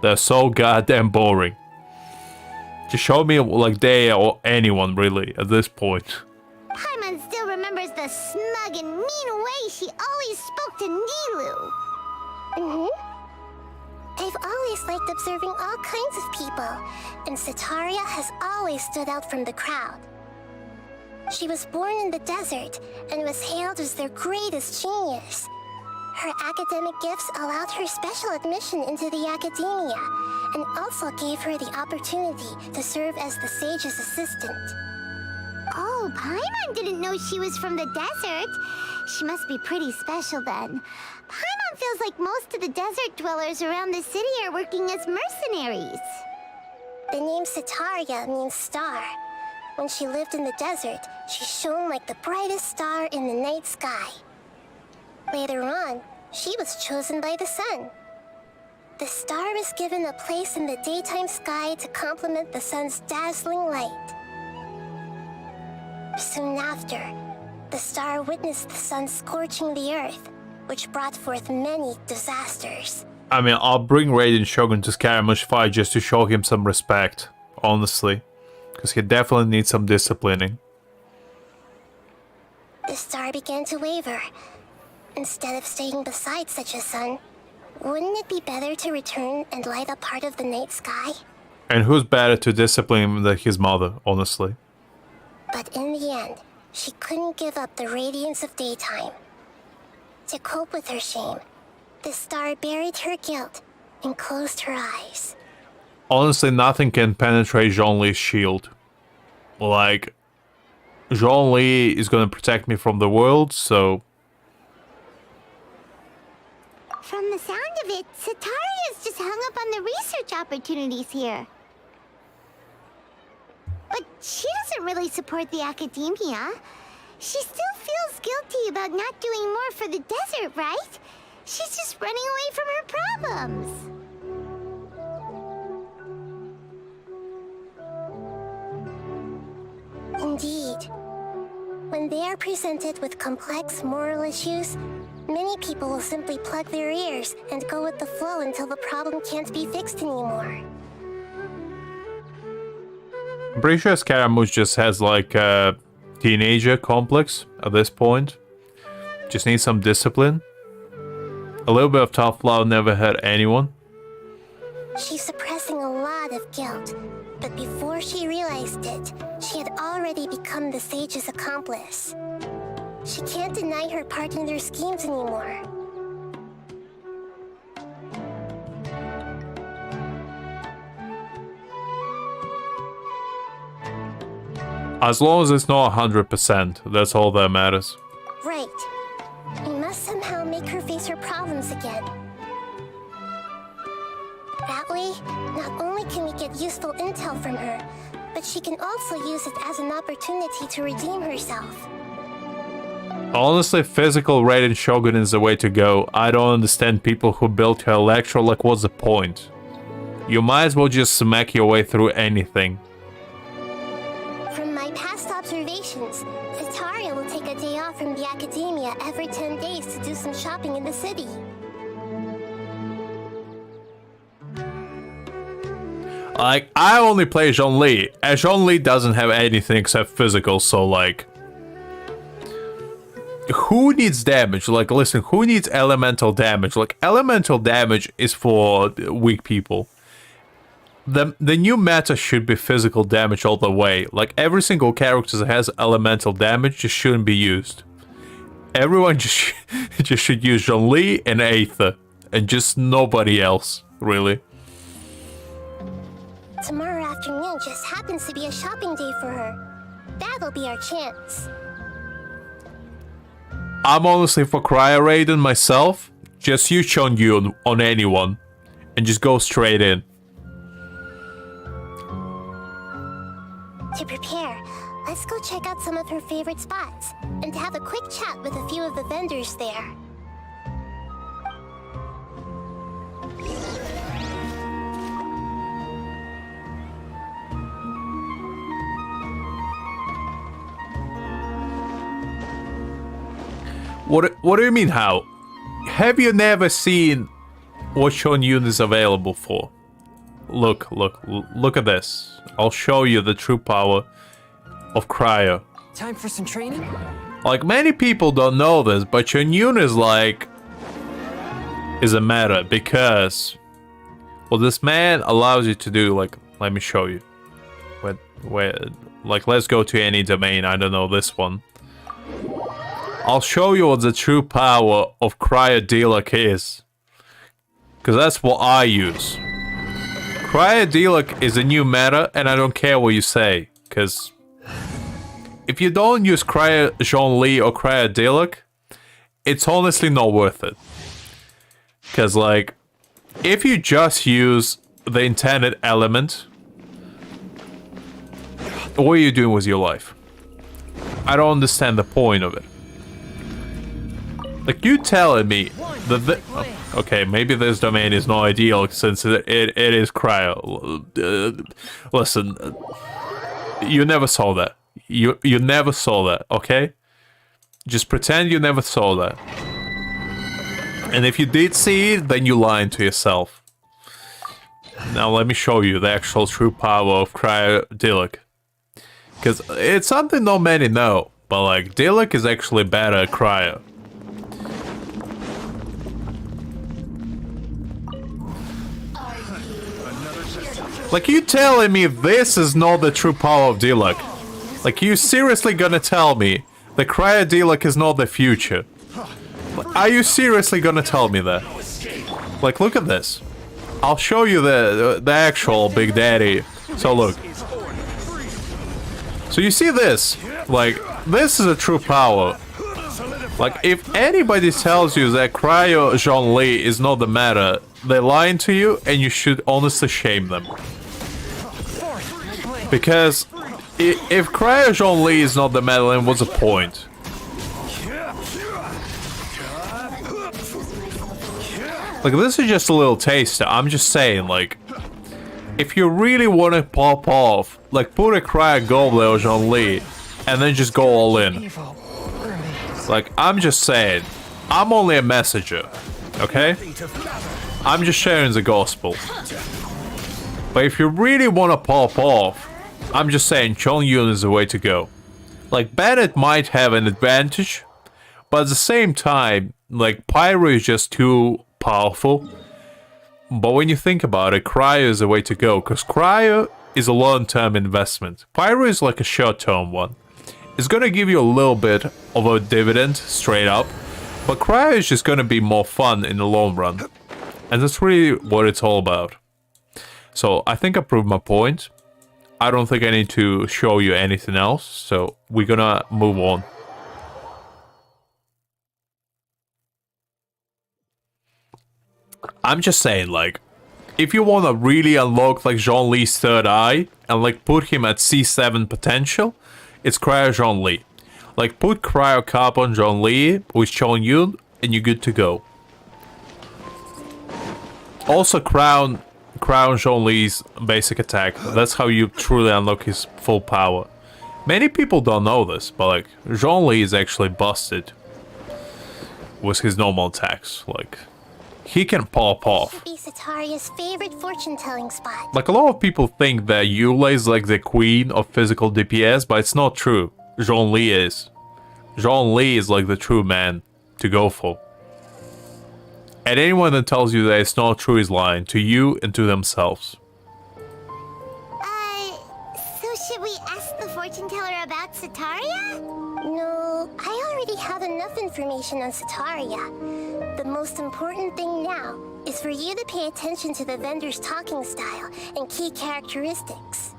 They're so goddamn boring. Just show me like they or anyone really at this point. Paimon still remembers the smug and mean way she always spoke to Nilu. I've always liked observing all kinds of people, and Setaria has always stood out from the crowd. She was born in the desert and was hailed as their greatest genius. Her academic gifts allowed her special admission into the academia, and also gave her the opportunity to serve as the sage's assistant. Oh, Paimon didn't know she was from the desert. She must be pretty special then. Paimon feels like most of the desert dwellers around the city are working as mercenaries. The name Setaria means star. When she lived in the desert, she shone like the brightest star in the night sky. Later on, she was chosen by the sun. The star was given a place in the daytime sky to complement the sun's dazzling light. Soon after, the star witnessed the sun scorching the earth, which brought forth many disasters. I mean, I'll bring Radiant Shogun to Scaramouche fight just to show him some respect, honestly. Because he definitely needs some disciplining. The star began to waver. Instead of staying beside such a sun, wouldn't it be better to return and light up part of the night sky? And who's better to discipline him than his mother, honestly? But in the end, she couldn't give up the radiance of daytime. To cope with her shame, the star buried her guilt and closed her eyes. Honestly, nothing can penetrate Zhongli's shield. Like, Zhongli is gonna protect me from the world, so... From the sound of it, Setaria's just hung up on the research opportunities here. But she doesn't really support the academia. She still feels guilty about not doing more for the desert, right? She's just running away from her problems. Indeed. When they are presented with complex moral issues, many people will simply plug their ears and go with the flow until the problem can't be fixed anymore. I'm pretty sure Scaramouche just has like a teenager complex at this point. Just needs some discipline. A little bit of tough love never hurt anyone. She's suppressing a lot of guilt, but before she realized it, she had already become the sage's accomplice. She can't deny her part in their schemes anymore. As long as it's not 100%, that's all that matters. Right. We must somehow make her face her problems again. That way, not only can we get useful intel from her, but she can also use it as an opportunity to redeem herself. Honestly, physical Radiant Shogun is the way to go. I don't understand people who built her Electro, like what's the point? You might as well just smack your way through anything. From my past observations, Setaria will take a day off from the academia every 10 days to do some shopping in the city. Like, I only play Zhongli, and Zhongli doesn't have anything except physical, so like... Who needs damage? Like, listen, who needs elemental damage? Like, elemental damage is for weak people. The new meta should be physical damage all the way. Like, every single character that has elemental damage just shouldn't be used. Everyone just should use Zhongli and Aether, and just nobody else, really. Tomorrow afternoon just happens to be a shopping day for her. That'll be our chance. I'm honestly for Cryo Raiden myself. Just use Chongyun on anyone. And just go straight in. To prepare, let's go check out some of her favorite spots, and to have a quick chat with a few of the vendors there. What do you mean how? Have you never seen what Chongyun is available for? Look at this. I'll show you the true power of Cryo. Time for some training? Like, many people don't know this, but Chongyun is like... is a meta, because what this man allows you to do, like, let me show you. Like, let's go to any domain, I don't know, this one. I'll show you what the true power of Cryodelic is. Because that's what I use. Cryodelic is a new meta, and I don't care what you say. Because if you don't use Cryo-Jean-Li or Cryodelic, it's honestly not worth it. Because, like, if you just use the intended element, what are you doing with your life? I don't understand the point of it. Like, you telling me that okay, maybe this domain is not ideal since it is cryo. Listen, you never saw that. You never saw that, okay? Just pretend you never saw that. And if you did see it, then you lying to yourself. Now let me show you the actual true power of Cryodelic. Because it's something not many know, but like, Delic is actually better at cryo. Like, you telling me this is not the true power of Delic? Like, you seriously gonna tell me that Cryodelic is not the future? Are you seriously gonna tell me that? Like, look at this. I'll show you the actual Big Daddy. So look. So you see this? Like, this is a true power. Like, if anybody tells you that Cryo-Jean-Li is not the meta, they're lying to you, and you should honestly shame them. Because if Cryo-Jean-Li is not the meta, then what's the point? Like, this is just a little taster. I'm just saying, like, if you really want to pop off, like, put a Cryo Goblet or Jean-Li, and then just go all in. Like, I'm just saying, I'm only a messenger, okay? I'm just sharing the gospel. But if you really want to pop off, I'm just saying Chongyun is the way to go. Like, Bennett might have an advantage, but at the same time, like, Pyro is just too powerful. But when you think about it, Cryo is the way to go, because Cryo is a long-term investment. Pyro is like a short-term one. It's gonna give you a little bit of a dividend, straight up, but Cryo is just gonna be more fun in the long run. And that's really what it's all about. So, I think I proved my point. I don't think I need to show you anything else, so we're gonna move on. I'm just saying, like, if you want to really unlock, like, Jean-Li's third eye, and, like, put him at C7 potential, it's Cryo Jean-Li. Like, put Cryo Cap on Jean-Li with Chongyun, and you're good to go. Also, crown Jean-Li's basic attack. That's how you truly unlock his full power. Many people don't know this, but, like, Jean-Li is actually busted with his normal attacks. Like, he can pop off. Should be Sataria's favorite fortune-telling spot. Like, a lot of people think that Eula is like the queen of physical DPS, but it's not true. Jean-Li is. Jean-Li is like the true man to go for. And anyone that tells you that it's not true is lying to you and to themselves. So should we ask the fortune teller about Sataria? No, I already have enough information on Sataria. The most important thing now is for you to pay attention to the vendor's talking style and key characteristics.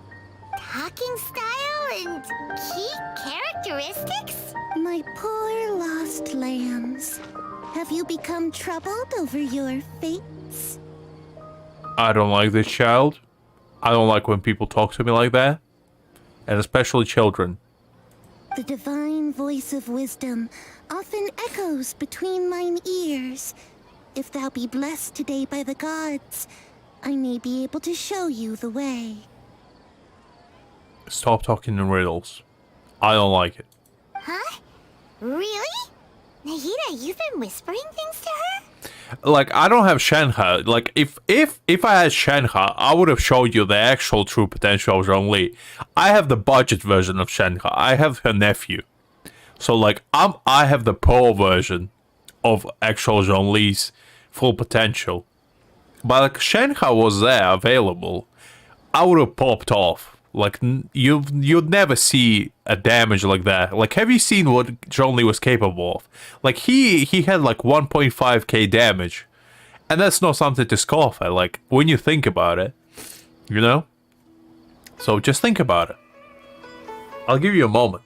Talking style and key characteristics? My poor lost lambs. Have you become troubled over your fates? I don't like this child. I don't like when people talk to me like that. And especially children. The divine voice of wisdom often echoes between mine ears. If thou be blessed today by the gods, I may be able to show you the way. Stop talking in riddles. I don't like it. Huh? Really? Nahida, you've been whispering things to her? Like, I don't have Shenhe. Like, if I had Shenhe, I would have showed you the actual true potential of Jean-Li. I have the budget version of Shenhe. I have her nephew. So, like, I have the pro version of actual Jean-Li's full potential. But like Shenhe was there available, I would have popped off. Like you'd never see a damage like that. Like, have you seen what Zhongli was capable of? Like he had like 1.5k damage, and that's not something to scoff at. Like when you think about it, you know. So just think about it. I'll give you a moment.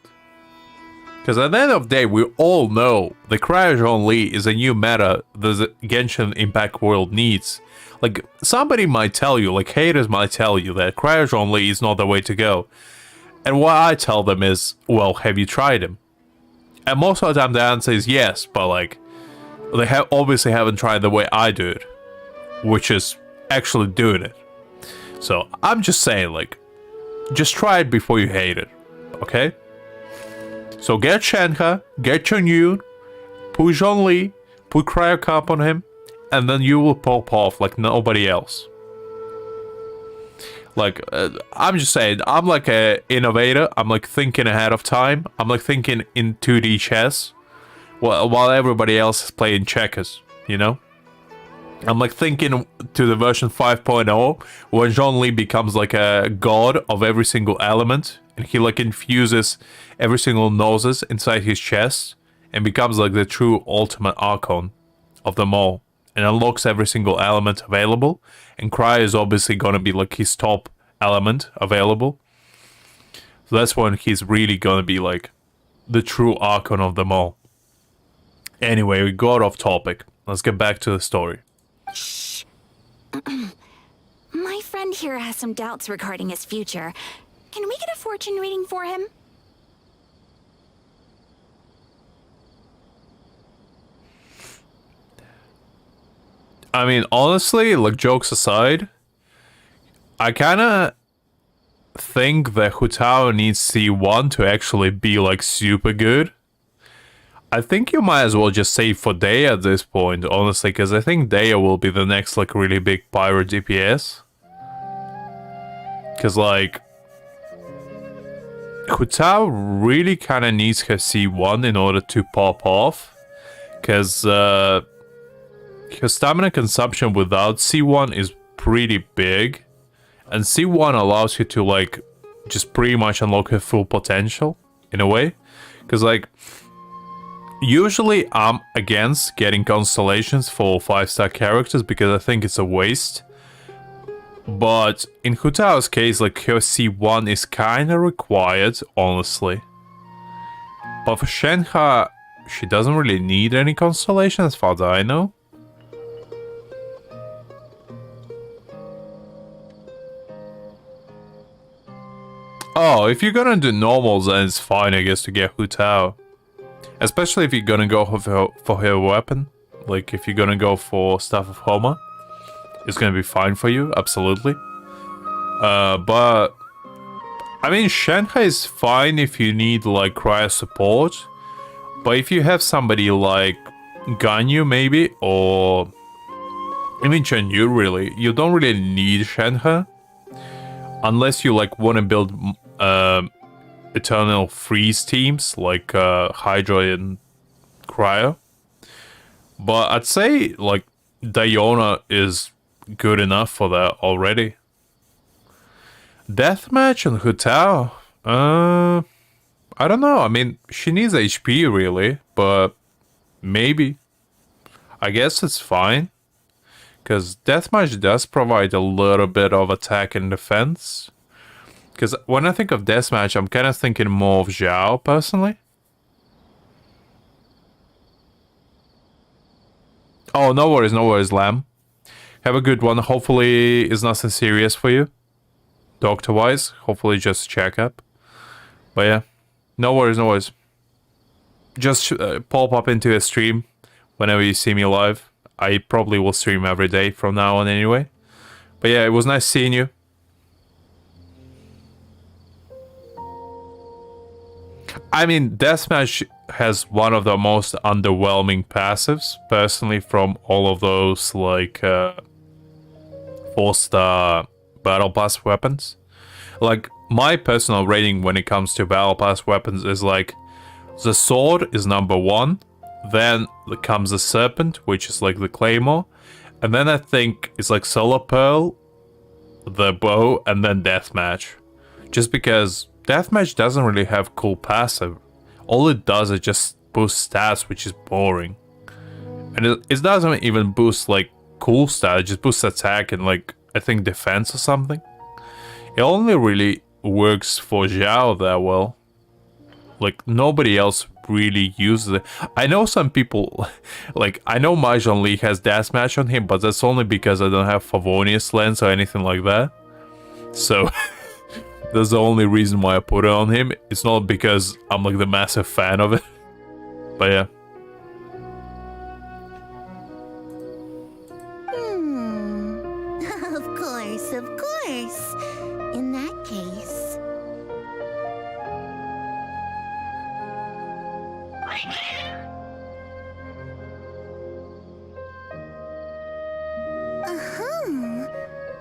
Because at the end of the day, we all know the Cryo Zhongli is a new meta the Genshin Impact world needs. Like, somebody might tell you, like haters might tell you that Cryo Zhongli is not the way to go. And what I tell them is, well, have you tried him? And most of the time the answer is yes, but like, they obviously haven't tried the way I do it. Which is actually doing it. So, I'm just saying, like, just try it before you hate it. Okay? So get Shenhe, get Chunyu, put Zhongli, put Cryo Cup on him, and then you will pop off like nobody else. Like, I'm just saying, I'm like an innovator. I'm like thinking ahead of time. I'm like thinking in 2D chess, while everybody else is playing checkers, you know? I'm like thinking to the version 5.0, when Zhongli becomes like a god of every single element, and he like infuses every single noses inside his chest, and becomes like the true ultimate Archon of them all, and unlocks every single element available, and Cryo is obviously gonna be like his top element available. So that's when he's really gonna be like the true Archon of them all. Anyway, we got off topic. Let's get back to the story. Shh. My friend here has some doubts regarding his future. Can we get a fortune reading for him? I mean, honestly, like, jokes aside, I kinda think that Hu Tao needs C1 to actually be, like, super good. I think you might as well just save for Daya at this point, honestly, because I think Daya will be the next, like, really big pyro DPS. Because, like, Hu Tao really kind of needs her C1 in order to pop off. Because, her stamina consumption without C1 is pretty big. And C1 allows you to, like, just pretty much unlock her full potential, in a way. Because, like, usually I'm against getting constellations for 5-star characters because I think it's a waste. But in Hu Tao's case, like, her C1 is kinda required, honestly. But for Shenhe, she doesn't really need any constellation as far as I know. Oh, if you're gonna do normals, then it's fine, I guess, to get Hu Tao. Especially if you're gonna go for her weapon. Like, if you're gonna go for Staff of Homa, it's gonna be fine for you, absolutely. But I mean, Shenhe is fine if you need, like, cryo support. But if you have somebody like Ganyu, maybe, or even Chunyu, really, you don't really need Shenhe. Unless you, like, want to build Eternal Freeze teams, like Hydra and Cryo. But I'd say, like, Diona is good enough for that already. Deathmatch and Hu Tao? I don't know. I mean, she needs HP, really, but maybe. I guess it's fine. Because Deathmatch does provide a little bit of attack and defense. Because when I think of Deathmatch, I'm kind of thinking more of Zhao, personally. Oh, no worries, Lamb. Have a good one. Hopefully it's nothing serious for you. Doctor-wise. Hopefully just checkup. But yeah. No worries. Just pop up into a stream whenever you see me live. I probably will stream every day from now on anyway. But yeah, it was nice seeing you. I mean, Deathmatch has one of the most underwhelming passives, personally, from all of those, like, 4-star Battle Pass weapons. Like, my personal rating when it comes to Battle Pass weapons is, like, the sword is number 1. Then comes the serpent, which is like the claymore, And then I think it's like Solar Pearl, the bow, and then Deathmatch. Just because Deathmatch doesn't really have cool passive. All it does is just boost stats, which is boring. And it doesn't even boost like cool stats, it just boosts attack and like, I think defense or something. It only really works for Zhao that well. Like, nobody else really uses it. I know some people, like, I know Mahjong Lee has Deathmatch on him, but that's only because I don't have Favonius Lens or anything like that. So, that's the only reason why I put it on him. It's not because I'm, like, the massive fan of it. But yeah. Of course. In that case...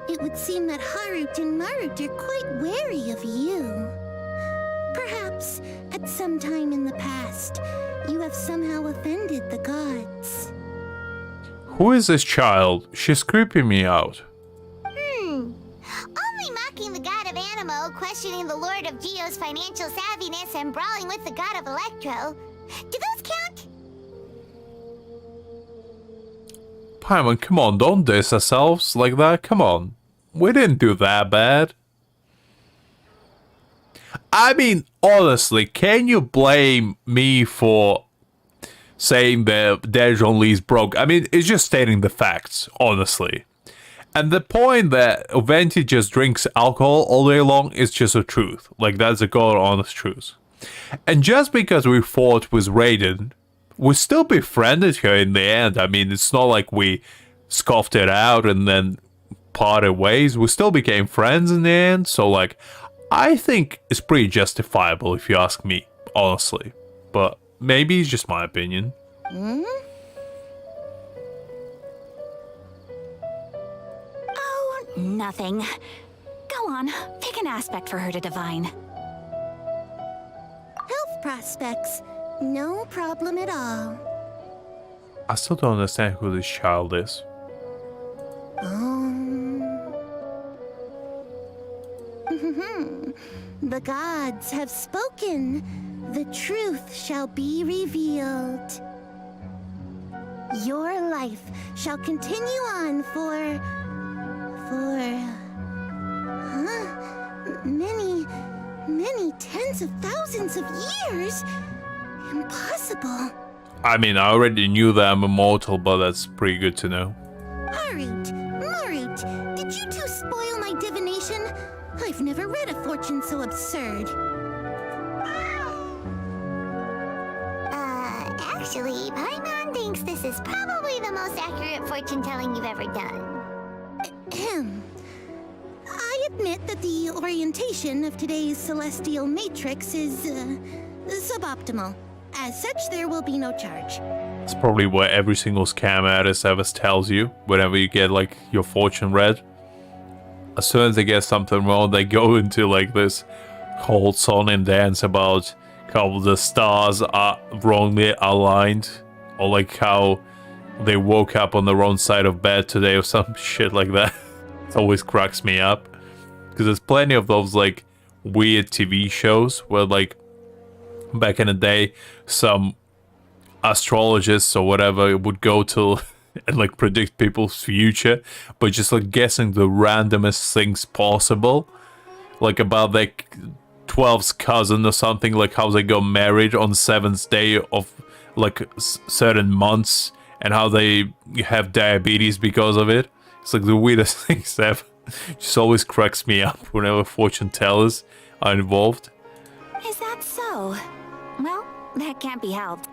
It would seem that Harut and Marut are quite wary of you. Perhaps, at some time in the past, you have somehow offended the gods. Who is this child? She's creeping me out. Only mocking the god of Animo, questioning the lord of Geo's financial savviness, and brawling with the god of Electro. Do those count? Paimon, come on, don't diss ourselves like that, come on. We didn't do that bad. I mean, honestly, can you blame me for saying that Mahjong Lee's broke? I mean, it's just stating the facts, honestly. And the point that Venti just drinks alcohol all day long is just the truth. Like, that's a god honest truth. And just because we fought with Raiden, we still befriended her in the end. I mean, it's not like we scoffed it out and then parted ways. We still became friends in the end. So, like, I think it's pretty justifiable if you ask me, honestly. But maybe it's just my opinion. Oh, nothing. Go on, pick an aspect for her to divine. Health prospects. No problem at all. I still don't understand who this child is. The gods have spoken. The truth shall be revealed. Your life shall continue on for many tens of thousands of years. Impossible. I mean, I already knew that I'm immortal, but that's pretty good to know. Harut, Marut, did you two spoil my divination? I've never read a fortune so absurd. Actually, Paimon thinks this is probably the most accurate fortune-telling you've ever done. Ahem. I admit that the orientation of today's celestial matrix is, suboptimal. As such, there will be no charge. It's probably what every single scam artist ever tells you whenever you get, like, your fortune read. As soon as they get something wrong, they go into, like, this whole song and dance about how the stars are wrongly aligned, or like how they woke up on the wrong side of bed today or some shit like that. It always cracks me up. Because there's plenty of those, like, weird TV shows where, like, back in the day, some astrologists or whatever would go to and, like, predict people's future, but just, like, guessing the randomest things possible. Like, about, like, 12's cousin or something, like how they got married on the 7th day of, like, certain months, and how they have diabetes because of it. It's, like, the weirdest things ever. Just always cracks me up whenever fortune tellers are involved. Is that so? Well, that can't be helped.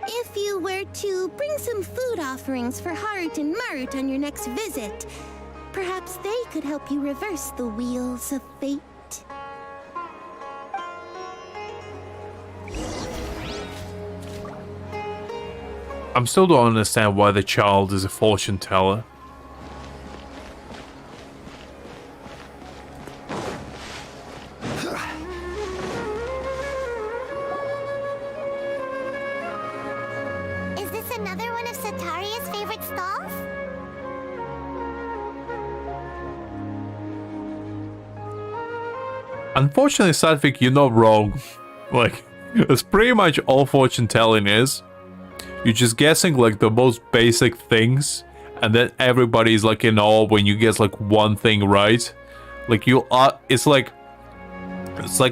If you were to bring some food offerings for Harut and Marut on your next visit, perhaps they could help you reverse the wheels of fate. I'm still don't understand why the child is a fortune teller. Is this Unfortunately, Satvik, you're not wrong. Like, that's pretty much all fortune telling is. You're just guessing like the most basic things, and then everybody's like in awe when you guess like one thing right. Like it's like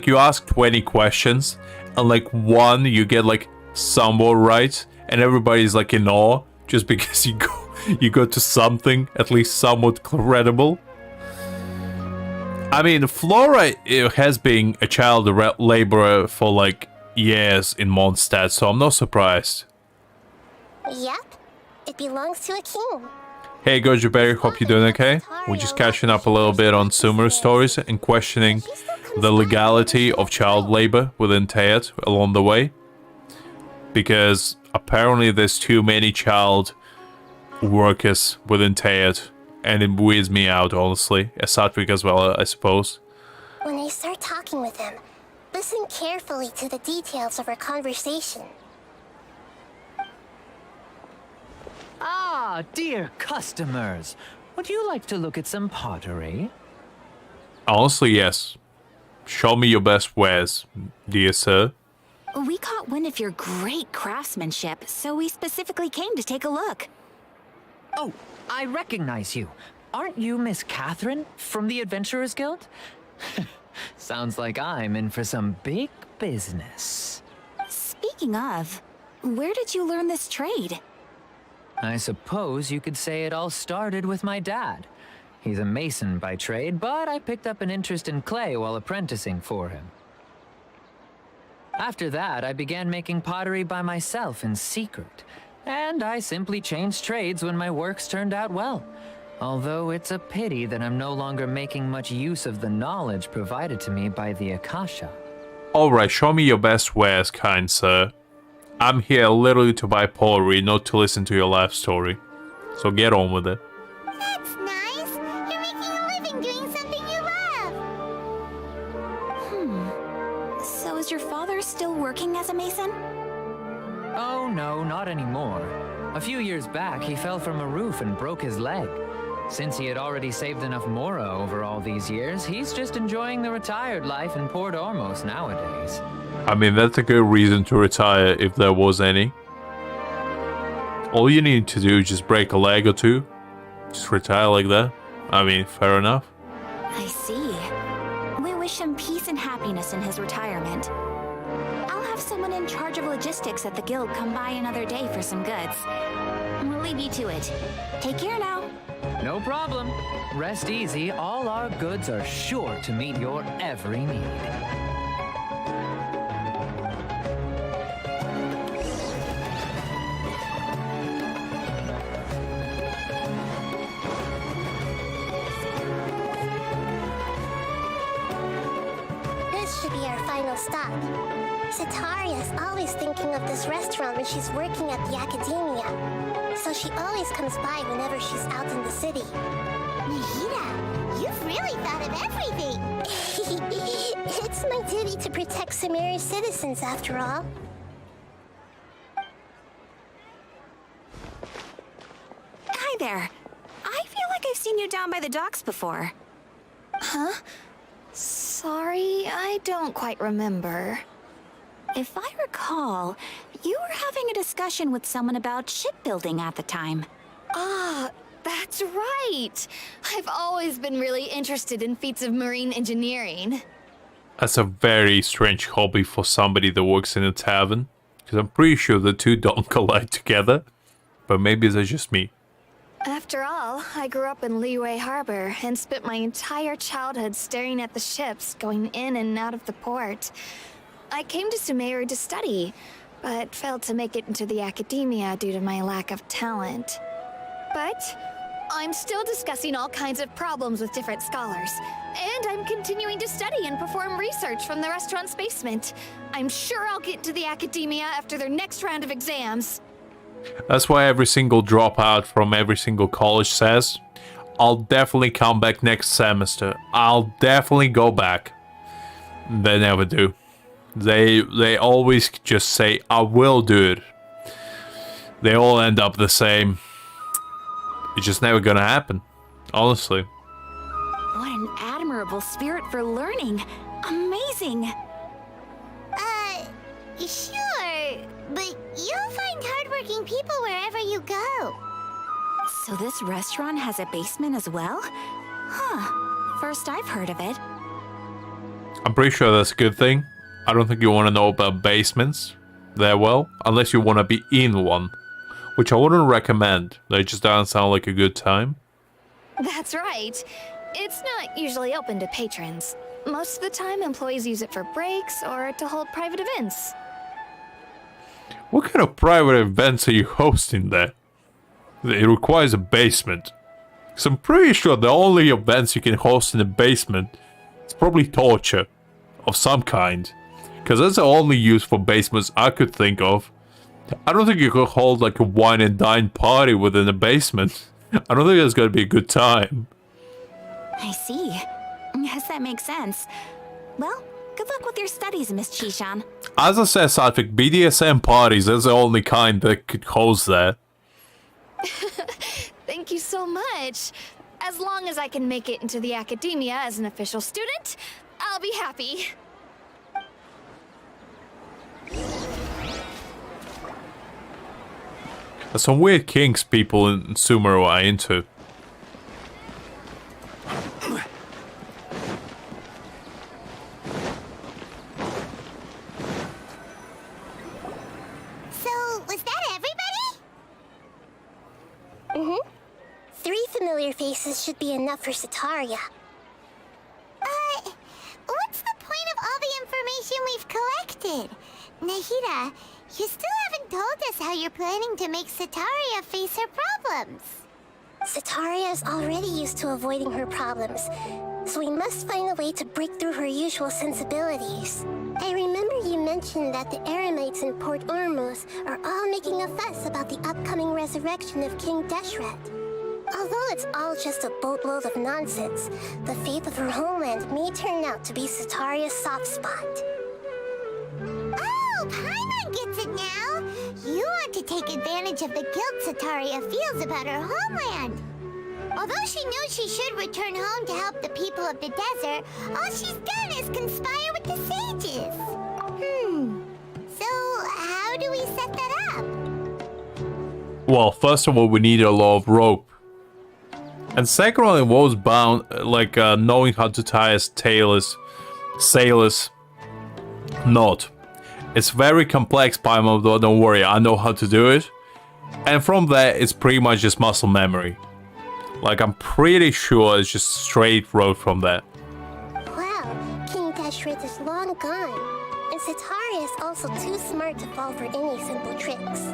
you ask 20 questions, and like one you get like somewhat right, and everybody's like in awe just because you go to something at least somewhat credible. I mean, Flora has been a child laborer for like years in Mondstadt, so I'm not surprised. Yep, it belongs to a king. Hey Goju Berry, hope you're doing okay. We're just catching up a little bit on Sumeru stories and questioning the legality of child labor within Teat along the way. Because apparently there's too many child workers within Teat, and it weirds me out, honestly. As Satvik as well, I suppose. When I start talking with him, listen carefully to the details of our conversation. Ah, dear customers. Would you like to look at some pottery? Honestly, yes. Show me your best wares, dear sir. We caught wind of your great craftsmanship, so we specifically came to take a look. Oh, I recognize you. Aren't you Miss Catherine from the Adventurers Guild? Sounds like I'm in for some big business. Speaking of, where did you learn this trade? I suppose you could say it all started with my dad. He's a mason by trade, but I picked up an interest in clay while apprenticing for him. After that, I began making pottery by myself in secret, and I simply changed trades when my works turned out well. Although it's a pity that I'm no longer making much use of the knowledge provided to me by the Akasha. Alright, show me your best wares, kind sir. I'm here literally to buy pottery, not to listen to your life story. So get on with it. That's nice. You're making a living doing something you love. So is your father still working as a mason? Oh no, not anymore. A few years back, he fell from a roof and broke his leg. Since he had already saved enough mora over all these years, he's just enjoying the retired life in Port Ormos nowadays. I mean, that's a good reason to retire if there was any. All you need to do is just break a leg or two. Just retire like that. I mean, fair enough. I see. We wish him peace and happiness in his retirement. I'll have someone in charge of logistics at the guild come by another day for some goods. We'll leave you to it. Take care now. No problem. Rest easy, all our goods are sure to meet your every need. This should be our final stop. Sataria's always thinking of this restaurant when she's working at the academia. So she always comes by whenever she's out in the city. Nahida, you've really thought of everything. It's my duty to protect Sumeru's citizens, after all. Hi there. I feel like I've seen you down by the docks before. Huh? Sorry, I don't quite remember. If I recall, you were having a discussion with someone about shipbuilding at the time. Ah, that's right. I've always been really interested in feats of marine engineering. That's a very strange hobby for somebody that works in a tavern. Because I'm pretty sure the two don't collide together. But maybe that's just me. After all, I grew up in Liyue Harbor and spent my entire childhood staring at the ships going in and out of the port. I came to Sumeru to study, but failed to make it into the academia due to my lack of talent. But I'm still discussing all kinds of problems with different scholars, and I'm continuing to study and perform research from the restaurant's basement. I'm sure I'll get into the academia after their next round of exams. That's why every single dropout from every single college says, I'll definitely come back next semester. I'll definitely go back. They never do. They always just say, I will do it. They all end up the same. It's just never gonna happen. Honestly. What an admirable admirable spirit for learning. Amazing. Sure, but you'll find hardworking people wherever you go. So this restaurant has a basement as well? Huh. First I've heard of it. I'm pretty sure that's a good thing. I don't think you want to know about basements that well, unless you want to be in one, which I wouldn't recommend. They just don't sound like a good time. That's right. It's not usually open to patrons. Most of the time, employees use it for breaks or to hold private events. What kind of private events are you hosting there? It requires a basement. So I'm pretty sure the only events you can host in a basement is probably torture of some kind. Because that's the only use for basements I could think of. I don't think you could hold like a wine and dine party within a basement. I don't think that's going to be a good time. I see. Yes, that makes sense. Well, good luck with your studies, Miss Chishan. As I said, Satvik, BDSM parties is the only kind that could host that. Thank you so much. As long as I can make it into the academia as an official student, I'll be happy. There's some weird kinks people in Sumeru are into. So, was that everybody? Mm-hmm. 3 familiar faces should be enough for Sataria. What's the point of all the information we've collected? Nahida, you still haven't told us how you're planning to make Sataria face her problems. Sataria is already used to avoiding her problems, so we must find a way to break through her usual sensibilities. I remember you mentioned that the Eremites in Port Ormuz are all making a fuss about the upcoming resurrection of King Deshret. Although it's all just a boatload of nonsense, the fate of her homeland may turn out to be Sataria's soft spot. Oh, Paimon gets it now! You want to take advantage of the guilt Sataria feels about her homeland. Although she knew she should return home to help the people of the desert, all she's done is conspire with the sages. So how do we set that up? Well, first of all, we need a lot of rope. And second one involves knowing how to tie a sailor's knot. It's very complex, Paimon, though, don't worry, I know how to do it. And from there, it's pretty much just muscle memory. Like, I'm pretty sure it's just straight road from there. Wow, King Deshret is long gone, and Sataria is also too smart to fall for any simple tricks.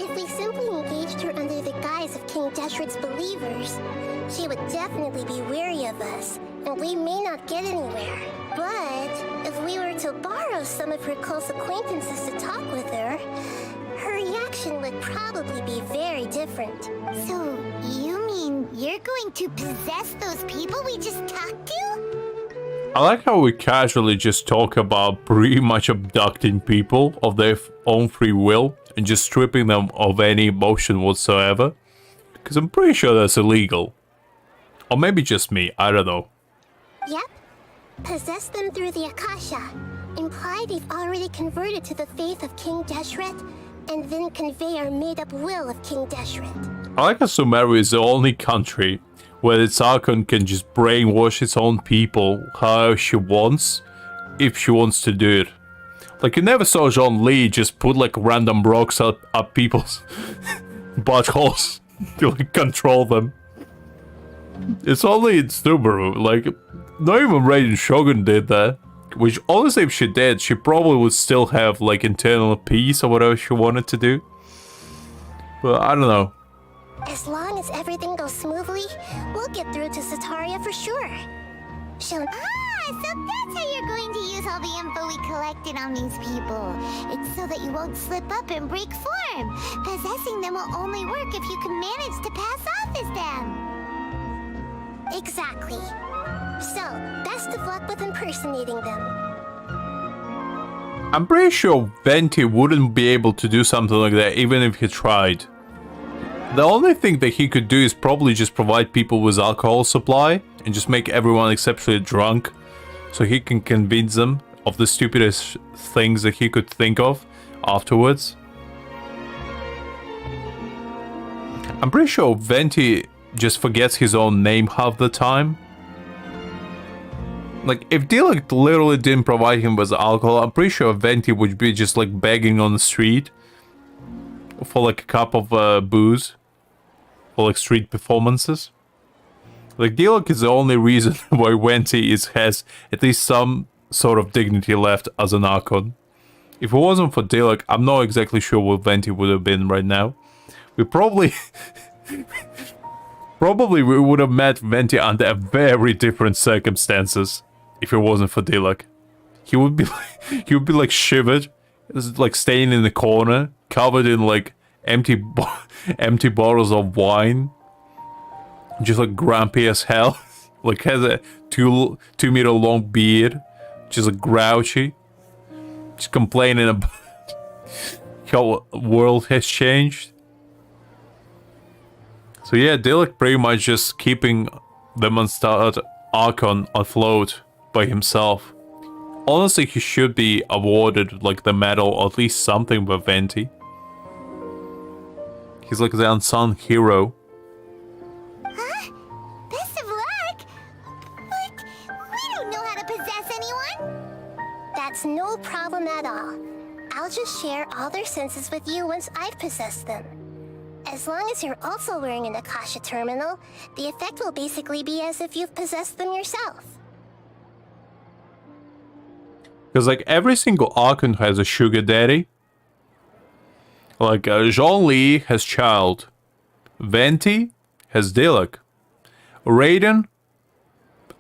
If we simply engaged her under the guise of King Deshret's believers, she would definitely be wary of us, and we may not get anywhere. But if we were to borrow some of her close acquaintances to talk with her, her reaction would probably be very different. So, you mean you're going to possess those people we just talked to? I like how we casually just talk about pretty much abducting people of their own free will and just stripping them of any emotion whatsoever. Because I'm pretty sure that's illegal. Or maybe just me, I don't know. Yep. Possess them through the Akasha. Imply they've already converted to the faith of King Deshret, and then convey our made-up will of King Deshret. I like how Sumeru is the only country where its Archon can just brainwash its own people how she wants, if she wants to do it. Like, you never saw Zhong Li just put like random rocks up people's buttholes to like control them. It's only in Sumeru, like, not even Raiden Shogun did that. Which, honestly, if she did, she probably would still have, like, internal peace or whatever she wanted to do. But, I don't know. As long as everything goes smoothly, we'll get through to Sataria for sure. She'll... So that's how you're going to use all the info we collected on these people. It's so that you won't slip up and break form. Possessing them will only work if you can manage to pass off as them. Exactly. So, best of luck with impersonating them. I'm pretty sure Venti wouldn't be able to do something like that even if he tried. The only thing that he could do is probably just provide people with alcohol supply and just make everyone exceptionally drunk so he can convince them of the stupidest things that he could think of afterwards. I'm pretty sure Venti just forgets his own name half the time. Like, if Dilek literally didn't provide him with alcohol, I'm pretty sure Venti would be just like begging on the street for like a cup of booze. For like street performances. Like, Dilek is the only reason why Venti has at least some sort of dignity left as an Archon. If it wasn't for Dilek, I'm not exactly sure what Venti would have been right now. We probably... probably we would have met Venti under very different circumstances if it wasn't for Dilek. He would be like shivered, like staying in the corner, covered in like empty bottles of wine, just like grumpy as hell. Like has a 2-meter long beard, just like grouchy, just complaining about how the world has changed. So yeah, Dilek pretty much just keeping the Mondstadt Archon afloat by himself. Honestly, he should be awarded like the medal or at least something by Venti. He's like the unsung hero. Huh? Best of luck? But we don't know how to possess anyone. That's no problem at all. I'll just share all their senses with you once I've possessed them. As long as you're also wearing an Akasha terminal, the effect will basically be as if you've possessed them yourself. Because like every single Archon has a sugar daddy. Like Jean-Li has Child. Venti has Dilek. Raiden,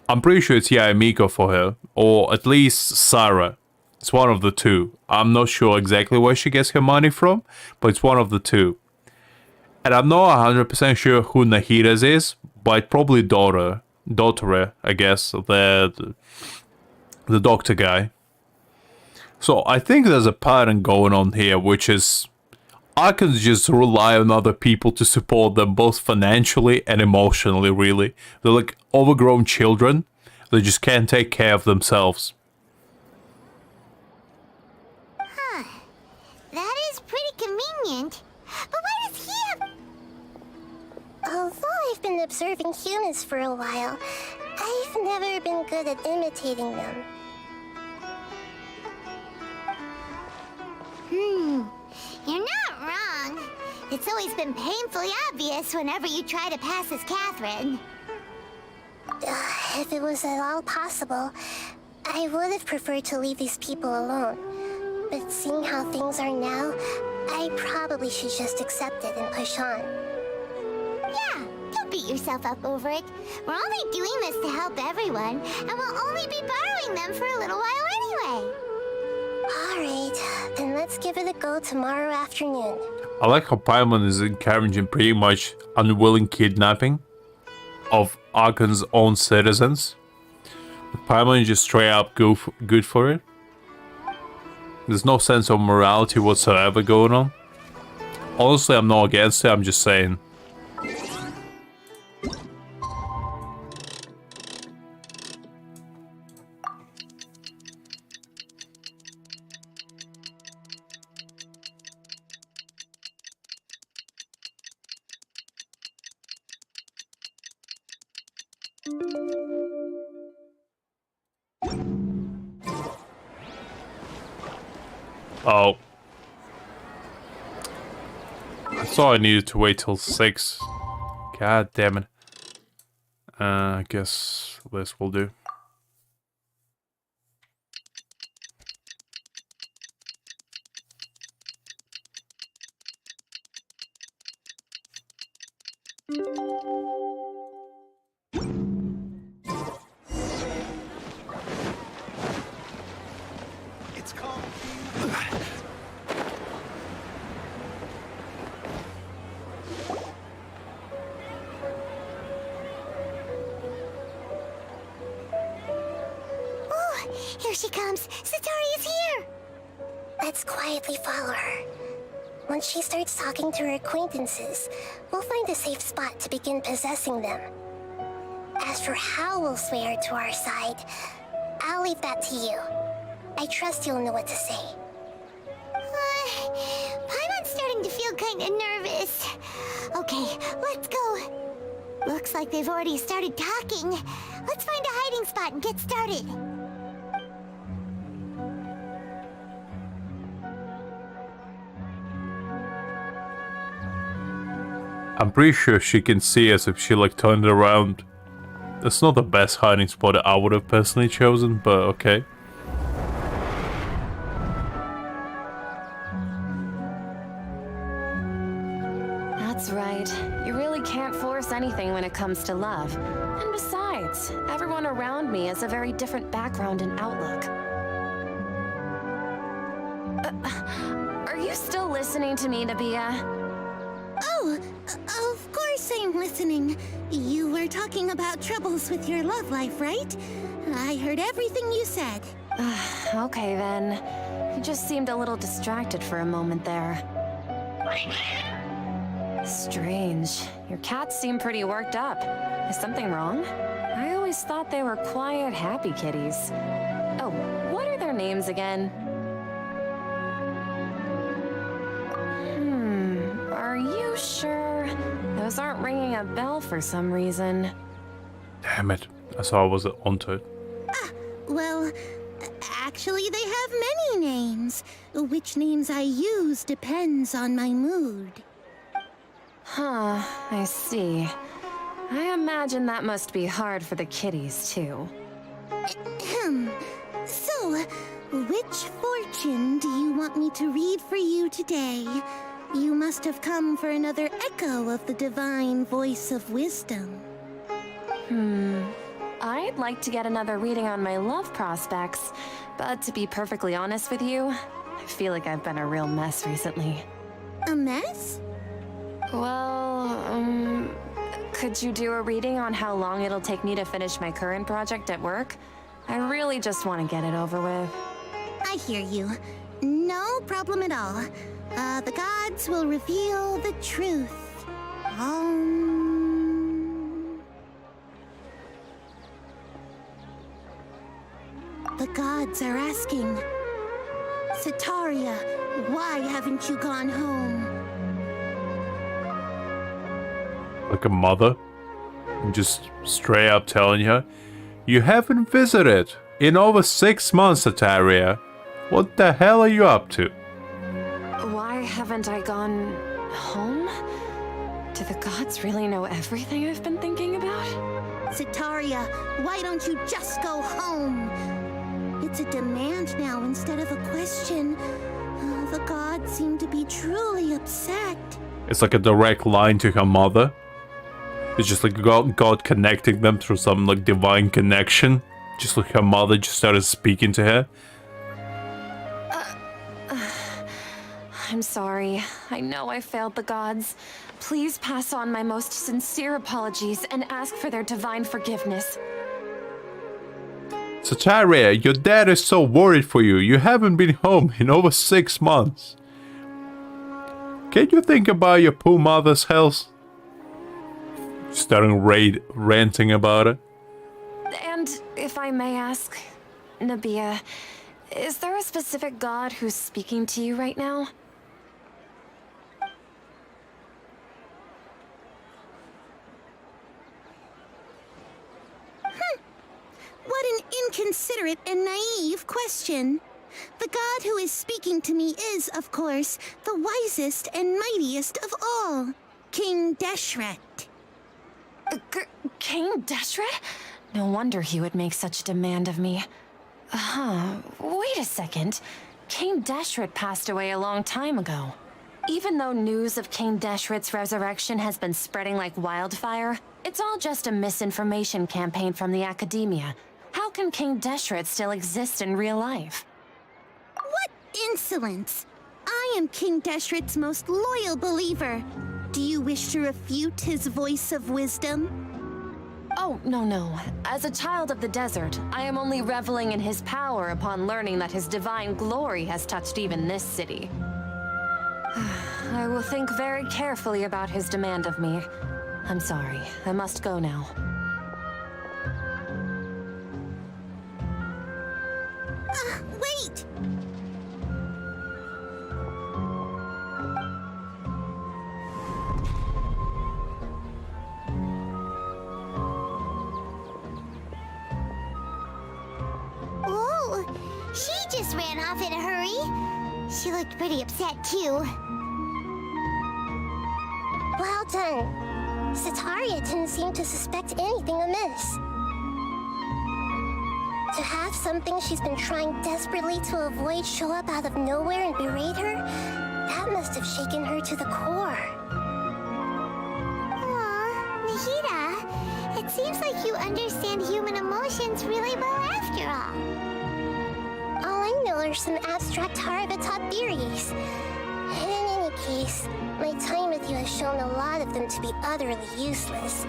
I'm pretty sure it's Miko for her. Or at least Sarah. It's one of the two. I'm not sure exactly where she gets her money from, but it's one of the two. And I'm not 100% sure who Nahira's is, but probably Dottere, I guess, the doctor guy. So I think there's a pattern going on here, which is Archons just rely on other people to support them both financially and emotionally, really. They're like overgrown children. They just can't take care of themselves. Huh. That is pretty convenient. But why does he have... Although I've been observing humans for a while, I've never been good at imitating them. You're not wrong. It's always been painfully obvious whenever you try to pass as Catherine. If it was at all possible, I would have preferred to leave these people alone. But seeing how things are now, I probably should just accept it and push on. Yeah, don't beat yourself up over it. We're only doing this to help everyone, and we'll only be borrowing them for a little while anyway. Alright, then let's give it a go tomorrow afternoon. I like how Paimon is encouraging pretty much unwilling kidnapping of Archon's own citizens. Paimon is just straight up good for it. There's no sense of morality whatsoever going on. Honestly, I'm not against it, I'm just saying. Oh. I thought I needed to wait till 6. God damn it. I guess this will do. It's called... Here she comes! Satari is here! Let's quietly follow her. Once she starts talking to her acquaintances, we'll find a safe spot to begin possessing them. As for how we'll sway her to our side, I'll leave that to you. I trust you'll know what to say. Paimon's starting to feel kinda nervous. Okay, let's go. Looks like they've already started talking. Let's find a hiding spot and get started. I'm pretty sure she can see us if she like turned around. It's not the best hiding spot that I would have personally chosen, but okay. That's right. You really can't force anything when it comes to love. And besides, everyone around me has a very different background and outlook. Are you still listening to me, Nabia? Oh, of course I'm listening. You were talking about troubles with your love life, right? I heard everything you said. Okay then. You just seemed a little distracted for a moment there. Strange. Your cats seem pretty worked up. Is something wrong? I always thought they were quiet, happy kitties. Oh, what are their names again? Are you sure? Those aren't ringing a bell for some reason. Damn it. I saw I was onto it. Well, actually they have many names. Which names I use depends on my mood. Huh, I see. I imagine that must be hard for the kitties, too. So, which fortune do you want me to read for you today? You must have come for another echo of the divine voice of wisdom. I'd like to get another reading on my love prospects, but to be perfectly honest with you, I feel like I've been a real mess recently. A mess? Well, could you do a reading on how long it'll take me to finish my current project at work? I really just want to get it over with. I hear you. No problem at all. The gods will reveal the truth. The gods are asking, Setaria, why haven't you gone home? Like a mother? And just straight up telling her, you haven't visited in over 6 months, Setaria. What the hell are you up to? Why haven't I gone home? Do the gods really know everything I've been thinking about? Setaria, why don't you just go home? It's a demand now instead of a question. The gods seem to be truly upset. It's like a direct line to her mother. It's just like God connecting them through some like divine connection. Just like her mother just started speaking to her. I'm sorry. I know I failed the gods. Please pass on my most sincere apologies and ask for their divine forgiveness. Setaria, your dad is so worried for you. You haven't been home in over 6 months. Can you think about your poor mother's health? Starting ranting about it. And if I may ask, Nabia, is there a specific god who's speaking to you right now? What an inconsiderate and naive question. The god who is speaking to me is, of course, the wisest and mightiest of all, King Deshret. King Deshret? No wonder he would make such a demand of me. Wait a second. King Deshret passed away a long time ago. Even though news of King Deshret's resurrection has been spreading like wildfire, it's all just a misinformation campaign from the academia. How can King Deshret still exist in real life? What insolence! I am King Deshret's most loyal believer. Do you wish to refute his voice of wisdom? Oh, no. As a child of the desert, I am only reveling in his power upon learning that his divine glory has touched even this city. I will think very carefully about his demand of me. I'm sorry. I must go now. Wait! Whoa! She just ran off in a hurry. She looked pretty upset, too. Well done. Sataria didn't seem to suspect anything amiss. To have something she's been trying desperately to avoid show up out of nowhere and berate her, that must have shaken her to the core. Aw, Nahida, it seems like you understand human emotions really well after all. All I know are some abstract Haravatot theories. And in any case, my time with you has shown a lot of them to be utterly useless.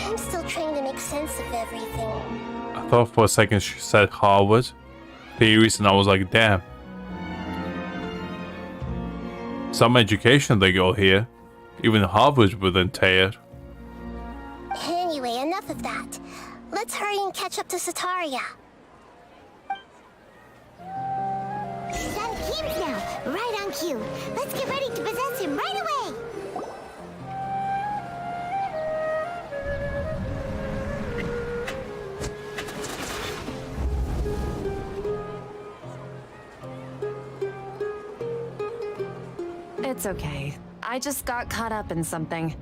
I'm still trying to make sense of everything. I thought for a second she said Harvard theories, and I was like, damn. Some education they got here. Even Harvard wouldn't tell it. Anyway, enough of that. Let's hurry and catch up to Sataria. She's on Keem's now, right on cue. Let's get ready to possess him right away. It's okay. I just got caught up in something.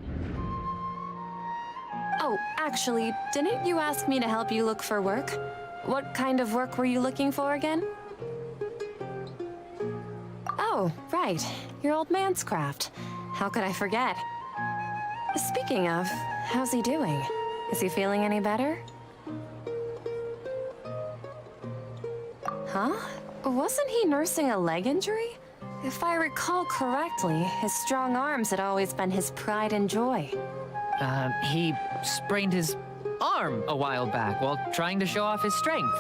Oh, actually, didn't you ask me to help you look for work? What kind of work were you looking for again? Oh, right. Your old man's craft. How could I forget? Speaking of, how's he doing? Is he feeling any better? Huh? Wasn't he nursing a leg injury? If I recall correctly, his strong arms had always been his pride and joy. He sprained his arm a while back while trying to show off his strength.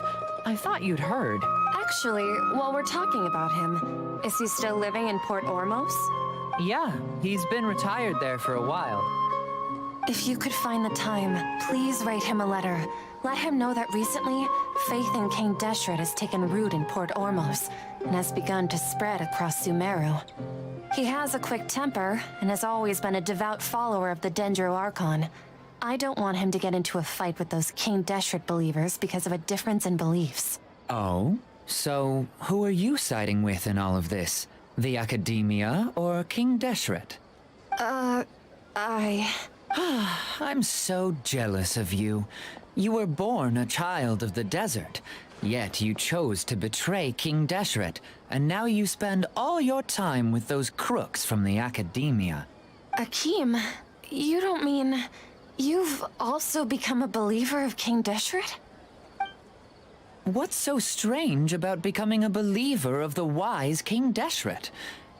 I thought you'd heard. Actually, while we're talking about him, is he still living in Port Ormos? Yeah, he's been retired there for a while. If you could find the time, please write him a letter. Let him know that recently, faith in King Deshret has taken root in Port Ormos and has begun to spread across Sumeru. He has a quick temper and has always been a devout follower of the Dendro Archon. I don't want him to get into a fight with those King Deshret believers because of a difference in beliefs. Oh? So, who are you siding with in all of this? The Academia or King Deshret? I'm so jealous of you. You were born a child of the desert, yet you chose to betray King Deshret, and now you spend all your time with those crooks from the Academia. Akeem, you don't mean... You've also become a believer of King Deshret? What's so strange about becoming a believer of the wise King Deshret?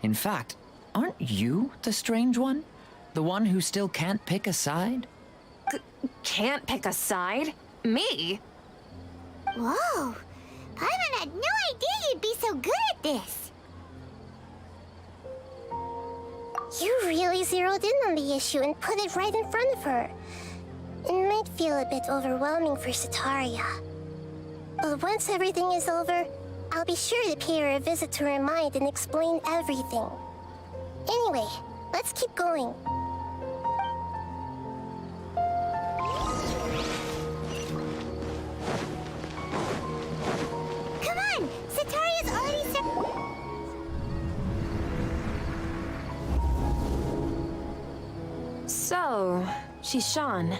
In fact, aren't you the strange one? The one who still can't pick a side? Can't pick a side? Me? Whoa! Paimon had no idea you'd be so good at this. You really zeroed in on the issue and put it right in front of her. It might feel a bit overwhelming for Sataria. But once everything is over, I'll be sure to pay her a visit to her mind and explain everything. Anyway, let's keep going. Come on! Sataria's already So, Shishan,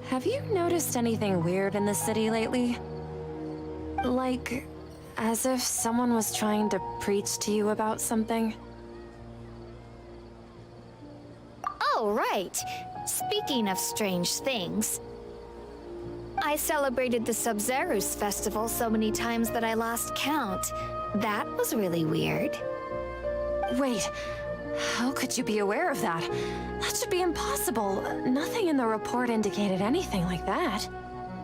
have you noticed anything weird in the city lately? Like, as if someone was trying to preach to you about something? Oh, right. Speaking of strange things, I celebrated the Sub-Zerus festival so many times that I lost count. That was really weird. Wait, how could you be aware of that? That should be impossible. Nothing in the report indicated anything like that.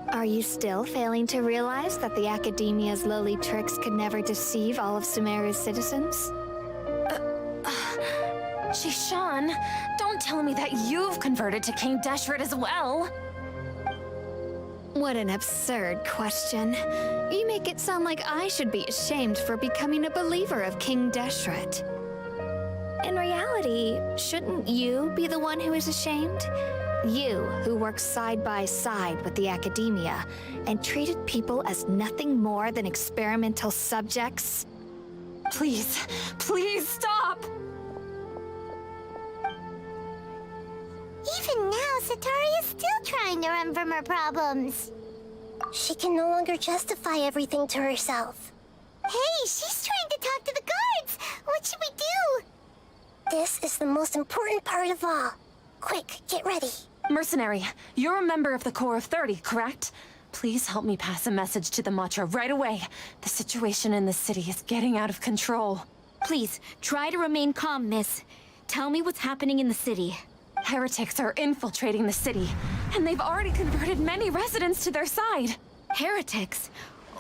Are you still failing to realize that the Academia's lowly tricks could never deceive all of Sumeru's citizens? Shishan, don't tell me that you've converted to King Deshret as well. What an absurd question. You make it sound like I should be ashamed for becoming a believer of King Deshret. In reality, shouldn't you be the one who is ashamed? You, who worked side by side with the academia and treated people as nothing more than experimental subjects? Please, please stop! Even now, Satari is still trying to run from her problems. She can no longer justify everything to herself. Hey, she's trying to talk to the guards! What should we do? This is the most important part of all. Quick, get ready. Mercenary, you're a member of the Corps of 30, correct? Please help me pass a message to the Matcha right away. The situation in the city is getting out of control. Please, try to remain calm, miss. Tell me what's happening in the city. Heretics are infiltrating the city, and they've already converted many residents to their side. Heretics?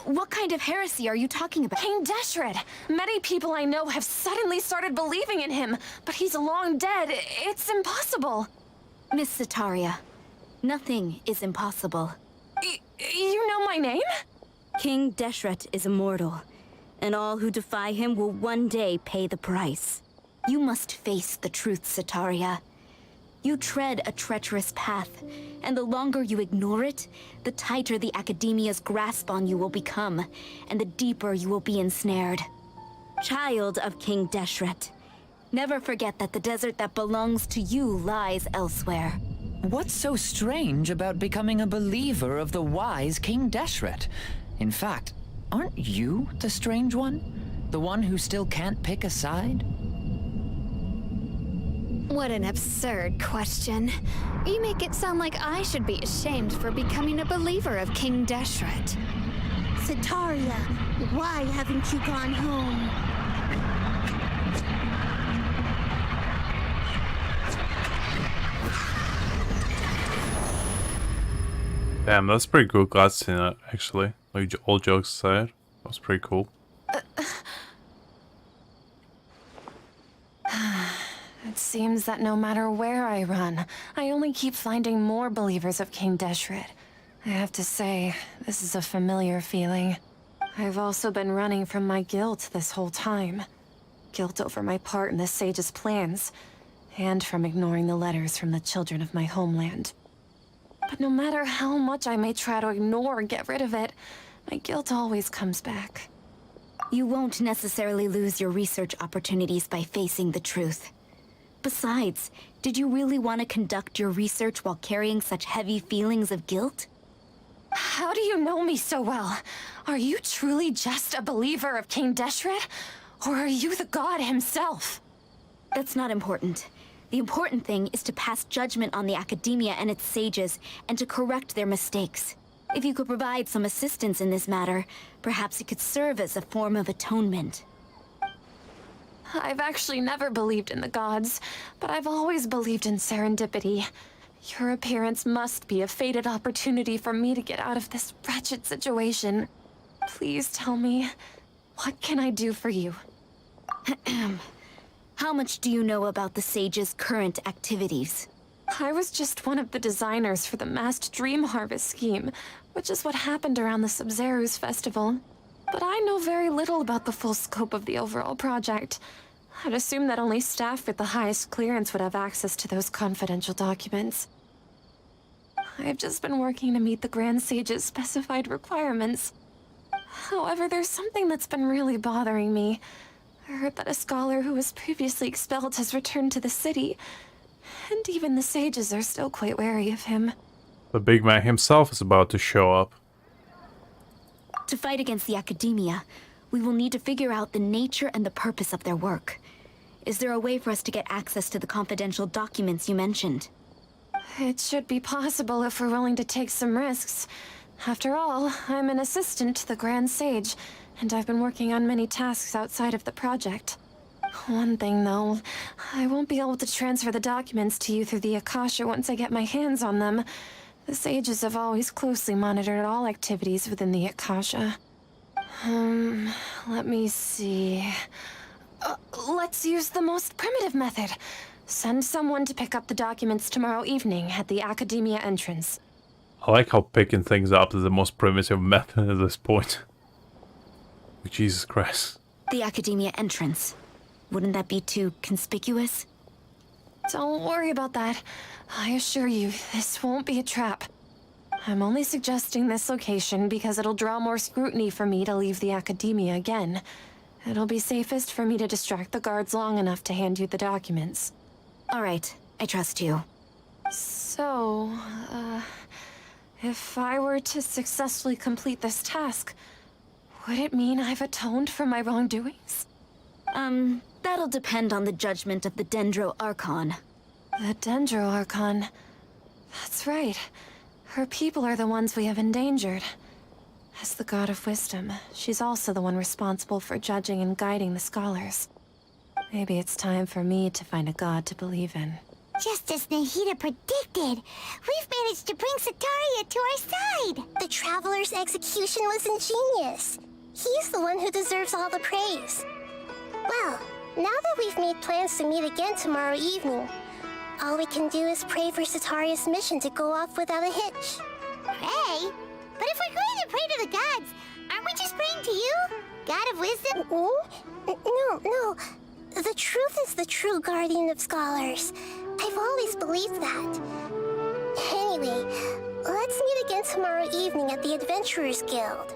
What kind of heresy are you talking about? King Deshret! Many people I know have suddenly started believing in him, but he's long dead. It's impossible. Miss Sataria, nothing is impossible. You know my name? King Deshret is immortal, and all who defy him will one day pay the price. You must face the truth, Sataria. You tread a treacherous path, and the longer you ignore it, the tighter the Academia's grasp on you will become, and the deeper you will be ensnared. Child of King Deshret, Never forget that the desert that belongs to you lies elsewhere. What's so strange about becoming a believer of the wise King Deshret? In fact, aren't you the strange one? The one who still can't pick a side? What an absurd question. You make it sound like I should be ashamed for becoming a believer of King Deshret. Sataria, why haven't you gone home? Damn, that's pretty cool cutscene, actually. Like, all jokes aside, that was pretty cool. It seems that no matter where I run, I only keep finding more believers of King Deshret. I have to say, this is a familiar feeling. I've also been running from my guilt this whole time. Guilt over my part in the Sage's plans, and from ignoring the letters from the children of my homeland. But no matter how much I may try to ignore or get rid of it, my guilt always comes back. You won't necessarily lose your research opportunities by facing the truth. Besides, did you really want to conduct your research while carrying such heavy feelings of guilt? How do you know me so well? Are you truly just a believer of King Deshret? Or are you the god himself? That's not important. The important thing is to pass judgment on the Academia and its sages, and to correct their mistakes. If you could provide some assistance in this matter, perhaps it could serve as a form of atonement. I've actually never believed in the gods, but I've always believed in serendipity. Your appearance must be a fated opportunity for me to get out of this wretched situation. Please tell me, what can I do for you? How much do you know about the Sage's current activities? I was just one of the designers for the masked dream harvest scheme, which is what happened around the Sumeru's festival. But I know very little about the full scope of the overall project. I'd assume that only staff with the highest clearance would have access to those confidential documents. I've just been working to meet the Grand Sage's specified requirements. However, there's something that's been really bothering me. I heard that a scholar who was previously expelled has returned to the city, and even the sages are still quite wary of him. The big man himself is about to show up. To fight against the Academia, we will need to figure out the nature and the purpose of their work. Is there a way for us to get access to the confidential documents you mentioned? It should be possible if we're willing to take some risks. After all, I'm an assistant to the Grand Sage, and I've been working on many tasks outside of the project. One thing, though, I won't be able to transfer the documents to you through the Akasha once I get my hands on them. The sages have always closely monitored all activities within the Akasha. Let me see. Let's use the most primitive method. Send someone to pick up the documents tomorrow evening at the Academia entrance. I like how picking things up is the most primitive method at this point. Jesus Christ. The Academia entrance. Wouldn't that be too conspicuous? Don't worry about that. I assure you, this won't be a trap. I'm only suggesting this location because it'll draw more scrutiny for me to leave the Academia again. It'll be safest for me to distract the guards long enough to hand you the documents. All right, I trust you. So, if I were to successfully complete this task, would it mean I've atoned for my wrongdoings? That'll depend on the judgment of the Dendro Archon. The Dendro Archon. That's right. Her people are the ones we have endangered. As the God of Wisdom, she's also the one responsible for judging and guiding the scholars. Maybe it's time for me to find a god to believe in. Just as Nahida predicted, we've managed to bring Sataria to our side. The Traveler's execution was ingenious. He's the one who deserves all the praise. Well, now that we've made plans to meet again tomorrow evening, all we can do is pray for Sataria's mission to go off without a hitch. Pray? But if we're going to pray to the gods, aren't we just praying to you? God of Wisdom? No. The truth is the true guardian of scholars. I've always believed that. Anyway, let's meet again tomorrow evening at the Adventurers Guild.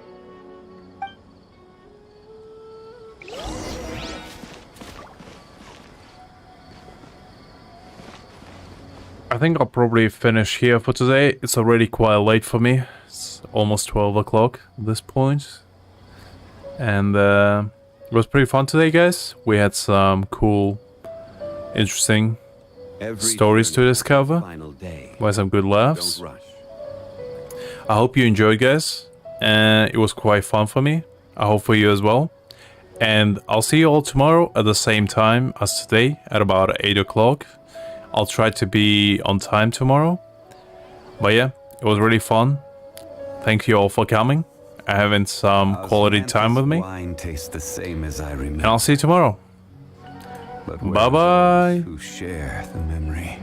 I think I'll probably finish here for today. It's already quite late for me. It's almost 12 o'clock at this point. And it was pretty fun today, guys. We had some cool, interesting stories to discover. We had some good laughs. I hope you enjoyed, guys. It was quite fun for me. I hope for you as well. And I'll see you all tomorrow at the same time as today at about 8 o'clock. I'll try to be on time tomorrow. But yeah, it was really fun. Thank you all for coming, having some quality time with me. Wine tastes the same as I remember. And I'll see you tomorrow. Bye bye. Who share the memory?